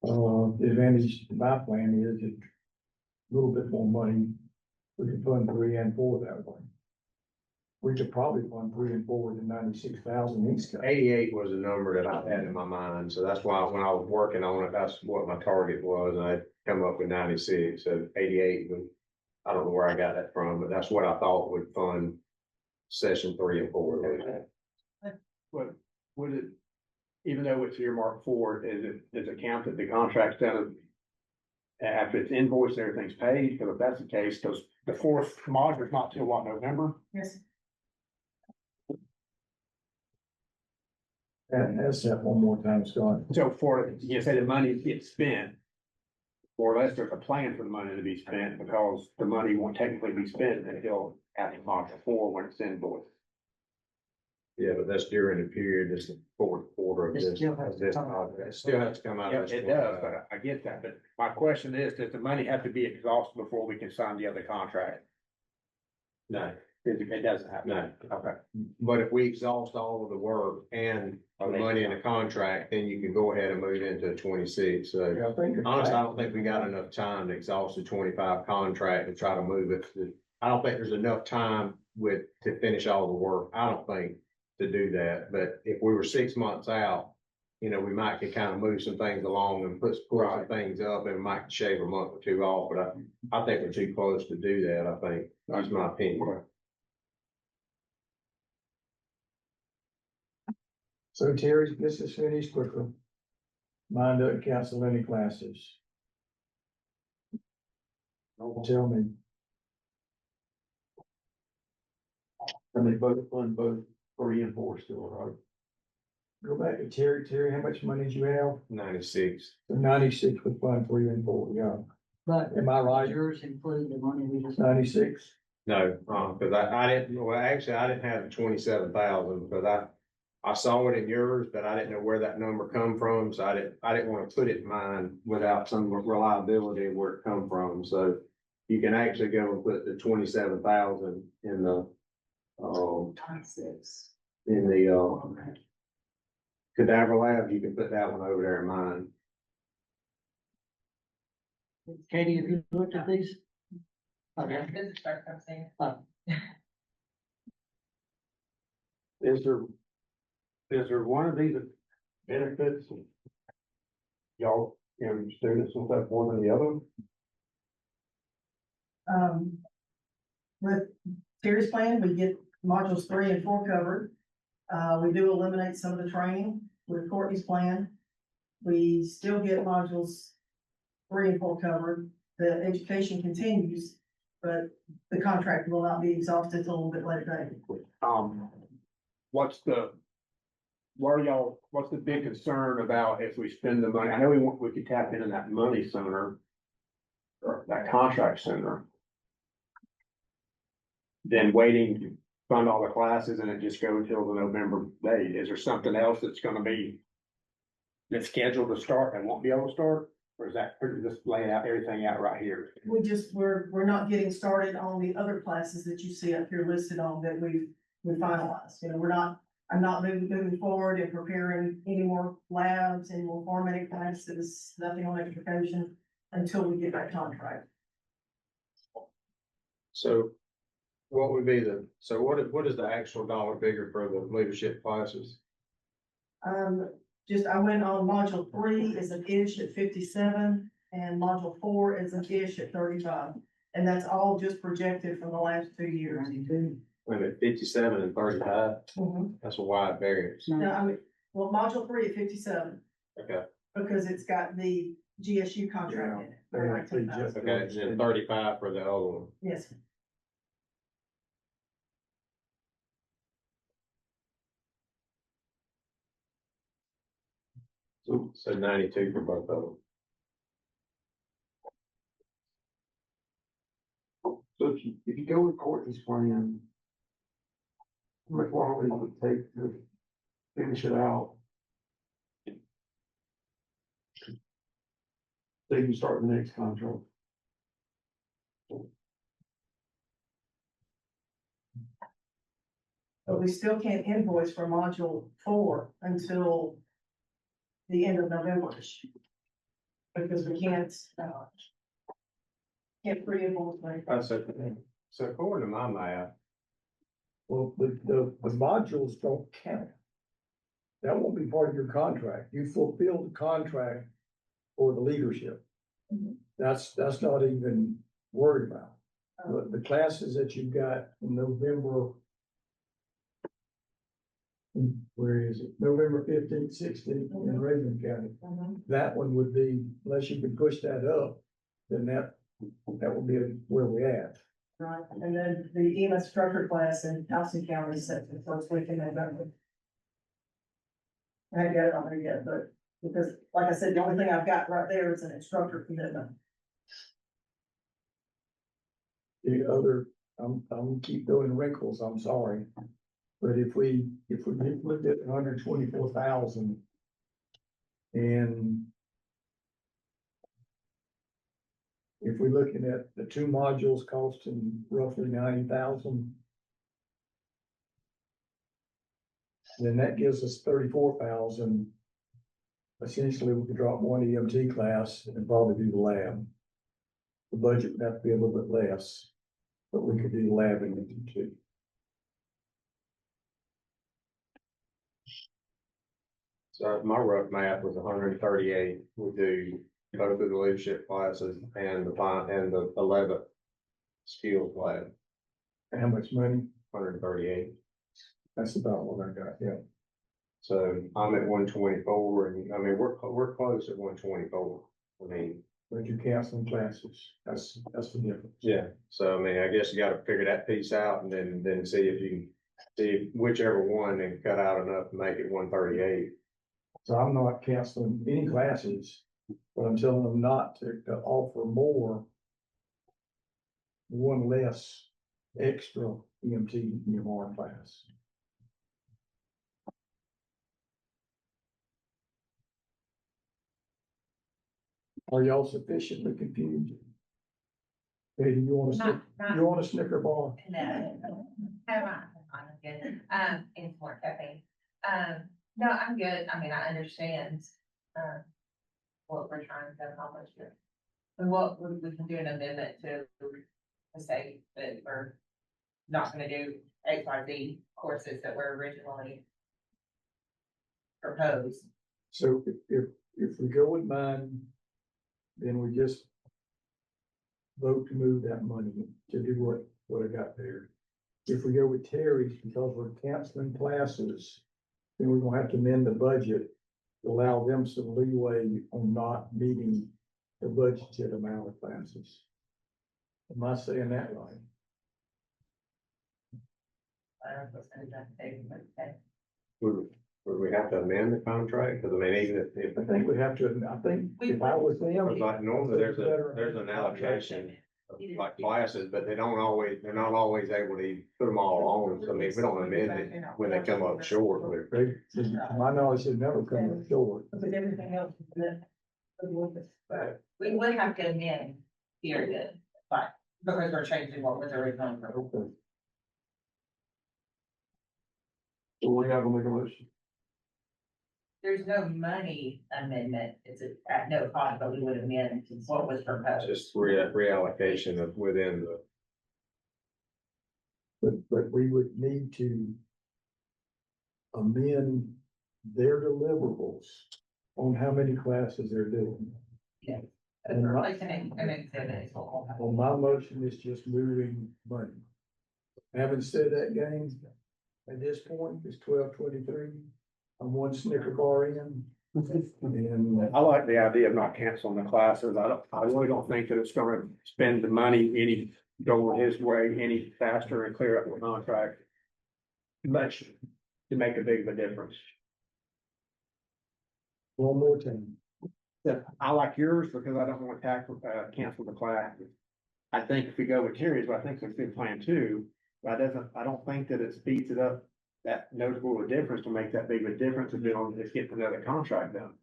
The advantage to my plan is it a little bit more money. We can fund 3 and 4 that way. We could probably fund 3 and 4 with the 96,000 each. 88 was a number that I had in my mind, so that's why when I was working on it, that's what my target was, and I come up with 96, so 88 was, I don't know where I got that from, but that's what I thought would fund session 3 and 4. But would it, even though it's earmarked for, is it counted, the contract's done after it's invoiced, everything's paid? Because if that's the case, because the 4th module is not till what, November? Yes. And ask that one more time, Scott. So for, you say the money gets spent, or unless there's a plan for the money to be spent, because the money won't technically be spent until after module 4 when it's invoiced. Yeah, but that's during the period, this is the 4th quarter of It this. still has to come out. It still has to come out. Yeah, of this it one. does, but I get that, but my question is, does the money have to be exhausted before we can sign the other contract? No, It doesn't happen. No. Okay. But if we exhaust all of the work and the money in the contract, then you can go ahead and move into 26. So Yeah, I think. honestly, I don't think we got enough time to exhaust the 25 contract and try to move it. I don't think there's enough time to finish all the work. I don't think to do that. But if we were 6 months out, we might could kind of move some things along and pull some things up and might shave a month or two off. But I think we're too close to do that. I think that's my opinion. So Terry, this is finished quickly. Mine doesn't cancel any classes. Don't tell me. And they both fund both 3 and 4 still, right? Go back to Terry. Terry, how much money do you have? 96. So 96 with fund 3 and 4, yeah. But Am I right? yours include the money we just. 96? No, because I didn't, well, actually, I didn't have the 27,000 because I saw it in yours, but I didn't know where that number come from. So I didn't want to put it in mine without some reliability of where it come from. So you can actually go and put the 27,000 in the, 26. in the, cadaver lab. You can put that one over there in mine. Katie, have you looked at these? Okay. This is start from saying. Is there one of these benefits? Y'all, students and stuff more than the other? With Terry's plan, we get modules 3 and 4 covered. We do eliminate some of the training with Courtney's plan. We still get modules 3 and 4 covered. The education continues, but the contract will not be exhausted till a little bit later date. What's the big concern about if we spend the money? I know we could tap into that money center or that contract center. Then waiting to fund all the classes and it just go until the November date. Is there something else that's gonna be that's scheduled to start and won't be able to start? Or is that pretty just laying out everything out right here? We're not getting started on the other classes that you see up here listed on that we finalized. I'm not moving forward and preparing any more labs and more formatting classes, nothing on education until we get that contract. So what would be what is the actual dollar figure for the leadership classes? I went on module 3 is an ish at 57 and module 4 is an ish at 35. And that's all just projected from the last 2 years. Wait a minute, 57 and 35, Mhm. that's a wide variance. Now, module 3 at 57, Okay, because it's got the GSU contract in it. Yeah, they're like just- okay, and then 35 for the other one. Yes, So 92 for both of them. So if you go with Courtney's plan, how much longer it would take to finish it out? So you can start the next contract. but we still can't invoice for module 4 until the end of November. Because we can't pre-invoice. So according to my math, Well, the modules don't count. That won't be part of your contract. You fulfill the contract for the leadership. Mhm. That's not even worried about. The classes that you've got in November. Where is it? November 15th, 16th in Raven County. Mhm. That one would be, unless you can push that up, then that would be where we at. Right, and then the EMS structure class in Alson County is set for the first week in November. I haven't got it on there yet, but because, like I said, the only thing I've got right there is an instructor commitment. The other, I'm keep throwing wrinkles, I'm sorry. But if we looked at 124,000. And. If we're looking at the 2 modules costing roughly 90,000, then that gives us 34,000. Essentially, we could drop one EMT class and probably do the lab. The budget would have to be a little bit less, but we could do the lab in it too. So my rough math was 138. We do go through the leadership classes and the 11th skills lab, How much money? 138. That's about what I got, yeah. So I'm at 124, and I mean, we're close at 124. I mean, But you canceling classes, that's the difference. yeah, so I mean, I guess you gotta figure that piece out and then see if you can see whichever one and cut out enough to make it 138. So I'm not canceling any classes, but I'm telling them not to offer more. One less extra EMT EMR class. Are y'all sufficiently confused? Hey, do you want a Snicker bar? No, I'm good. It's more caffeine. No, I'm good. I mean, I understand, what we're trying to accomplish here. And what we can do an amendment to say that we're not gonna do XYZ courses that were originally proposed. So if we go with mine, then we just vote to move that money to do what I got there. If we go with Terry's, because we're canceling classes, then we're gonna have to amend the budget to allow them some leeway on not meeting the budgeted amount of classes. Am I saying that right? I don't know if it's gonna take, but okay. Would we have to amend the contract? Cause I mean, even if I think we have to, I think if I was them. like normally there's an allocation of like classes, but they're not always able to put them all on. So I mean, we don't amend it when they come up short. They, my knowledge has never come up short. But everything else is good. We would have to amend, period, but because we're changing what was originally. Okay. So we have to make a motion. There's no money amendment, it's at no cost, but we would amend what was proposed. Just reallocation of within the. But we would need to amend their deliverables on how many classes they're doing. Yeah. And my- Like an exhibit. Well, my motion is just moving money. Having said that, gang, at this point, it's 12:23. I'm one Snicker bar in. And I like the idea of not canceling the classes. I really don't think that it's gonna spend the money go his way any faster and clear up the contract much to make a big of a difference. one more time. Yeah, I like yours because I don't want to cancel the class. I think if we go with Terry's, but I think it's a good plan too, but I don't think that it speeds it up that notable a difference to make that big of a difference if we don't just get another contract done.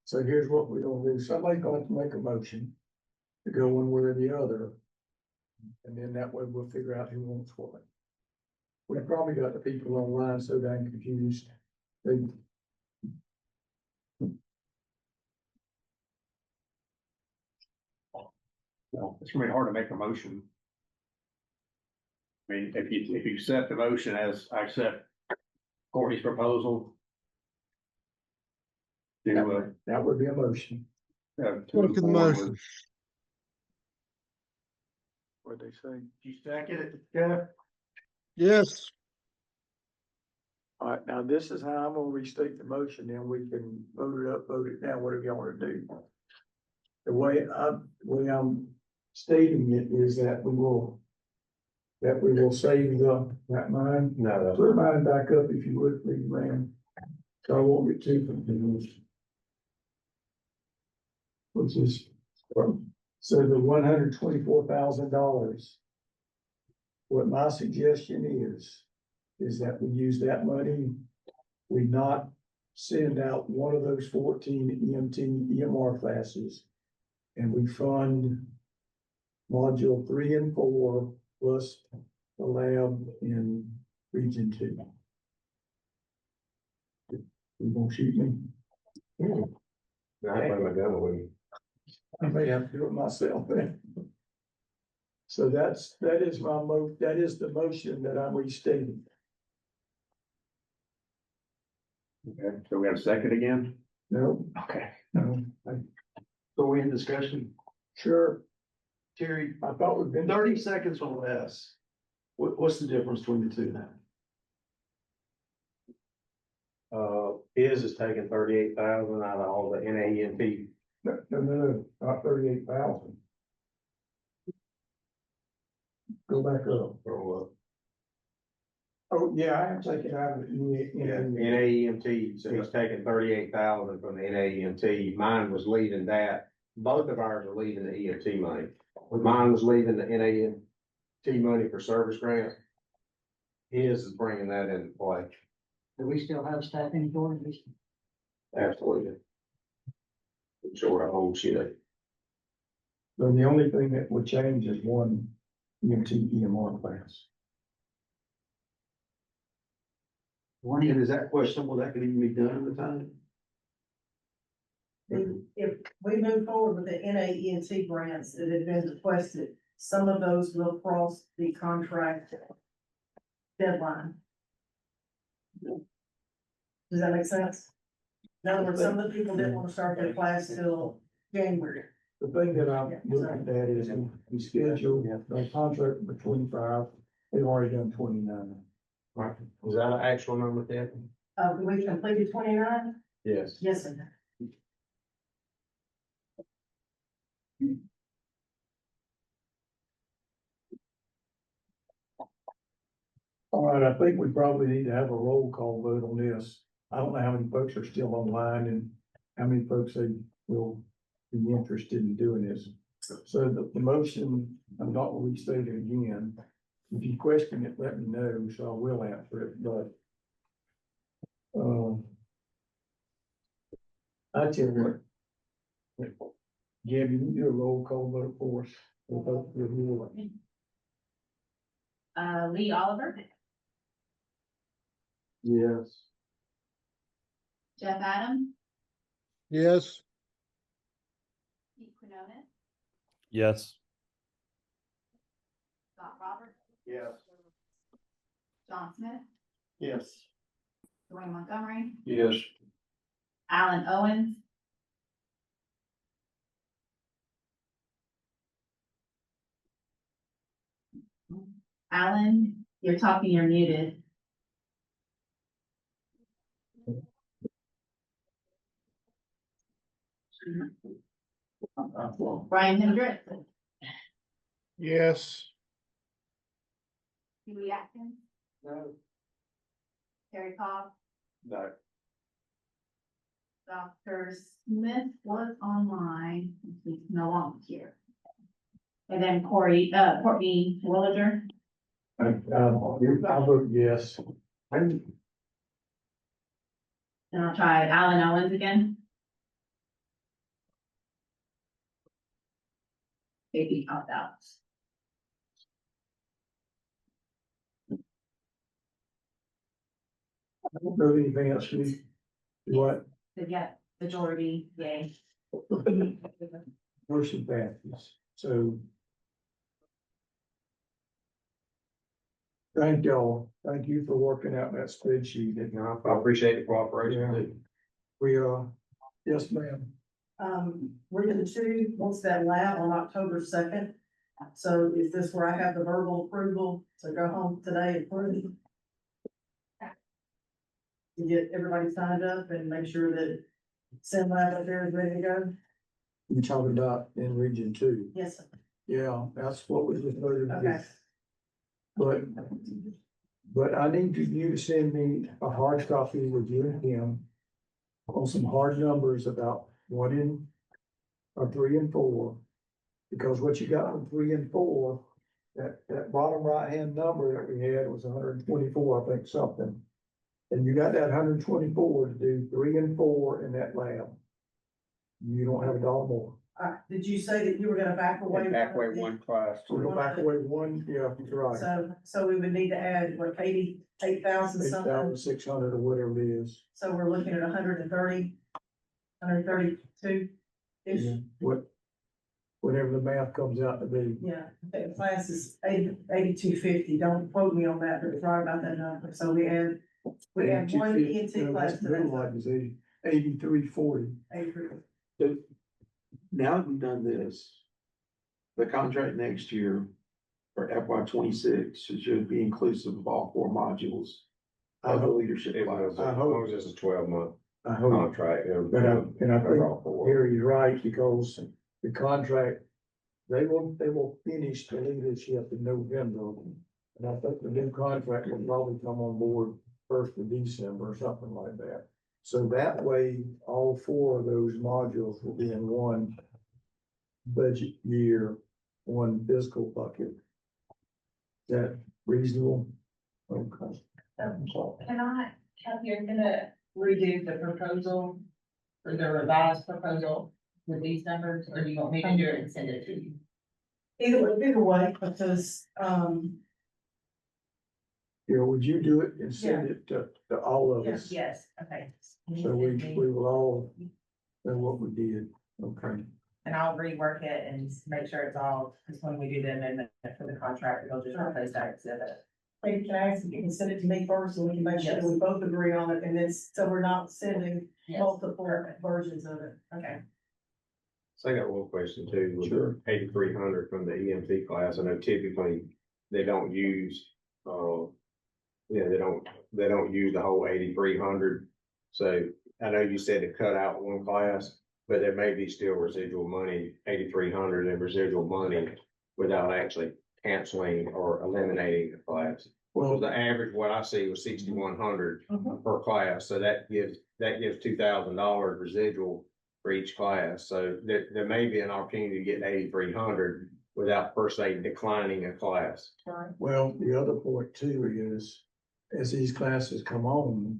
So here's what we're gonna do. Somebody's going to make a motion to go one way or the other. And then that way we'll figure out who wants what. We probably got the people online so dang confused. They, Well, it's gonna be hard to make a motion. I mean, if you accept the motion as I accept Courtney's proposal. that would be a motion. Look at the motion. What'd they say? You second it, Jeff? Yes, All right, now this is how I'm gonna restate the motion, then we can vote it up, vote it down, whatever y'all wanna do. The way I'm stating it is that we will save that mine. No, Put mine back up if you would, please, ma'am. So I won't get too confused. Which is, so the $124,000. What my suggestion is that we use that money, we not send out one of those 14 EMT EMR classes. And we fund module 3 and 4 plus the lab in region 2. You gonna shoot me? I bring my gun with me. I may have to do it myself then. So that is that is the motion that I'm restating. Okay, so we have a second again? No, Okay. no, So we in discussion, sure. Terry, I thought we've been 30 seconds or less. What's the difference between the two now? His is taking 38,000 out of all the NAEMT. No, not 38,000. Go back up. Oh, yeah, I am taking out of the, NAEMT, so he's taking 38,000 from the NAEMT. Mine was leaving that. Both of ours are leaving the EMT money. Mine was leaving the NAEMT money for service grant. His is bringing that into play. Do we still have staffing shortages? Absolutely. Sort of whole shit. So the only thing that would change is one EMT EMR class. And is that questionable, that could even be done in the time? If we move forward with the NAENT grants that have been requested, some of those will cross the contract deadline. Does that make sense? In other words, some of the people didn't want to start their class till January. The thing that I'm looking at is we scheduled a contract for 25, they've already done 29. Right. Is that an actual number, Ted? We completed 29? Yes. Yes, sir. All right, I think we probably need to have a roll call vote on this. I don't know how many folks are still online and how many folks they will be interested in doing this. So the motion, I'm not going to restate it again. If you question it, let me know, so I will answer it, but I tell you what, Gabby, you do a roll call vote for us. We'll vote for you. Lee Oliver, Yes. Jeff Adams, Yes. Pete Quinones, Yes. Scott Roberts, Yes. John Smith, Yes. Dwayne Montgomery, Yes. Alan Owens, Alan, you're talking, you're muted. Brian Hendrick, Yes. Huey Atkins, No. Terry Cobb, No. Dr. Smith was online, he's no longer here. And then Courtney Williger, I'll vote yes. and I'll try Alan Owens again. Maybe opt out. I don't know anything else you what? To get majority, yay. Motion passes, so. Thank y'all, thank you for working out that spreadsheet. I appreciate the cooperation. We yes, ma'am. Region 2 wants that lab on October 2nd. So is this where I have the verbal approval to go home today and prove? To get everybody signed up and make sure that Sim Lab up there is ready to go? You talking about in region 2? Yes, sir. Yeah, that's what we just voted. Okay. But I need you to send me a hard copy with you and him on some hard numbers about 1 or 3 and 4. Because what you got on 3 and 4, that bottom right-hand number that we had was 124, I think, something. And you got that 124 to do 3 and 4 in that lab. You don't have a dollar more. Did you say that you were gonna back away? Back way one class. We'll go back away one, yeah, you're right. So we would need to add, what, 88,000 something? 8,600 or whatever it is. So we're looking at 130, 132-ish. Yeah, whatever the math comes out to be. Yeah, the class is 8250. Don't quote me on that, but it's right about that number. So we add one ENT class to Middle life that. is 8340. 83. So now that we've done this, the contract next year for FY 26 should be inclusive of all four modules of the leadership It class. was, as long as it's a 12-month I hope. contract. But I think Overall four. Harry's right, because the contract, they will finish the leadership in November. And I think the new contract will probably come on board 1st of December or something like that. So that way, all four of those modules will be in one budget year, one fiscal bucket. Is that reasonable? Okay. Can I, you're gonna redo the proposal for the revised proposal with these numbers, or do you want me to do it and send it to you? Either way, because, Yeah, would you do it and send it to all of us? Yes, okay. So we will all know what we did. Okay. And I'll rework it and make sure it's all, because when we do the amendment for the contract, it'll just replace that exhibit. hey, can I ask if you can send it to me first, so we can make sure that we both agree on it, and then, so we're not sending multiple versions of it. Okay. So I got one question too, with Sure. 8,300 from the EMT class. I know typically they don't use, they don't use the whole 8,300. So I know you said to cut out one class, but there may be still residual money, 8,300 in residual money without actually canceling or eliminating the class. Well, the average, what I see was 6,100 per class. So that gives $2,000 residual for each class. So there may be an opportunity to get 8,300 without per se declining a class. Well, the other point too is, as these classes come on,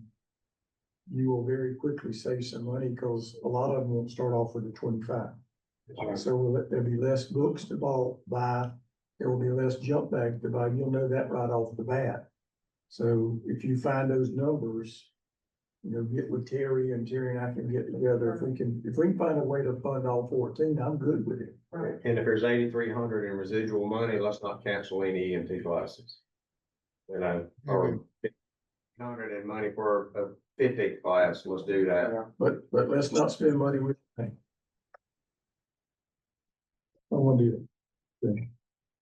you will very quickly save some money, because a lot of them won't start off with a 25. So there'll be less books to buy, there will be less jump bags to buy, you'll know that right off the bat. So if you find those numbers, get with Terry, and Terry and I can get together. If we can find a way to fund all 14, I'm good with it. And if there's 8,300 in residual money, let's not cancel any EMT classes. Or 100 in money for a 50 class, let's do that. But let's not spend money with. I want to do that.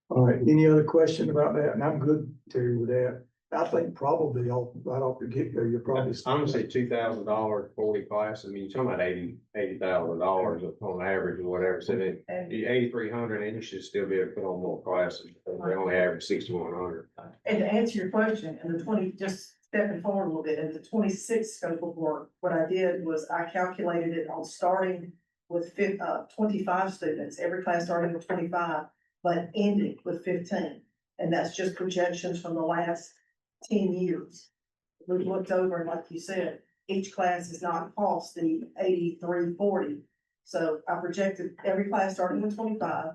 All right, any other question about that? And I'm good, Terry, with that. I think probably right off the get-go, you're probably. Honestly, $2,000 40 class, I mean, you're talking about $80,000 on average or whatever, so then 8,300, and you should still be able to put on more classes, because they only average 6,100. And to answer your question, and just stepping forward a little bit, in the 26 scope of work, what I did was I calculated it on starting with 25 students, every class starting with 25, but ending with 15. And that's just projections from the last 10 years. We've looked over, and like you said, each class is not cost the 8,340. So I projected every class starting with 25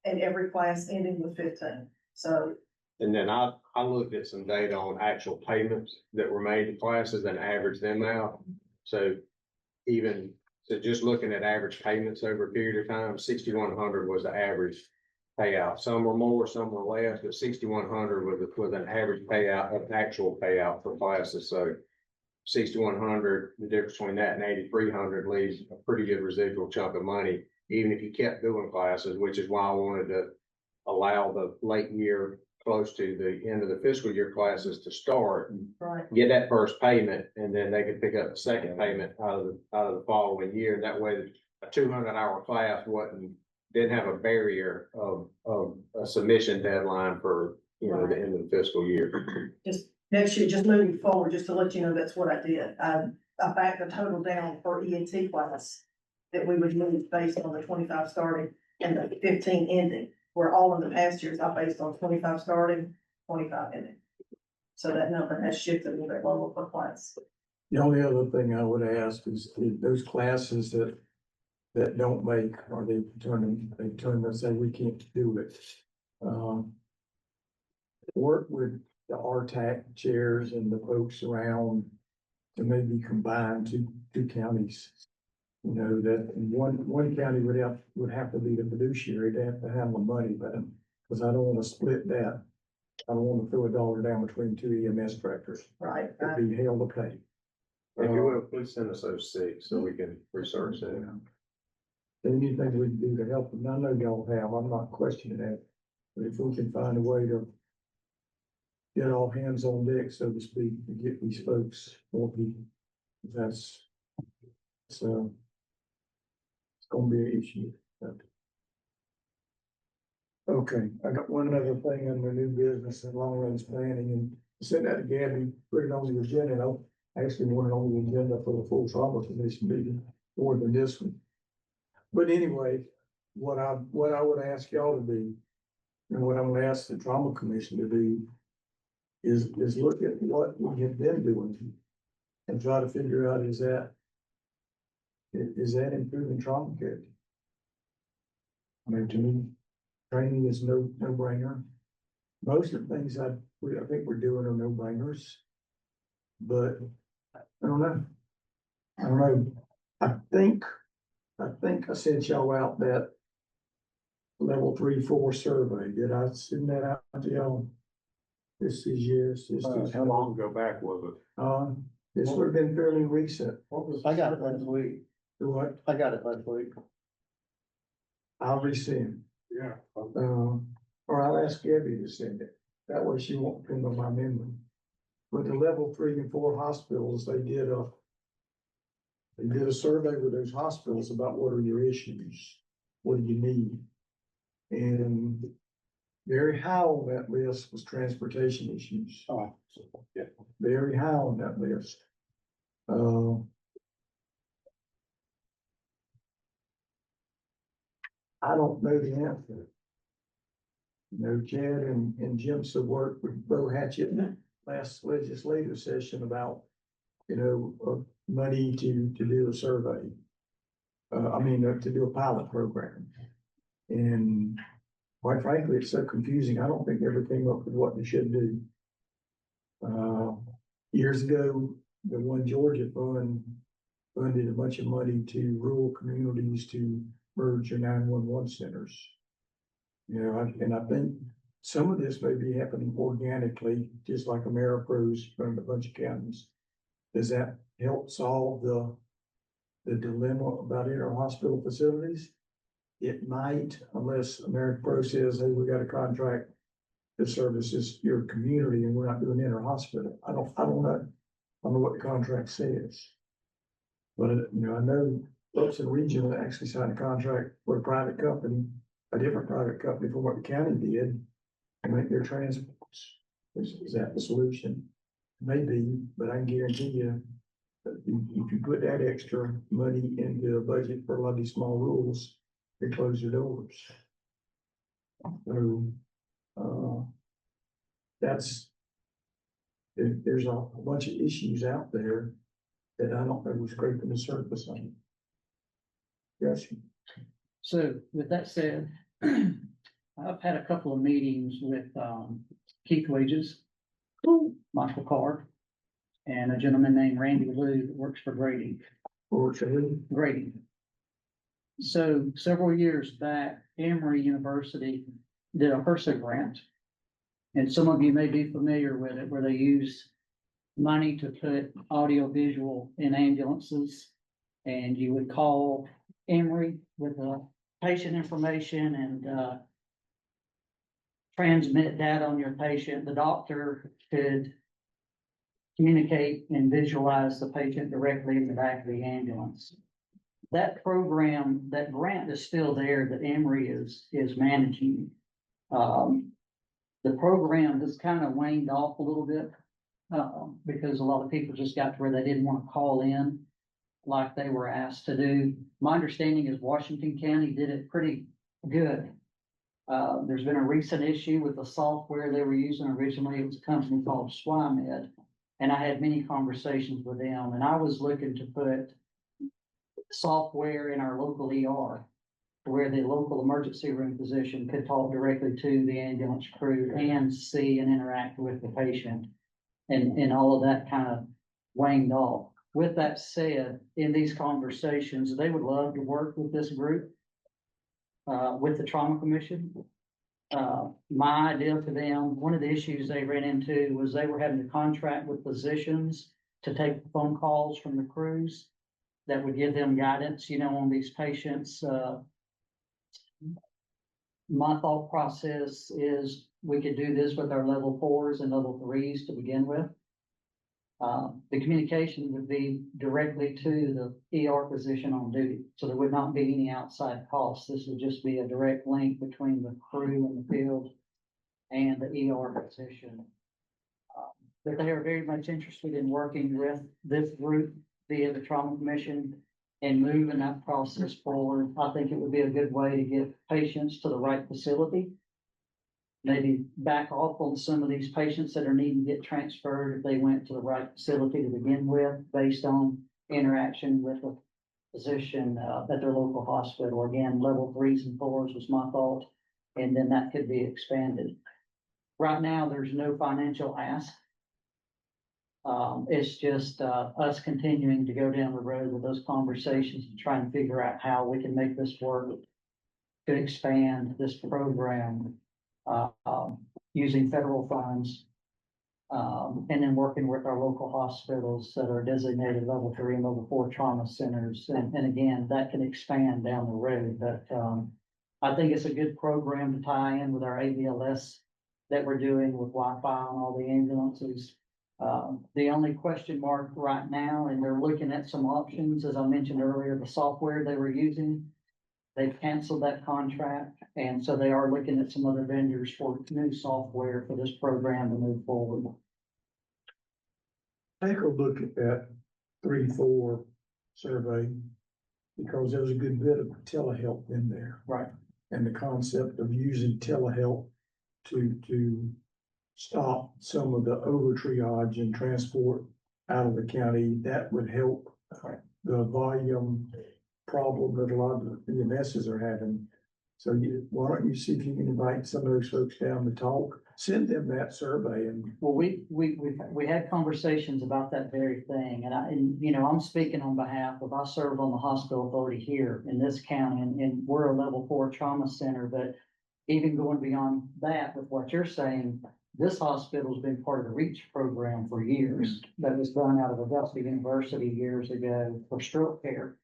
and every class ending with 15. So. And then I looked at some data on actual payments that were made to classes and averaged them out. So just looking at average payments over a period of time, 6,100 was the average payout. Some were more, some were less, but 6,100 was an average payout, an actual payout for classes. So 6,100, the difference between that and 8,300 leaves a pretty good residual chunk of money, even if you kept doing classes, which is why I wanted to allow the late year, close to the end of the fiscal year classes to start, get that first payment, and then they could pick up the second payment out of the following year. That way, a 200-hour class didn't have a barrier of a submission deadline for, the end of the fiscal year. Just next year, just moving forward, just to let you know, that's what I did. I backed the total down for ENT class that we would move based on the 25 starting and the 15 ending, where all in the past years I based on 25 starting, 25 ending. So that number has shifted a little bit lower per class. The only other thing I would ask is those classes that that don't make, or they turn and say, we can't do it. Work with the RTAC chairs and the folks around to maybe combine two counties. You know, that one county would have to be the fiduciary, they have to handle the money, but, because I don't wanna split that. I don't wanna throw a dollar down between two EMS directors. Right. It'd be hell to pay. If you will, please send us those six so we can research it. Anything we can do to help them, I know y'all have, I'm not questioning that, but if we can find a way to get all hands on deck, so to speak, to get these folks more people, that's, so it's gonna be an issue. but- Okay, I got one other thing under new business and long range planning, and send that to Gabby, put it on the agenda, I actually want it on the agenda for the full trauma commission meeting, more than this one. But anyway, what I would ask y'all to do, and what I'm gonna ask the trauma commission to do, is look at what we have been doing and try to figure out, is that improving trauma care? I mean, to me, training is no brainer. Most of the things I think we're doing are no brainers. But I don't know. I think I sent y'all out that level 3-4 survey. Did I send that out to y'all? This is yes, this is. How long ago back was it? This would have been fairly recent. I got it last week. The what? I got it last week. I'll resend. Yeah. Or I'll ask Gabby to send it. That way she won't depend on my memory. With the level 3 and 4 hospitals, they did a survey with those hospitals about what are your issues? What do you need? And very high on that list was transportation issues. Oh, yeah. Very high on that list. I don't know the answer. You know, Chad and Jim have worked with Bo Hatchett last legislative session about, money to do a survey. To do a pilot program. And quite frankly, it's so confusing. I don't think they ever came up with what they should do. Years ago, the One Georgia funded a bunch of money to rural communities to merge your 911 centers. And I think some of this may be happening organically, just like AmeriPro's from a bunch of counties. Does that help solve the dilemma about inter-hospital facilities? It might, unless AmeriPro says, hey, we got a contract that services your community and we're not doing inter-hospital. I don't know. I don't know what the contract says. But, I know folks in the region that actually signed a contract with a private company, a different private company from what the county did, and make their transports. Is that the solution? Maybe, but I can guarantee you, that if you put that extra money into a budget for a lot of these small rules, they close their doors. So, there's a bunch of issues out there that I don't know who's scraping the surface on. Yes. So with that said, I've had a couple of meetings with Keith Wages, Michael Carr, and a gentleman named Randy Lou that works for Grady. Grady. So several years back, Emory University did a HRSA grant. And some of you may be familiar with it, where they use money to put audio visual in ambulances. And you would call Emory with the patient information and transmit data on your patient. The doctor could communicate and visualize the patient directly in the back of the ambulance. That program, that grant is still there that Emory is managing. The program has kind of waned off a little bit because a lot of people just got to where they didn't want to call in like they were asked to do. My understanding is Washington County did it pretty good. There's been a recent issue with the software they were using originally. It was a company called SWIMED. And I had many conversations with them, and I was looking to put software in our local ER, where the local emergency room physician could talk directly to the ambulance crew and see and interact with the patient. And all of that kind of waned off. With that said, in these conversations, they would love to work with this group, with the trauma commission. My idea for them, one of the issues they ran into was they were having to contract with physicians to take phone calls from the crews that would give them guidance, on these patients. My thought process is we could do this with our level 4s and level 3s to begin with. The communication would be directly to the ER physician on duty, so there would not be any outside costs. This would just be a direct link between the crew in the field and the ER physician. But they are very much interested in working with this group via the trauma commission and moving that process forward. I think it would be a good way to get patients to the right facility. Maybe back off on some of these patients that are needing to get transferred if they went to the right facility to begin with, based on interaction with a physician at their local hospital. Again, level 3s and 4s was my thought, and then that could be expanded. Right now, there's no financial ask. It's just us continuing to go down the road with those conversations and try and figure out how we can make this work to expand this program using federal funds, and then working with our local hospitals that are designated level 3 and level 4 trauma centers. And again, that can expand down the road, but I think it's a good program to tie in with our ABLS that we're doing with Wi-Fi on all the ambulances. The only question mark right now, and they're looking at some options, as I mentioned earlier, the software they were using, they've canceled that contract, and so they are looking at some other vendors for new software for this program to move forward. Take a look at that 3-4 survey, because there's a good bit of telehealth in there. Right. And the concept of using telehealth to stop some of the over triage and transport out of the county, that would help the volume problem that a lot of the EMSs are having. So why don't you see if you can invite some of those folks down to talk, send them that survey. And well, we had conversations about that very thing, and I'm speaking on behalf of, I serve on the hospital authority here in this county, and we're a level 4 trauma center, but even going beyond that with what you're saying, this hospital's been part of the REACH program for years. That was done out of Augusta University years ago for stroke care.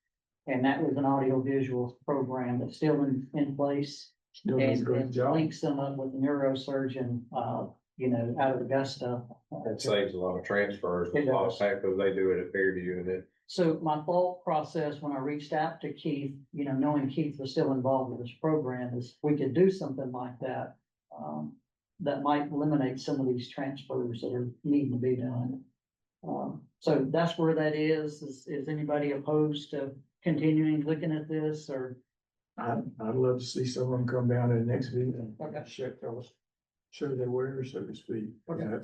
And that was an audio-visual program that's still in place. And it links them up with a neurosurgeon, out of Augusta. It saves a lot of transfers, a lot of because they do it at Fairview and it. So my thought process when I reached out to Keith, knowing Keith was still involved with this program, is we could do something like that. That might eliminate some of these transfers that are needing to be done. So that's where that is. Is anybody opposed to continuing looking at this, or? I'd love to see someone come down at the next meeting and show their wares, so to speak. Okay.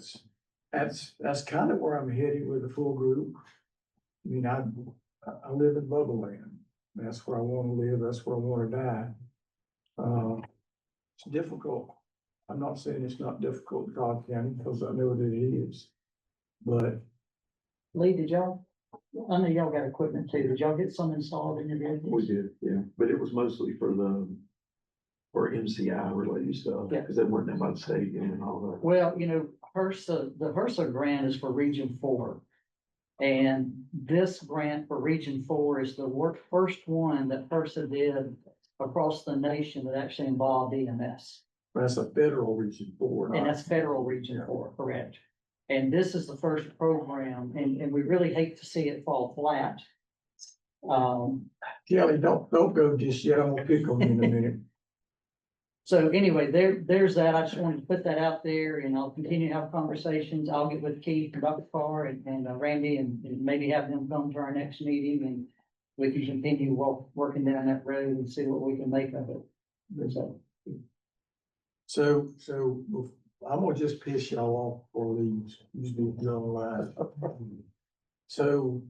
That's kind of where I'm heading with the full group. I mean, I live in Bubble Land. That's where I want to live. That's where I want to die. It's difficult. I'm not saying it's not difficult in Cobb County, because I know that it is. But Lee, I know y'all got equipment too. Did y'all get some installed in your vehicles? We did, yeah, but it was mostly for MCI related stuff, Yeah. because they weren't done by the state and all that. Well, HRSA, the HRSA grant is for Region 4. And this grant for Region 4 is the first one that HRSA did across the nation that actually involved EMS. that's a federal Region 4. And that's federal Region 4, correct. And this is the first program, and we really hate to see it fall flat. Kelly, don't go just yet. I'm gonna pick on you in a minute. So anyway, there's that. I just wanted to put that out there, and I'll continue to have conversations. I'll get with Keith and Dr. Carr and Randy, and maybe have them come to our next meeting, and we can continue working down that road and see what we can make of it. So I'm gonna just piss y'all off for these, usually young lives. So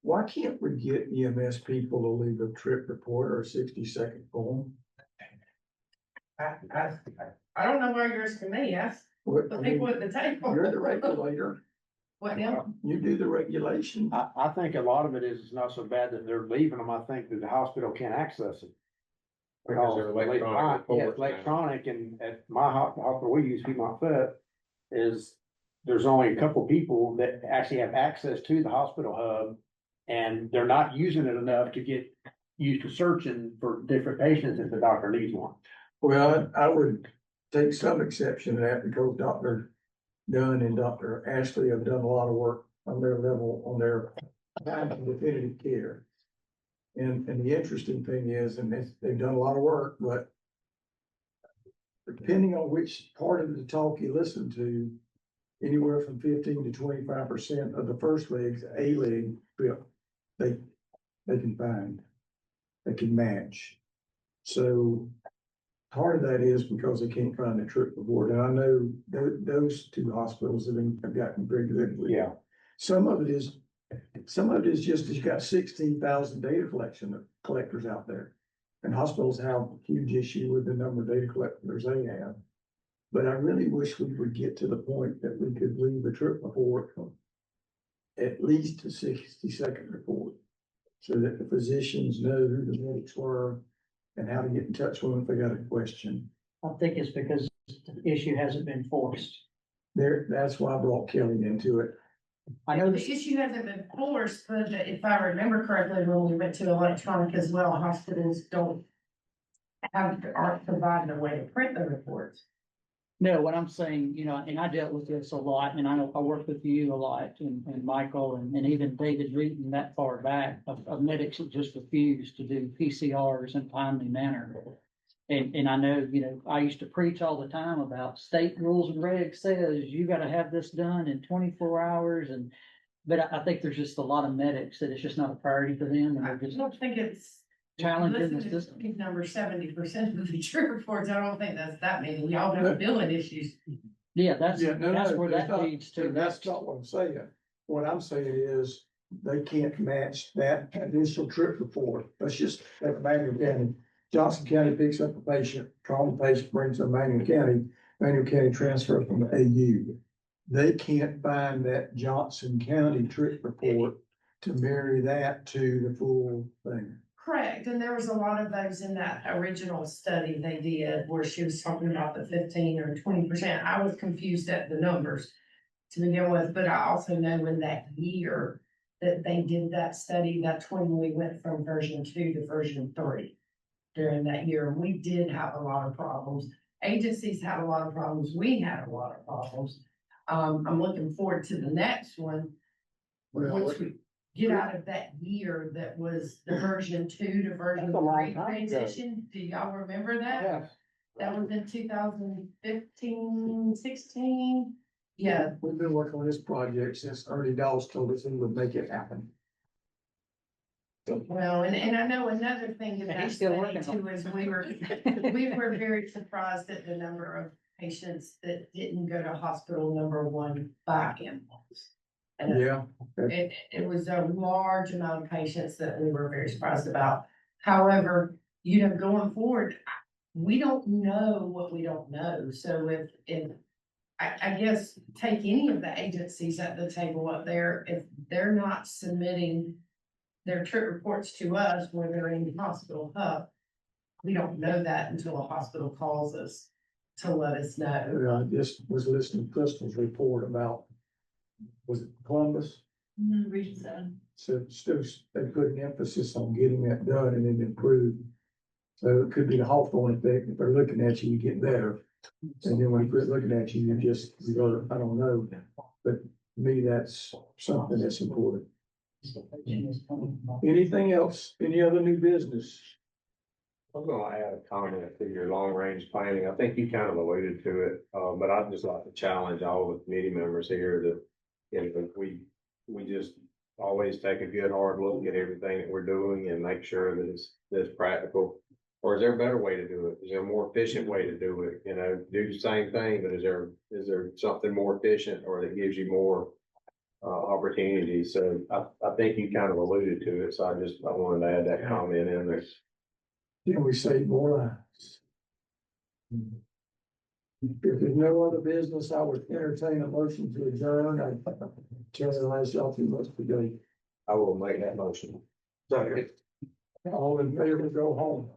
Why can't we get EMS people to leave a trip report or a 60-second form? I don't know why you're asking me, yes, What, I the mean, people at the table. you're the regulator, What now? you do the regulation. I think a lot of it is not so bad that they're leaving them. I think that the hospital can't access it. Because they're electronic Yeah, reports now. electronic, and at my hospital we use, Piedmont Vet, is there's only a couple people that actually have access to the hospital hub. And they're not using it enough to get used to searching for different patients if the doctor needs one. Well, I would take some exception to that because Dr. Dunn and Dr. Ashley have done a lot of work on their level, on their time to definitive care. And the interesting thing is, and they've done a lot of work, but depending on which part of the talk you listen to, anywhere from 15 to 25% of the first leg's A leg trip, they can find, they can match. So part of that is because they can't find a trip report. And I know those two hospitals have gotten very good with it. Yeah. Some of it is just that you got 16,000 data collectors out there. And hospitals have a huge issue with the number of data collectors they have. But I really wish we would get to the point that we could leave a trip report, at least a 60-second report, so that the physicians know who the medics were and how to get in touch with them if they got a question. I think it's because the issue hasn't been forced. That's why I brought Kelly into it. I know The this, issue hasn't been forced, but if I remember correctly, when we went to electronic as well, hospitals aren't providing a way to print the reports. no, what I'm saying, you know, and I dealt with this a lot, and I know I worked with you a lot, and Michael, and even David Reeton that far back, of medics that just refused to do PCRs in a timely manner. And I know, you know, I used to preach all the time about state rules and regs says you gotta have this done in 24 hours, but I think there's just a lot of medics that it's just not a priority for them, and I they're just don't think it's. challenging the Listen to system. page number 70% of the trip reports, I don't think that's that many, we all have billing issues. Yeah, that's where there's that not- leads to. That's not what I'm saying. What I'm saying is they can't match that initial trip report. Let's just take Manual County. Johnson County picks up a patient, trauma patient brings them to Manual County transfers from the AU. They can't find that Johnson County trip report to marry that to the full thing. Correct, and there was a lot of those in that original study they did where she was talking about the 15 or 20%. I was confused at the numbers to begin with, but I also know in that year that they did that study, that's when we went from version 2 to version 3. During that year, we did have a lot of problems. Agencies had a lot of problems. We had a lot of problems. I'm looking forward to the next one. Once we get out of that year that was the version 2 to version That's a long 3 time ago. transition. Do y'all remember that? Yes. That was in 2015, 16. Yeah, We've been working on this project since Ernie Dawes told us he would make it happen. well, and I know another thing And about he's still study working on too is we were very surprised at the number of patients that didn't go to hospital number 1 by ambulance. And Yeah. it was a large amount of patients that we were very surprised about. However, you know, going forward, we don't know what we don't know. So if I guess take any of the agencies at the table up there, if they're not submitting their trip reports to us where they're in the hospital hub, we don't know that until a hospital calls us to let us know. I just was listening to Crystal's report about, was it Columbus? Region 7. So they put an emphasis on getting that done and then improved. So it could be the Hawthorne effect. If they're looking at you, you get better. And then when you quit looking at you, you go, I don't know. But to me, that's something that's important. Anything else? Any other new business? I'm gonna add a comment to your long-range planning. I think you kind of alluded to it, but I'd just like to challenge all the committee members here that, you know, we just always take a good hard look at everything that we're doing and make sure that it's practical. Or is there a better way to do it? Is there a more efficient way to do it? You know, do the same thing, but is there something more efficient or that gives you more opportunities. So I think you kind of alluded to it, so I wanted to add that comment in there. Can we save more lives? If there's no other business, I would entertain a motion to adjourn. I turn the last y'all too much today. I will make that motion. Second. All in favor, go home.